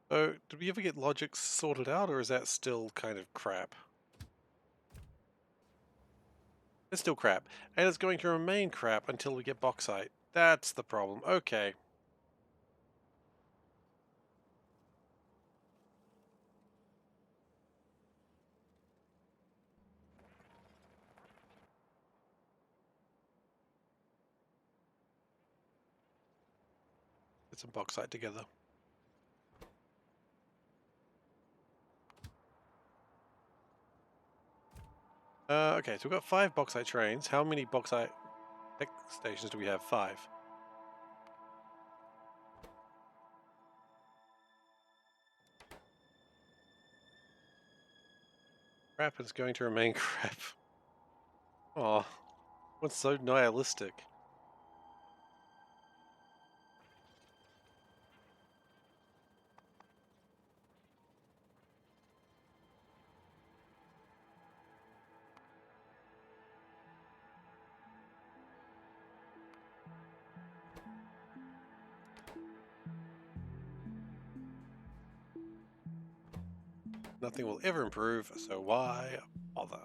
So, did we ever get logics sorted out, or is that still kind of crap? It's still crap, and it's going to remain crap until we get bauxite. That's the problem. Okay. Get some bauxite together. Okay, so we've got 5 bauxite trains. How many bauxite tech stations do we have? 5. Crap is going to remain crap. Aw, what's so nihilistic? Nothing will ever improve, so why bother?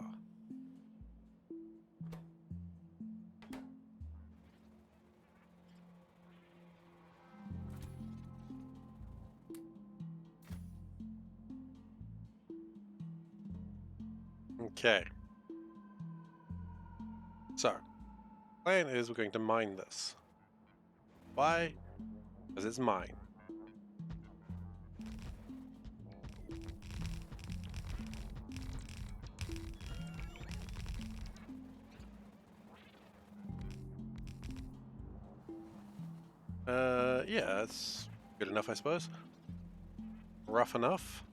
Okay. So, plan is we're going to mine this. Why? Because it's mine. Yeah, it's good enough, I suppose. Rough enough.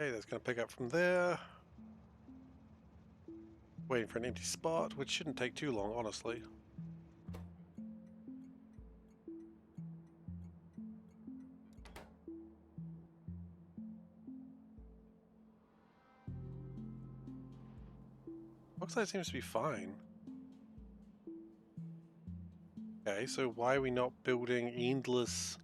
Okay, that's going to pick up from there. Waiting for an empty spot, which shouldn't take too long, honestly. Bauxite seems to be fine. Okay, so why are we not building endless...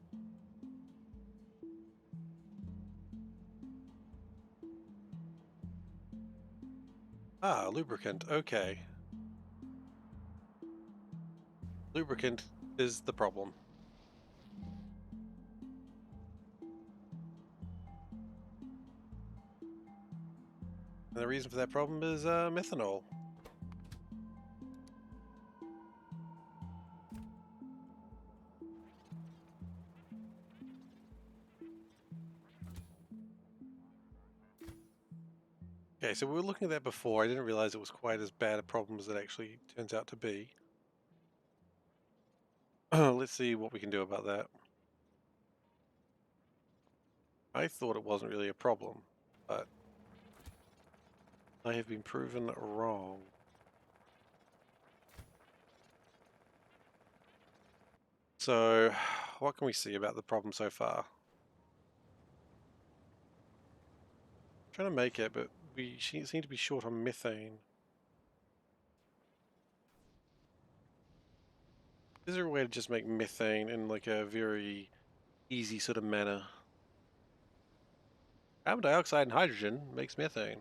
Ah, lubricant, okay. Lubricant is the problem. And the reason for that problem is methanol. Okay, so we were looking at that before. I didn't realize it was quite as bad a problem as it actually turns out to be. Let's see what we can do about that. I thought it wasn't really a problem, but I have been proven wrong. So, what can we see about the problem so far? trying to make it, but we seem to be short on methane. Is there a way to just make methane in like a very easy sort of manner? Carbon dioxide and hydrogen makes methane.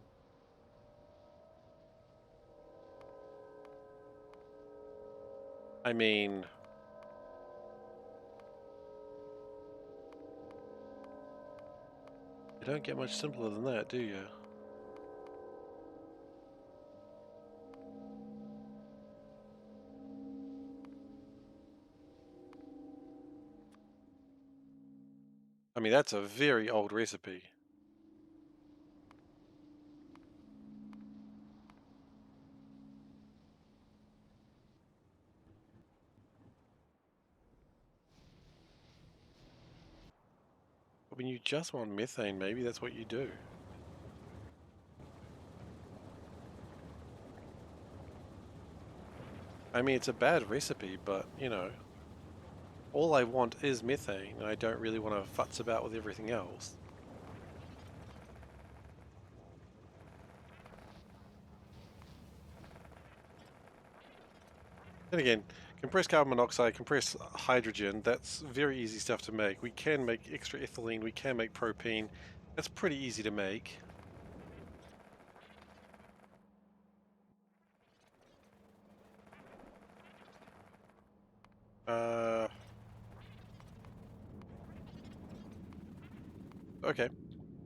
I mean, you don't get much simpler than that, do you? I mean, that's a very old recipe. But when you just want methane, maybe that's what you do. I mean, it's a bad recipe, but, you know, all I want is methane, and I don't really want to futz about with everything else. Then again, compressed carbon monoxide, compressed hydrogen, that's very easy stuff to make. We can make extra ethylene, we can make propene. That's pretty easy to make. Okay.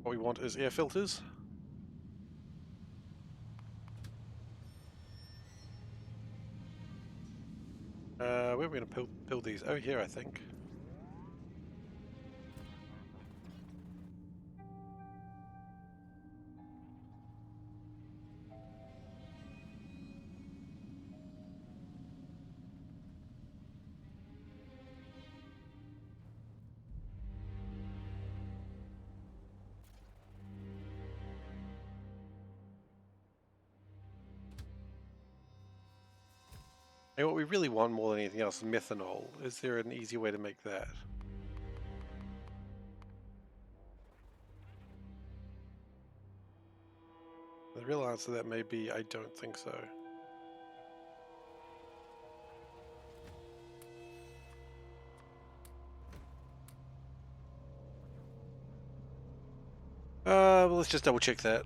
What we want is air filters. Where are we going to build these? Oh, here, I think. And what we really want more than anything else is methanol. Is there an easy way to make that? The real answer to that may be I don't think so. Well, let's just double check that.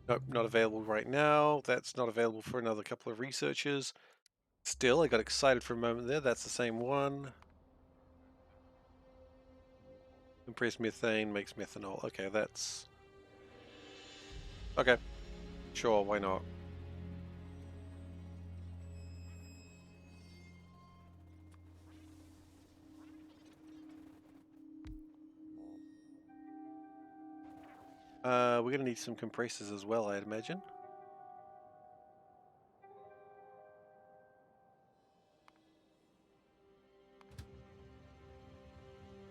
Nope, not available right now. That's not available for another couple of researchers. Still, I got excited for a moment there. That's the same one. Compressed methane makes methanol. Okay, that's... Okay, sure, why not? We're gonna need some compressors as well, I'd imagine.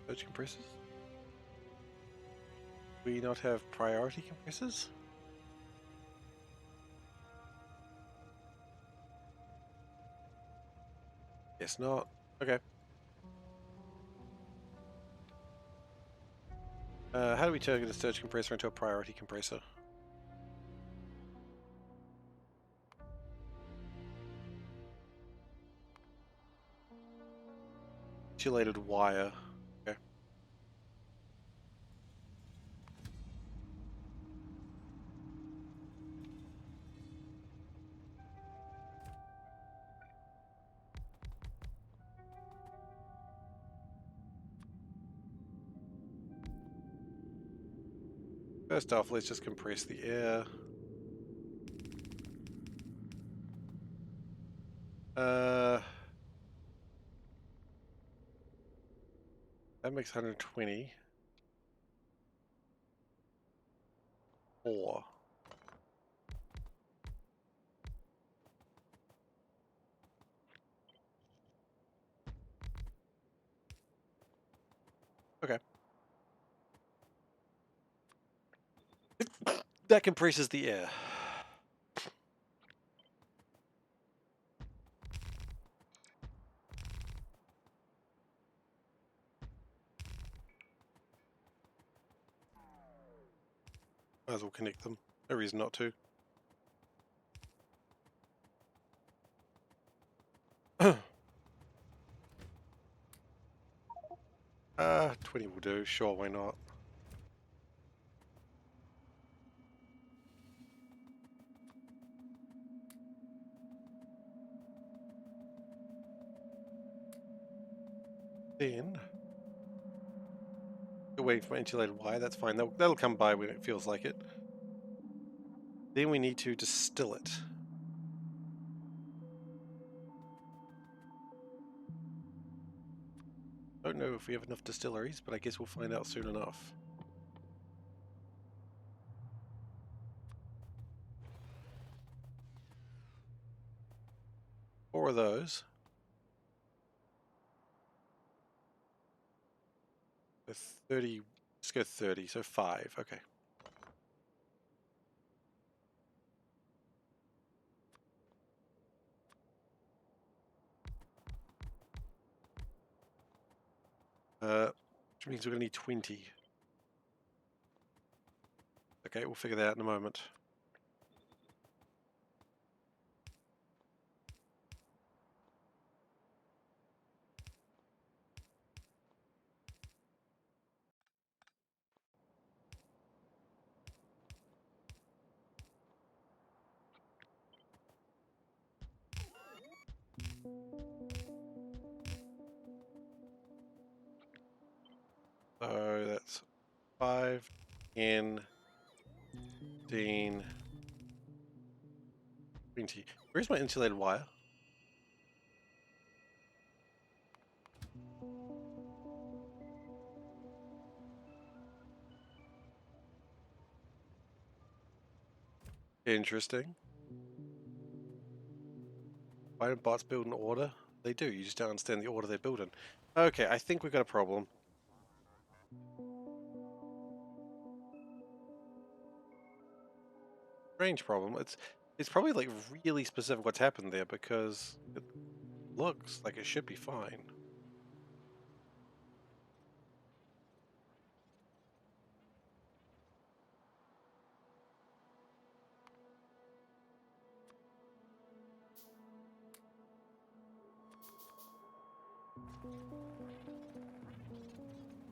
Those compressors? We not have priority compressors? Guess not. Okay. How do we turn a surge compressor into a priority compressor? Insulated wire. Okay. First off, let's just compress the air. That makes 120. 4. Okay. That compresses the air. Might as well connect them. No reason not to. 20 will do. Sure, why not? Then you're waiting for insulated wire. That's fine. That'll come by when it feels like it. Then we need to distill it. Don't know if we have enough distilleries, but I guess we'll find out soon enough. Four of those. So 30. Let's go 30. So 5. Okay. Which means we're going to need 20. Okay, we'll figure that out in a moment. So that's 5, 10, 15, 20. Where's my insulated wire? Interesting. Why don't bots build in order? They do, you just don't understand the order they build in. Okay, I think we've got a problem. Strange problem. It's probably like really specific what's happened there because it looks like it should be fine.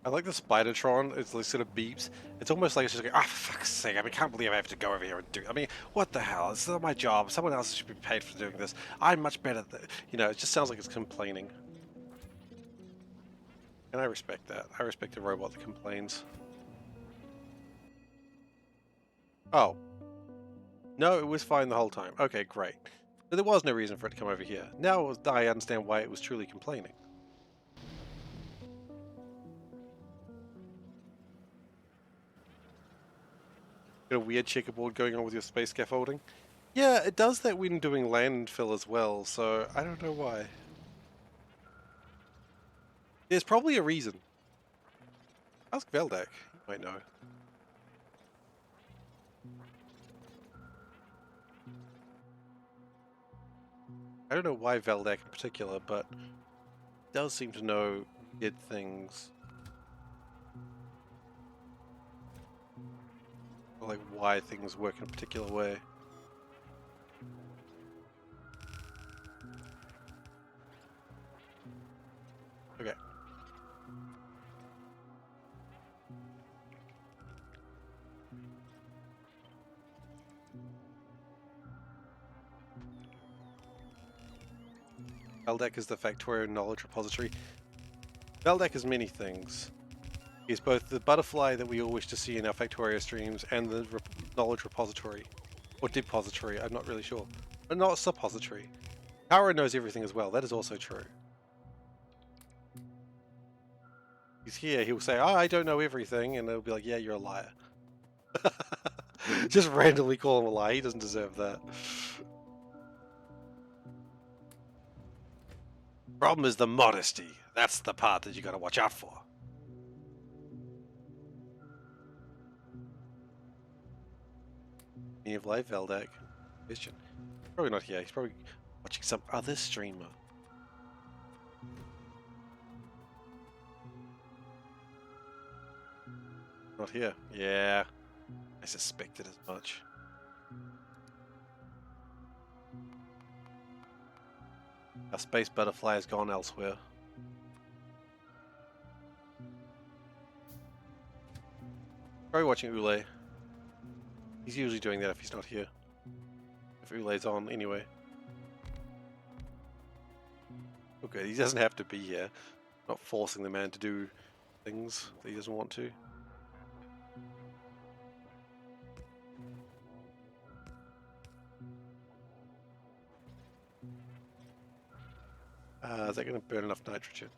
I like the Spidertron. It's like sort of beeps. It's almost like it's just like, ah, for fuck's sake! I mean, can't believe I have to go over here and do. I mean, what the hell? It's not my job. Someone else should be paid for doing this. I'm much better than. You know, it just sounds like it's complaining. And I respect that. I respect a robot that complains. Oh. No, it was fine the whole time. Okay, great. But there was no reason for it to come over here. Now I understand why it was truly complaining. Got a weird checkerboard going on with your space scaffolding? Yeah, it does that when doing landfill as well, so I don't know why. There's probably a reason. Ask Veldak. He might know. I don't know why Veldak in particular, but he does seem to know weird things. Or like why things work in a particular way. Okay. Veldak is the Factorio knowledge repository. Veldak is many things. He's both the butterfly that we all wish to see in our Factorio streams and the knowledge repository. Or depository, I'm not really sure. But not suppository. Kara knows everything as well, that is also true. He's here, he'll say, oh, I don't know everything, and it'll be like, yeah, you're a liar. Just randomly call him a liar, he doesn't deserve that. Problem is the modesty. That's the part that you gotta watch out for. Meaning of life, Veldak. Question. Probably not here, he's probably watching some other streamer. Not here. Yeah. I suspected as much. Our space butterfly has gone elsewhere. Probably watching Ule. He's usually doing that if he's not here. If Ule's on anyway. Okay, he doesn't have to be here. Not forcing the man to do things that he doesn't want to. Is that going to burn enough nitrogen?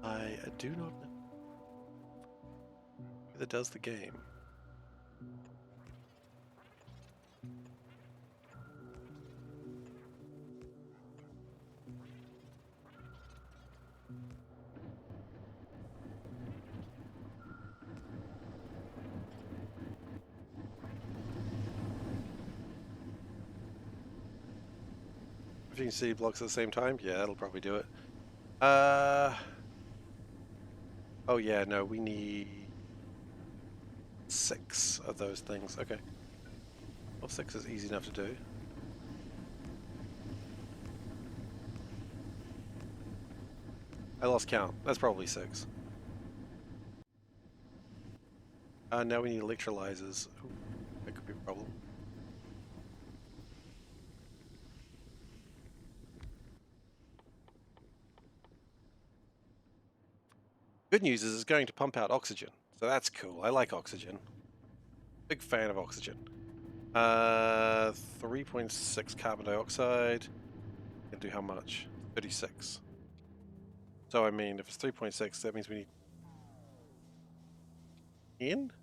I do not know. That does the game. C blocks at the same time? Yeah, that'll probably do it. Oh yeah, no, we need 6 of those things. Okay. Well, 6 is easy enough to do. I lost count. That's probably 6. Now we need electrolyzers. Ooh, that could be a problem. Good news is it's going to pump out oxygen, so that's cool. I like oxygen. Big fan of oxygen. 3.6 carbon dioxide. Can do how much? 36. So I mean, if it's 3.6, that means we need 10?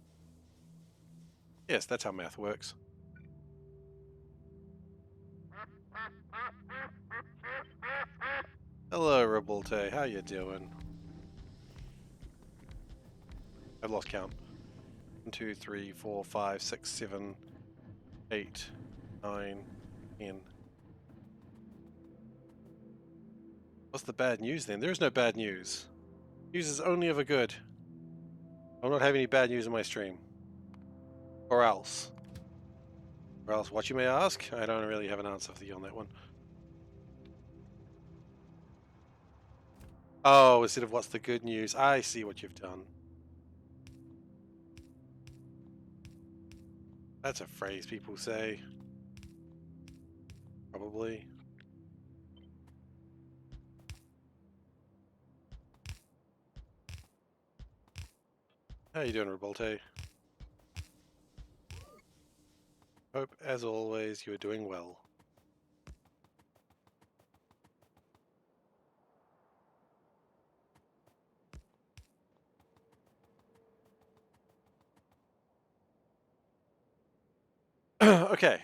Yes, that's how math works. Hello, Rabulte. How you doing? I've lost count. 1, 2, 3, 4, 5, 6, 7, 8, 9, 10. What's the bad news then? There is no bad news. News is only ever good. I'm not having any bad news in my stream. Or else. Or else, what you may ask? I don't really have an answer for you on that one. Oh, instead of what's the good news, I see what you've done. That's a phrase people say. Probably. How you doing, Rabulte? Hope, as always, you are doing well. Okay.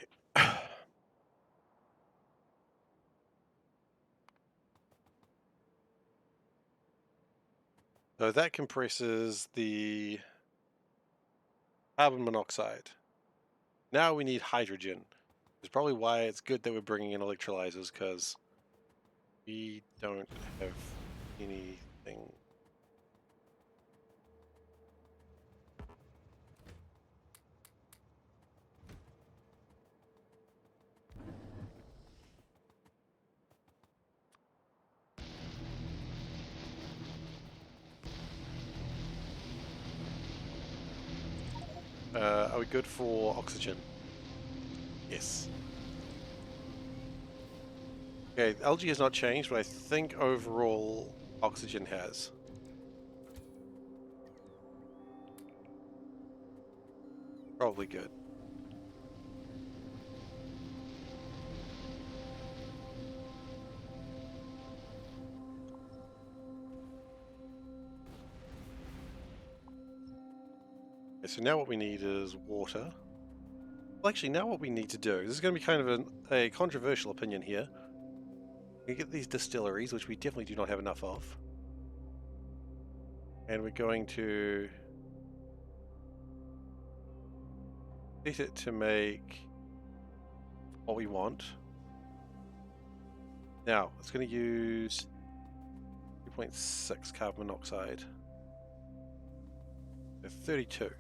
So that compresses the carbon monoxide. Now we need hydrogen. It's probably why it's good that we're bringing in electrolyzers, because we don't have anything. Are we good for oxygen? Yes. Okay, algae has not changed, but I think overall oxygen has. Probably good. Okay, so now what we need is water. Well, actually, now what we need to do, this is going to be kind of a controversial opinion here. We get these distilleries, which we definitely do not have enough of. And we're going to set it to make what we want. Now, it's going to use 2.6 carbon monoxide. So 32.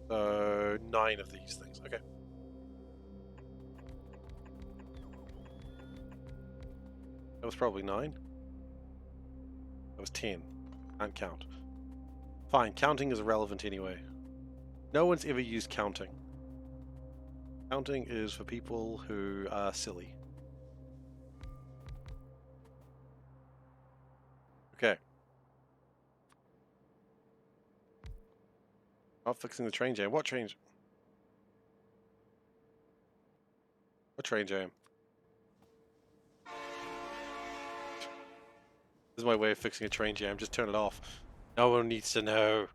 So 9 of these things. Okay. That was probably 9. That was 10. Can't count. Fine, counting is irrelevant anyway. No one's ever used counting. Counting is for people who are silly. Okay. Not fixing the train jam. What train? What train jam? This is my way of fixing a train jam. Just turn it off. No one needs to know.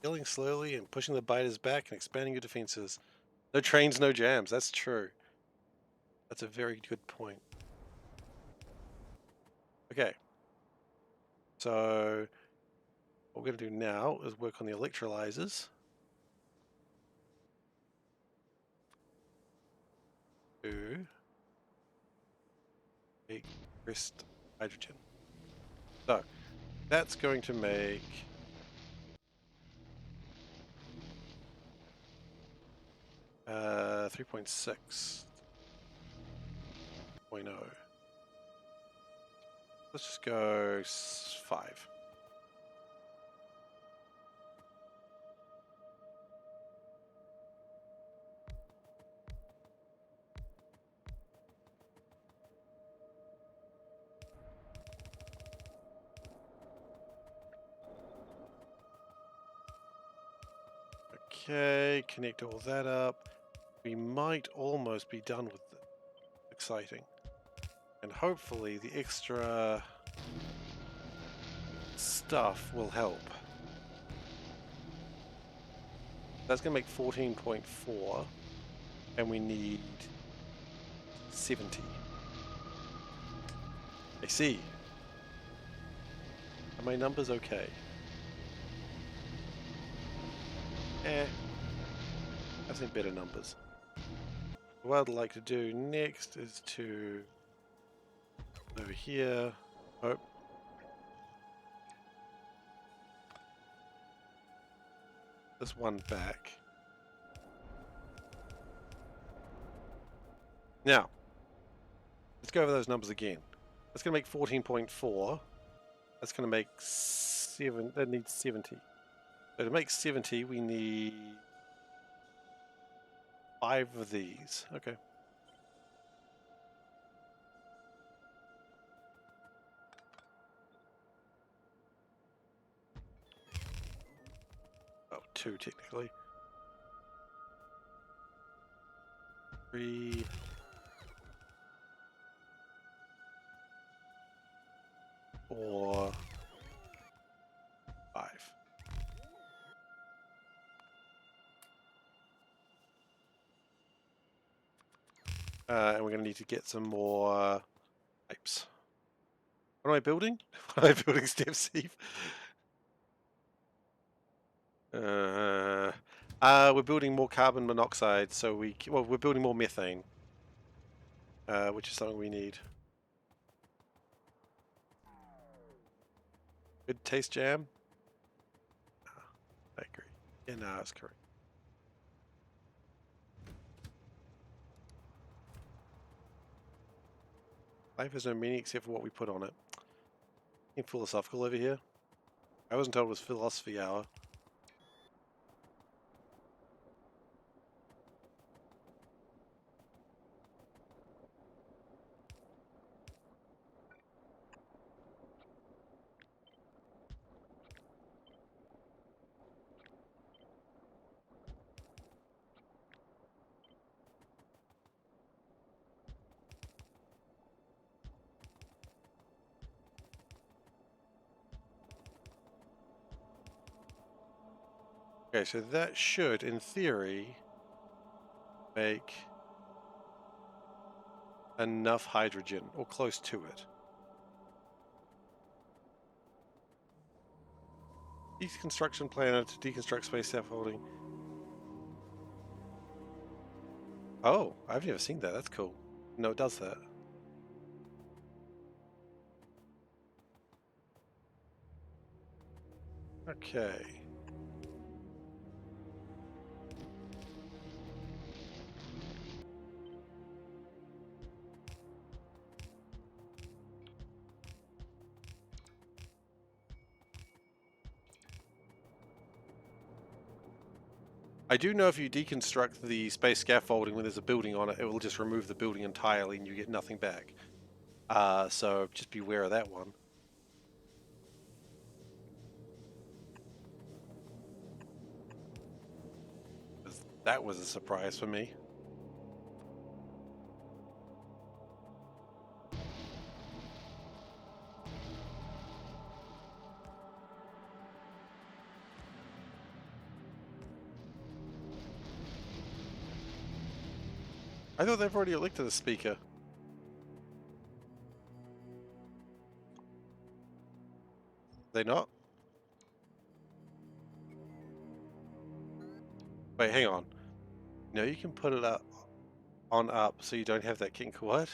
Killing slowly and pushing the biters back and expanding your defenses. No trains, no jams. That's true. That's a very good point. Okay. So what we're going to do now is work on the electrolyzers. To compressed hydrogen. So that's going to make 3.6.0. Let's just go 5. Okay, connect all that up. We might almost be done with it. Exciting. And hopefully the extra stuff will help. That's going to make 14.4, and we need 70. I see. Are my numbers okay? I've seen better numbers. What I'd like to do next is to over here. Oh. This one back. Now, let's go over those numbers again. That's going to make 14.4. That's going to make 7. That needs 70. So to make 70, we need 5 of these. Okay. Oh, 2 technically. 3. 4. 5. And we're going to need to get some more pipes. What am I building? What am I building, Step Steve? We're building more carbon monoxide, so we're building more methane, which is something we need. Good taste jam. I agree. Yeah, no, that's correct. Life has no meaning except for what we put on it. Getting philosophical over here. I wasn't told it was philosophy hour. Okay, so that should, in theory, make enough hydrogen, or close to it. Deconstruction planner to deconstruct space scaffolding. Oh, I've never seen that. That's cool. No, it does that. Okay. I do know if you deconstruct the space scaffolding when there's a building on it, it will just remove the building entirely and you get nothing back. So just beware of that one. That was a surprise for me. I thought they've already elected a speaker. They not? Wait, hang on. No, you can put it up so you don't have that kink. What?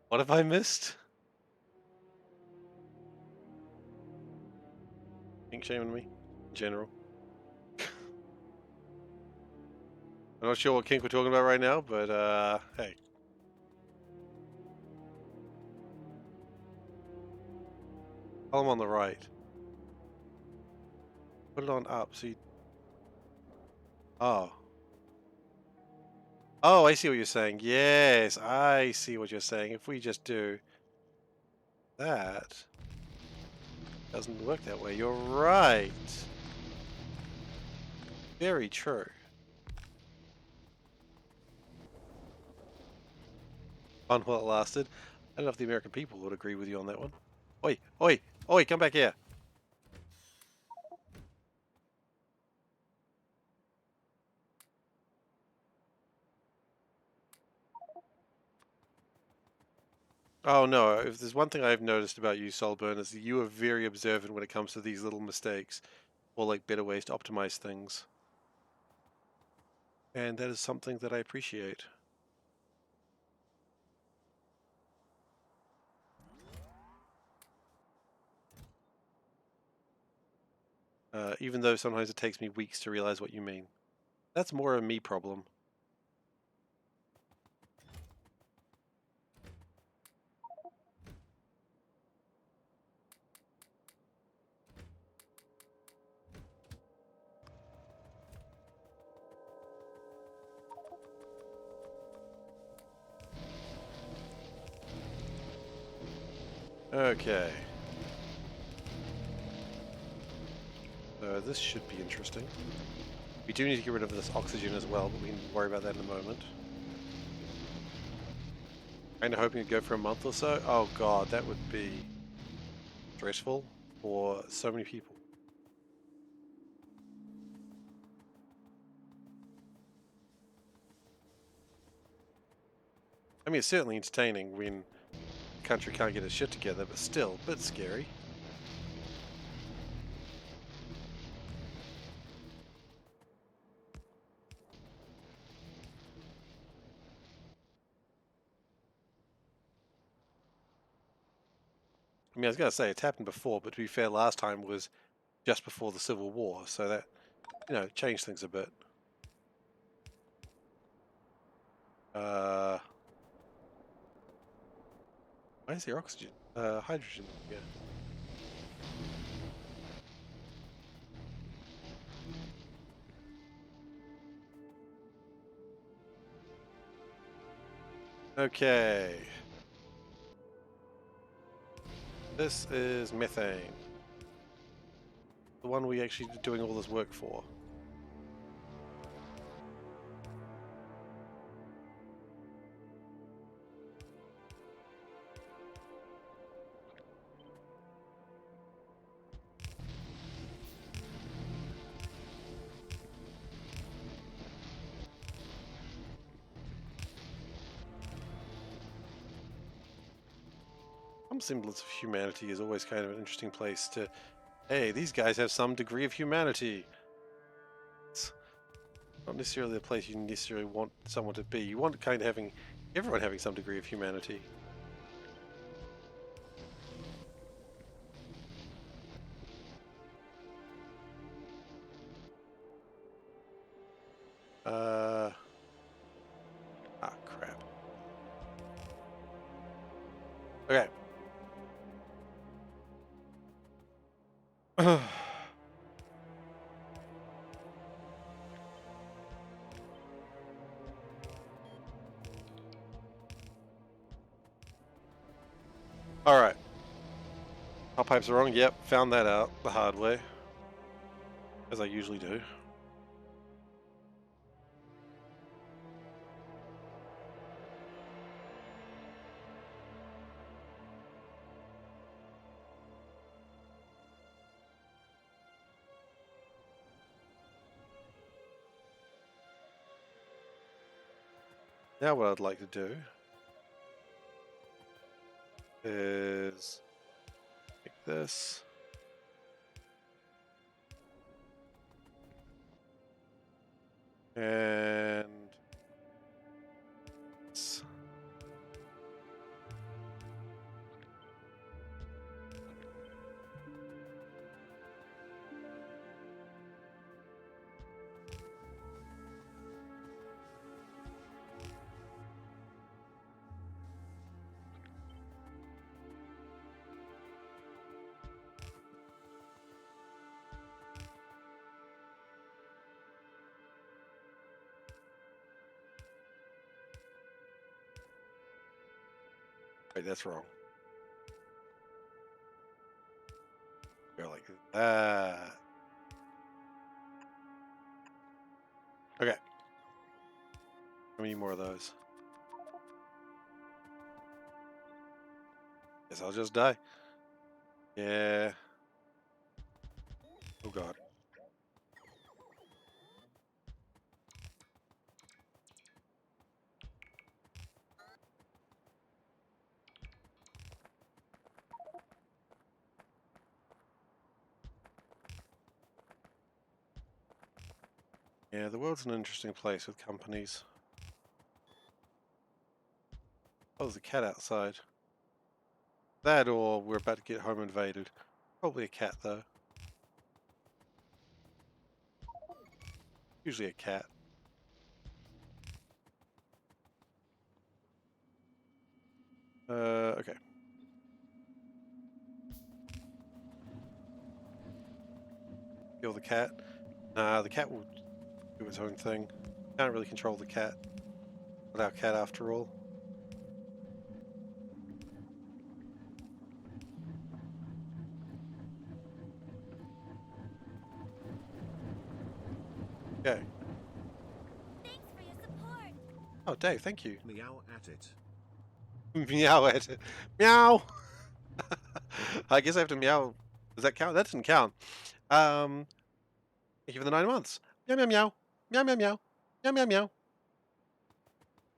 What have I missed? Kink shaming me? In general. I'm not sure what kink we're talking about right now, but hey. Column on the right. Put it on up so you... Oh. Oh, I see what you're saying. Yes, I see what you're saying. If we just do that, doesn't work that way. You're right. Very true. Fun while it lasted. I don't know if the American people would agree with you on that one. Oi, oi, oi, come back here. Oh no, if there's one thing I've noticed about you, Solburn, is that you are very observant when it comes to these little mistakes, or like better ways to optimize things. And that is something that I appreciate. Even though sometimes it takes me weeks to realize what you mean. That's more a me problem. Okay. So this should be interesting. We do need to get rid of this oxygen as well, but we can worry about that in a moment. Kinda hoping to go for a month or so. Oh god, that would be stressful for so many people. I mean, it's certainly entertaining when the country can't get its shit together, but still, a bit scary. I mean, I was gonna say it's happened before, but to be fair, last time was just before the Civil War, so that, changed things a bit. Why is there oxygen? Hydrogen, yeah. Okay. This is methane. The one we actually doing all this work for. Some semblance of humanity is always kind of an interesting place to, hey, these guys have some degree of humanity. Not necessarily a place you necessarily want someone to be. You want kind of having everyone having some degree of humanity. Crap. Okay. All right. Our pipes are wrong. Yep, found that out the hard way, as I usually do. Now what I'd like to do is make this. And this. Wait, that's wrong. Go like that. Okay. How many more of those? Guess I'll just die. Yeah. Oh god. Yeah, the world's an interesting place with companies. Oh, there's a cat outside. That or we're about to get home invaded. Probably a cat though. Usually a cat. Okay. Kill the cat. Nah, the cat will do its own thing. Can't really control the cat. Not our cat after all. Okay. Thanks for your support. Oh, Dave, thank you. Meow at it. Meow at it. Meow! I guess I have to meow. Does that count? That doesn't count. Thank you for the 9 months. Meow, meow, meow. Meow, meow, meow. Meow, meow, meow.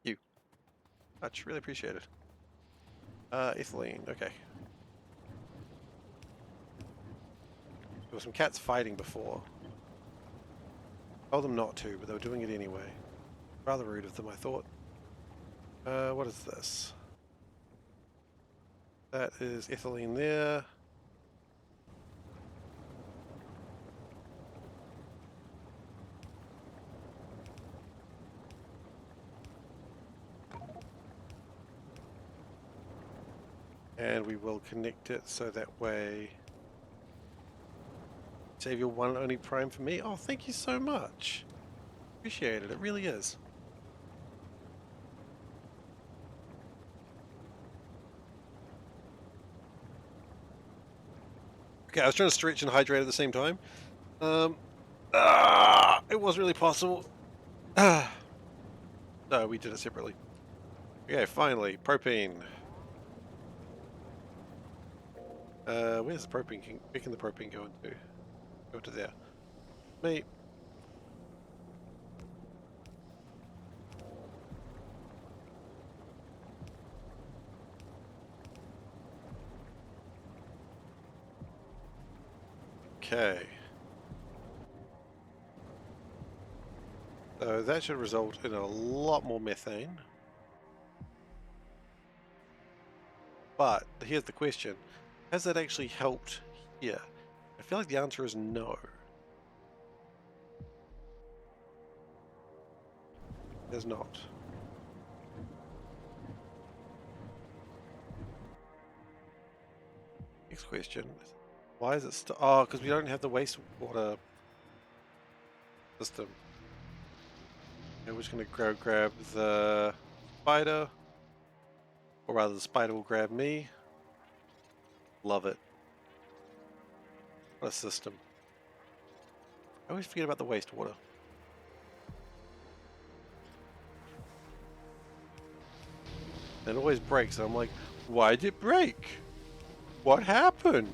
You. Much. Really appreciate it. Ethylene. Okay. There were some cats fighting before. Told them not to, but they were doing it anyway. Rather rude of them, I thought. What is this? That is ethylene there. And we will connect it so that way... Save your one and only prime for me. Oh, thank you so much. Appreciate it. It really is. Okay, I was trying to stretch and hydrate at the same time. It wasn't really possible. No, we did it separately. Okay, finally, propane. Where's the propane? Where can the propane go into? Go to there. Me. Okay. So that should result in a lot more methane. But here's the question. Has that actually helped here? I feel like the answer is no. It has not. Next question. Why is it oh, because we don't have the wastewater system. Okay, we're just going to go grab the spider. Or rather, the spider will grab me. Love it. What a system. I always forget about the wastewater. And it always breaks, and I'm like, why did it break? What happened?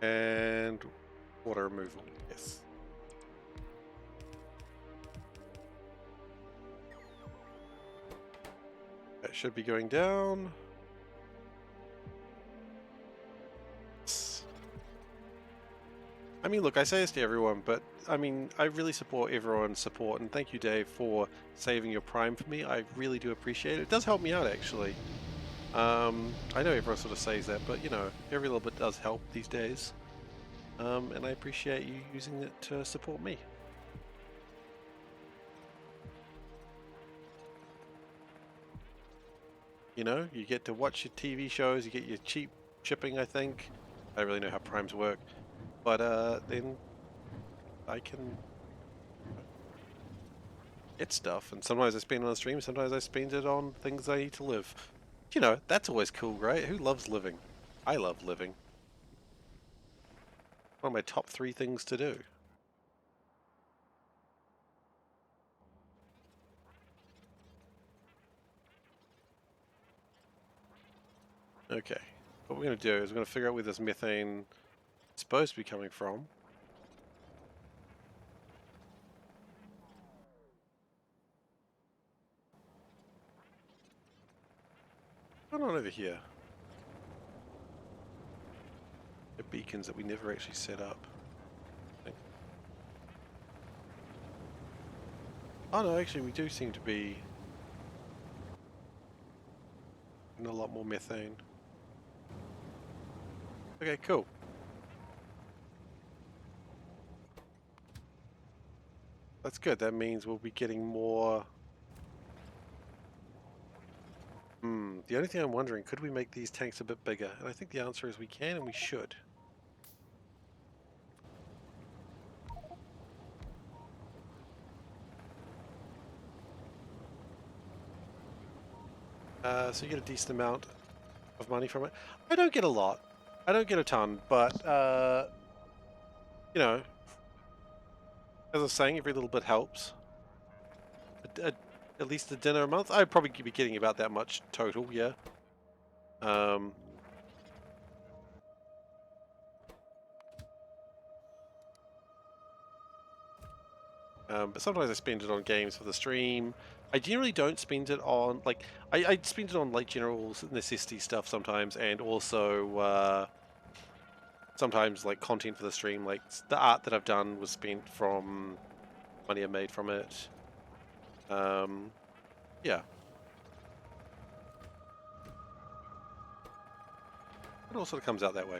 And water removal, yes. That should be going down. I mean, look, I say this to everyone, but I mean, I really support everyone's support, and thank you, Dave, for saving your Prime for me. I really do appreciate it. It does help me out, actually. I know everyone sort of says that, but you know, every little bit does help these days. And I appreciate you using it to support me. You know, you get to watch your TV shows, you get your cheap shipping, I think. I don't really know how primes work. But then I can get stuff, and sometimes I spend it on stream, sometimes I spend it on things I need to live. You know, that's always cool, right? Who loves living? I love living. One of my top 3 things to do. Okay, what we're going to do is we're going to figure out where this methane is supposed to be coming from. What's going on over here? The beacons that we never actually set up. Oh no, actually we do seem to be in a lot more methane. Okay, cool. That's good. That means we'll be getting more. The only thing I'm wondering, could we make these tanks a bit bigger? And I think the answer is we can and we should. So you get a decent amount of money from it. I don't get a lot. I don't get a ton, but you know, as I was saying, every little bit helps. At least a dinner a month. I'd probably be getting about that much total, yeah. But sometimes I spend it on games for the stream. I generally don't spend it on, like, I spend it on, like, general necessity stuff sometimes, and also, sometimes, like, content for the stream. Like, the art that I've done was spent from money I made from it. Yeah. It all sort of comes out that way.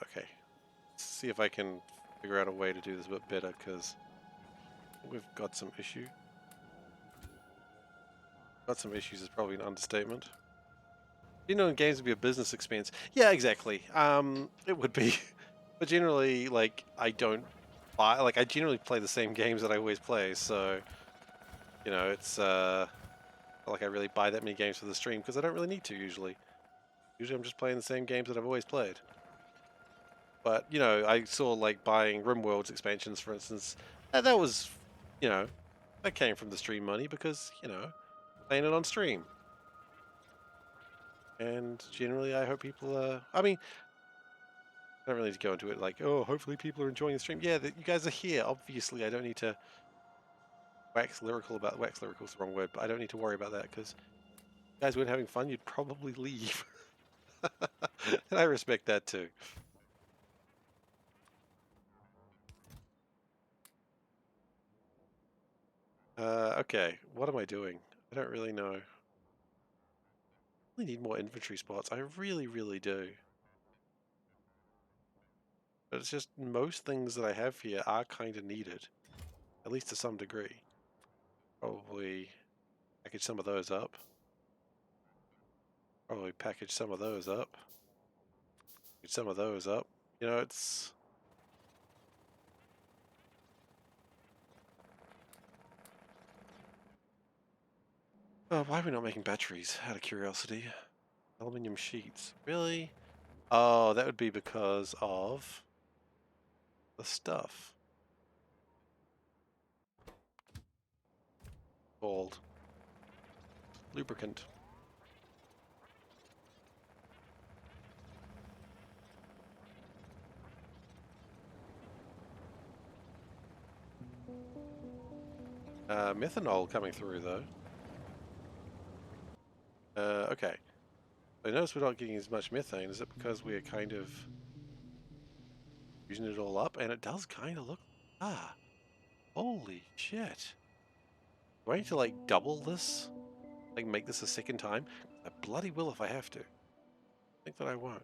Okay. Let's see if I can figure out a way to do this a bit better, because we've got some issue. Got some issues is probably an understatement. You know, in games would be a business expense. Yeah, exactly. It would be. But generally, like, I don't buy, like, I generally play the same games that I always play, so, you know, it's, not like I really buy that many games for the stream, because I don't really need to usually. Usually I'm just playing the same games that I've always played. But, you know, I saw, like, buying RimWorld's expansions, for instance, that was, you know, that came from the stream money, because, you know, playing it on stream. And generally I hope people, I mean, I don't really need to go into it like, oh, hopefully people are enjoying the stream. Yeah, you guys are here. Obviously, I don't need to wax lyrical about wax lyrical is the wrong word, but I don't need to worry about that because if you guys weren't having fun, you'd probably leave. And I respect that too. Okay, what am I doing? I don't really know. I really need more inventory spots. I really, really do. But it's just most things that I have here are kind of needed, at least to some degree. Probably package some of those up. Probably package some of those up. Package some of those up. You know, it's... why are we not making batteries? Out of curiosity. Aluminium sheets. Really? Oh, that would be because of the stuff. Called lubricant. Methanol coming through though. Okay. I notice we're not getting as much methane. Is it because we're kind of using it all up? And it does kind of look... Ah, holy shit. Do I need to like double this? Like make this a second time? I bloody will if I have to. I think that I won't.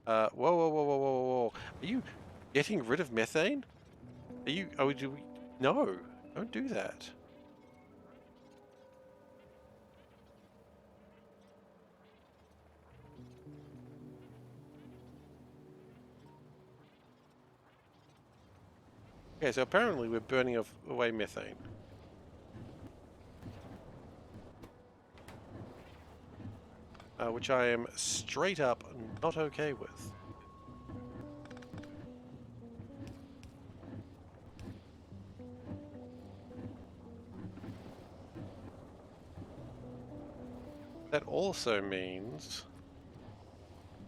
Whoa, whoa, whoa, whoa, whoa, whoa. Are you getting rid of methane? Are you... Oh, do we... No, don't do that. Okay, so apparently we're burning away methane. Which I am straight up not okay with. That also means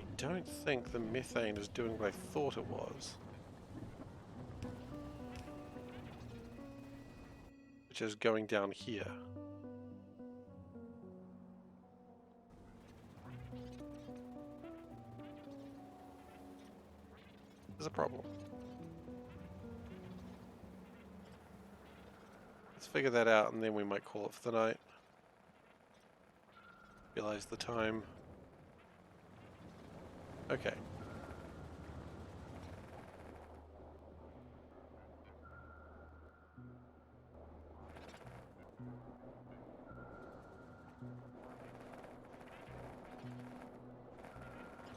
I don't think the methane is doing what I thought it was. Which is going down here. There's a problem. Let's figure that out and then we might call it for the night. Realize the time. Okay.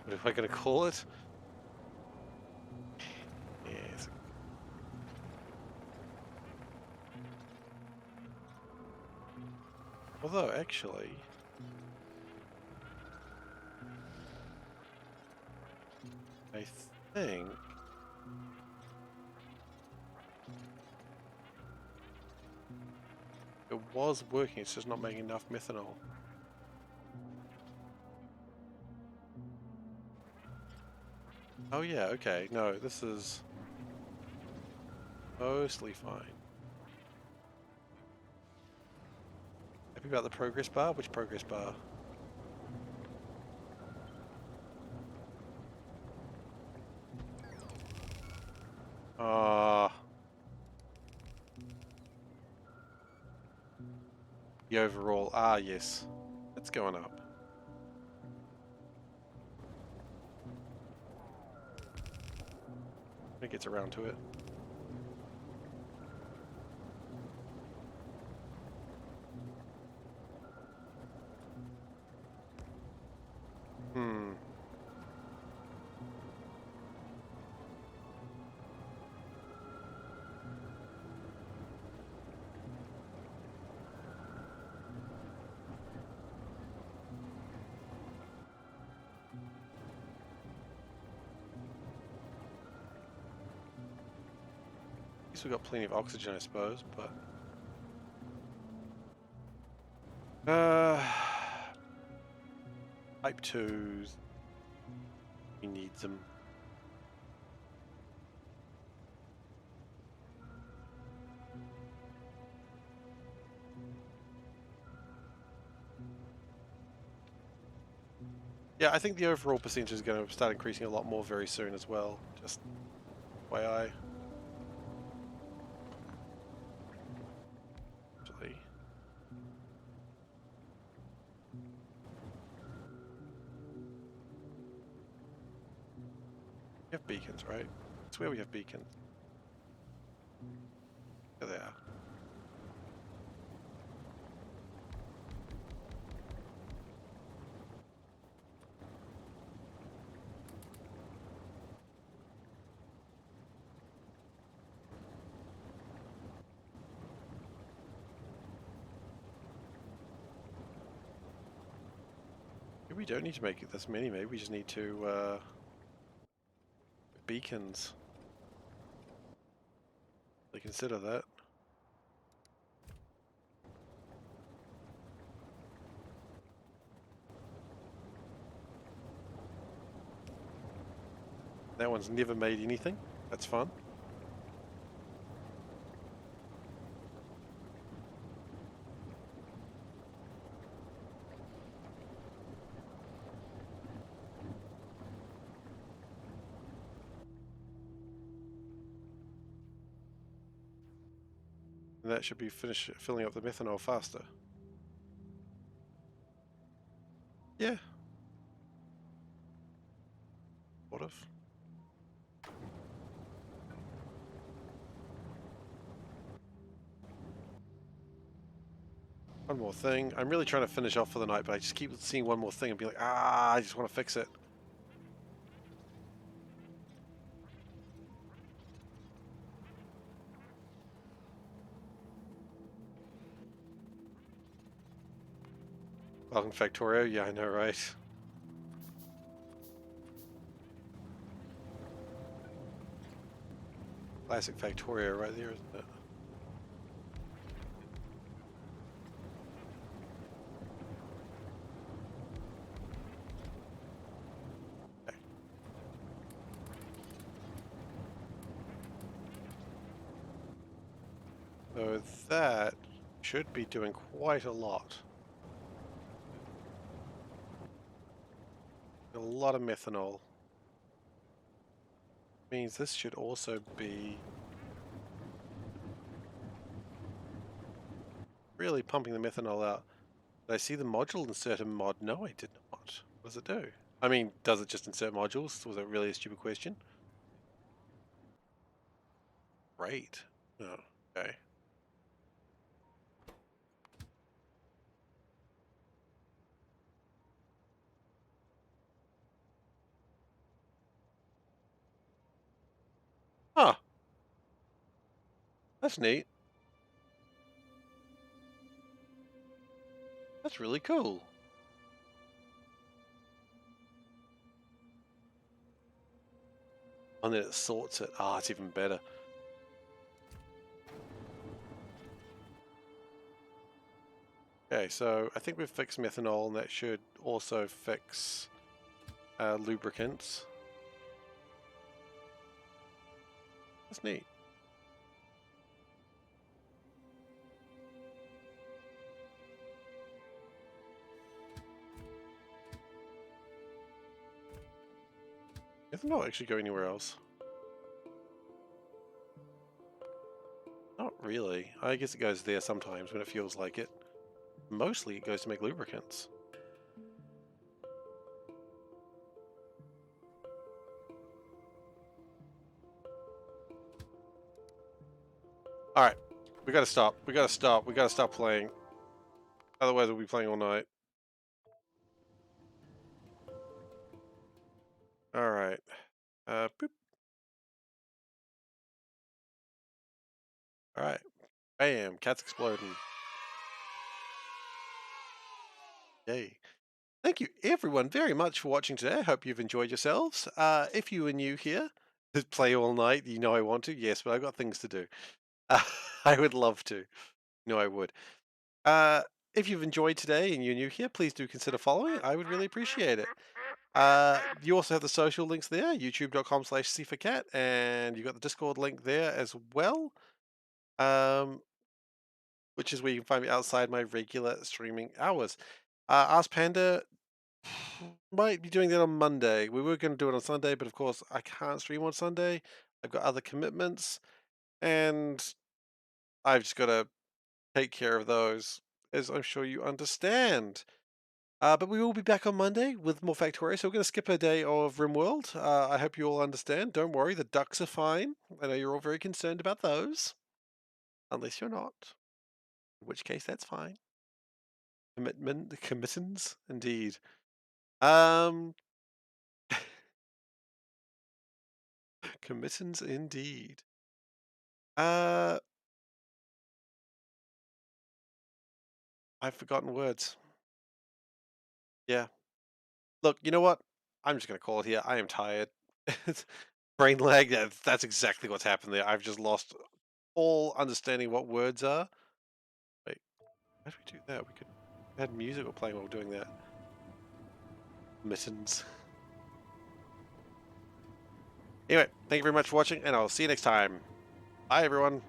What am I going to call it? Yes. Although, actually... I think... it was working, it's just not making enough methanol. Oh yeah, okay. No, this is mostly fine. Happy about the progress bar? Which progress bar? Ah, the overall. Ah, yes. It's going up. It gets around to it. least we've got plenty of oxygen, I suppose, but... Type 2s. We need them. Yeah, I think the overall percentage is going to start increasing a lot more very soon as well. Just FYI. Actually. We have beacons, right? I swear we have beacons. There they are. Maybe we don't need to make it this many, maybe we just need to beacons. They consider that. That one's never made anything. That's fun. And that should be finished filling up the methanol faster. Yeah. What if? One more thing. I'm really trying to finish off for the night, but I just keep seeing one more thing and be like, I just want to fix it. Welcome, Factorio. Yeah, I know, right? Classic Factorio right there, isn't it? Okay. So that should be doing quite a lot. A lot of methanol. Means this should also be really pumping the methanol out. Did I see the module insert a mod? No, I did not. What does it do? I mean, does it just insert modules? Was that really a stupid question? Great. Oh, okay. Huh. That's neat. That's really cool. And then it sorts it. Ah, it's even better. Okay, so I think we've fixed methanol, and that should also fix lubricants. That's neat. Methanol actually go anywhere else? Not really. I guess it goes there sometimes when it feels like it. Mostly it goes to make lubricants. Alright. We gotta stop. We gotta stop. We gotta stop playing. Otherwise we'll be playing all night. Alright. Boop. Alright. Bam. Cat's exploding. Yay. Thank you everyone very much for watching today. I hope you've enjoyed yourselves. If you are new here, play all night. You know I want to. Yes, but I've got things to do. Uh, I would love to. No, I would. Uh, if you've enjoyed today and you're new here, please do consider following. I would really appreciate it. You also have the social links there, youtube.com/SeiferKatt, and you got the Discord link there as well, which is where you can find me outside my regular streaming hours. Ask Panda might be doing that on Monday. We were going to do it on Sunday, but of course I can't stream on Sunday. I've got other commitments, and I've just got to take care of those, as I'm sure you understand. But we will be back on Monday with more Factorio, so we're going to skip a day of RimWorld. I hope you all understand. Don't worry, the ducks are fine. I know you're all very concerned about those, unless you're not, in which case that's fine. Committance, indeed. Um, committance, indeed. Uh, I've forgotten words. Yeah. Look, you know what? I'm just going to call it here. I am tired. Brain lag. Yeah, that's exactly what's happened there. I've just lost all understanding what words are. Wait, how do we do that? We could add music or playing while we're doing that. Mittens. Anyway, thank you very much for watching, and I'll see you next time. Bye, everyone.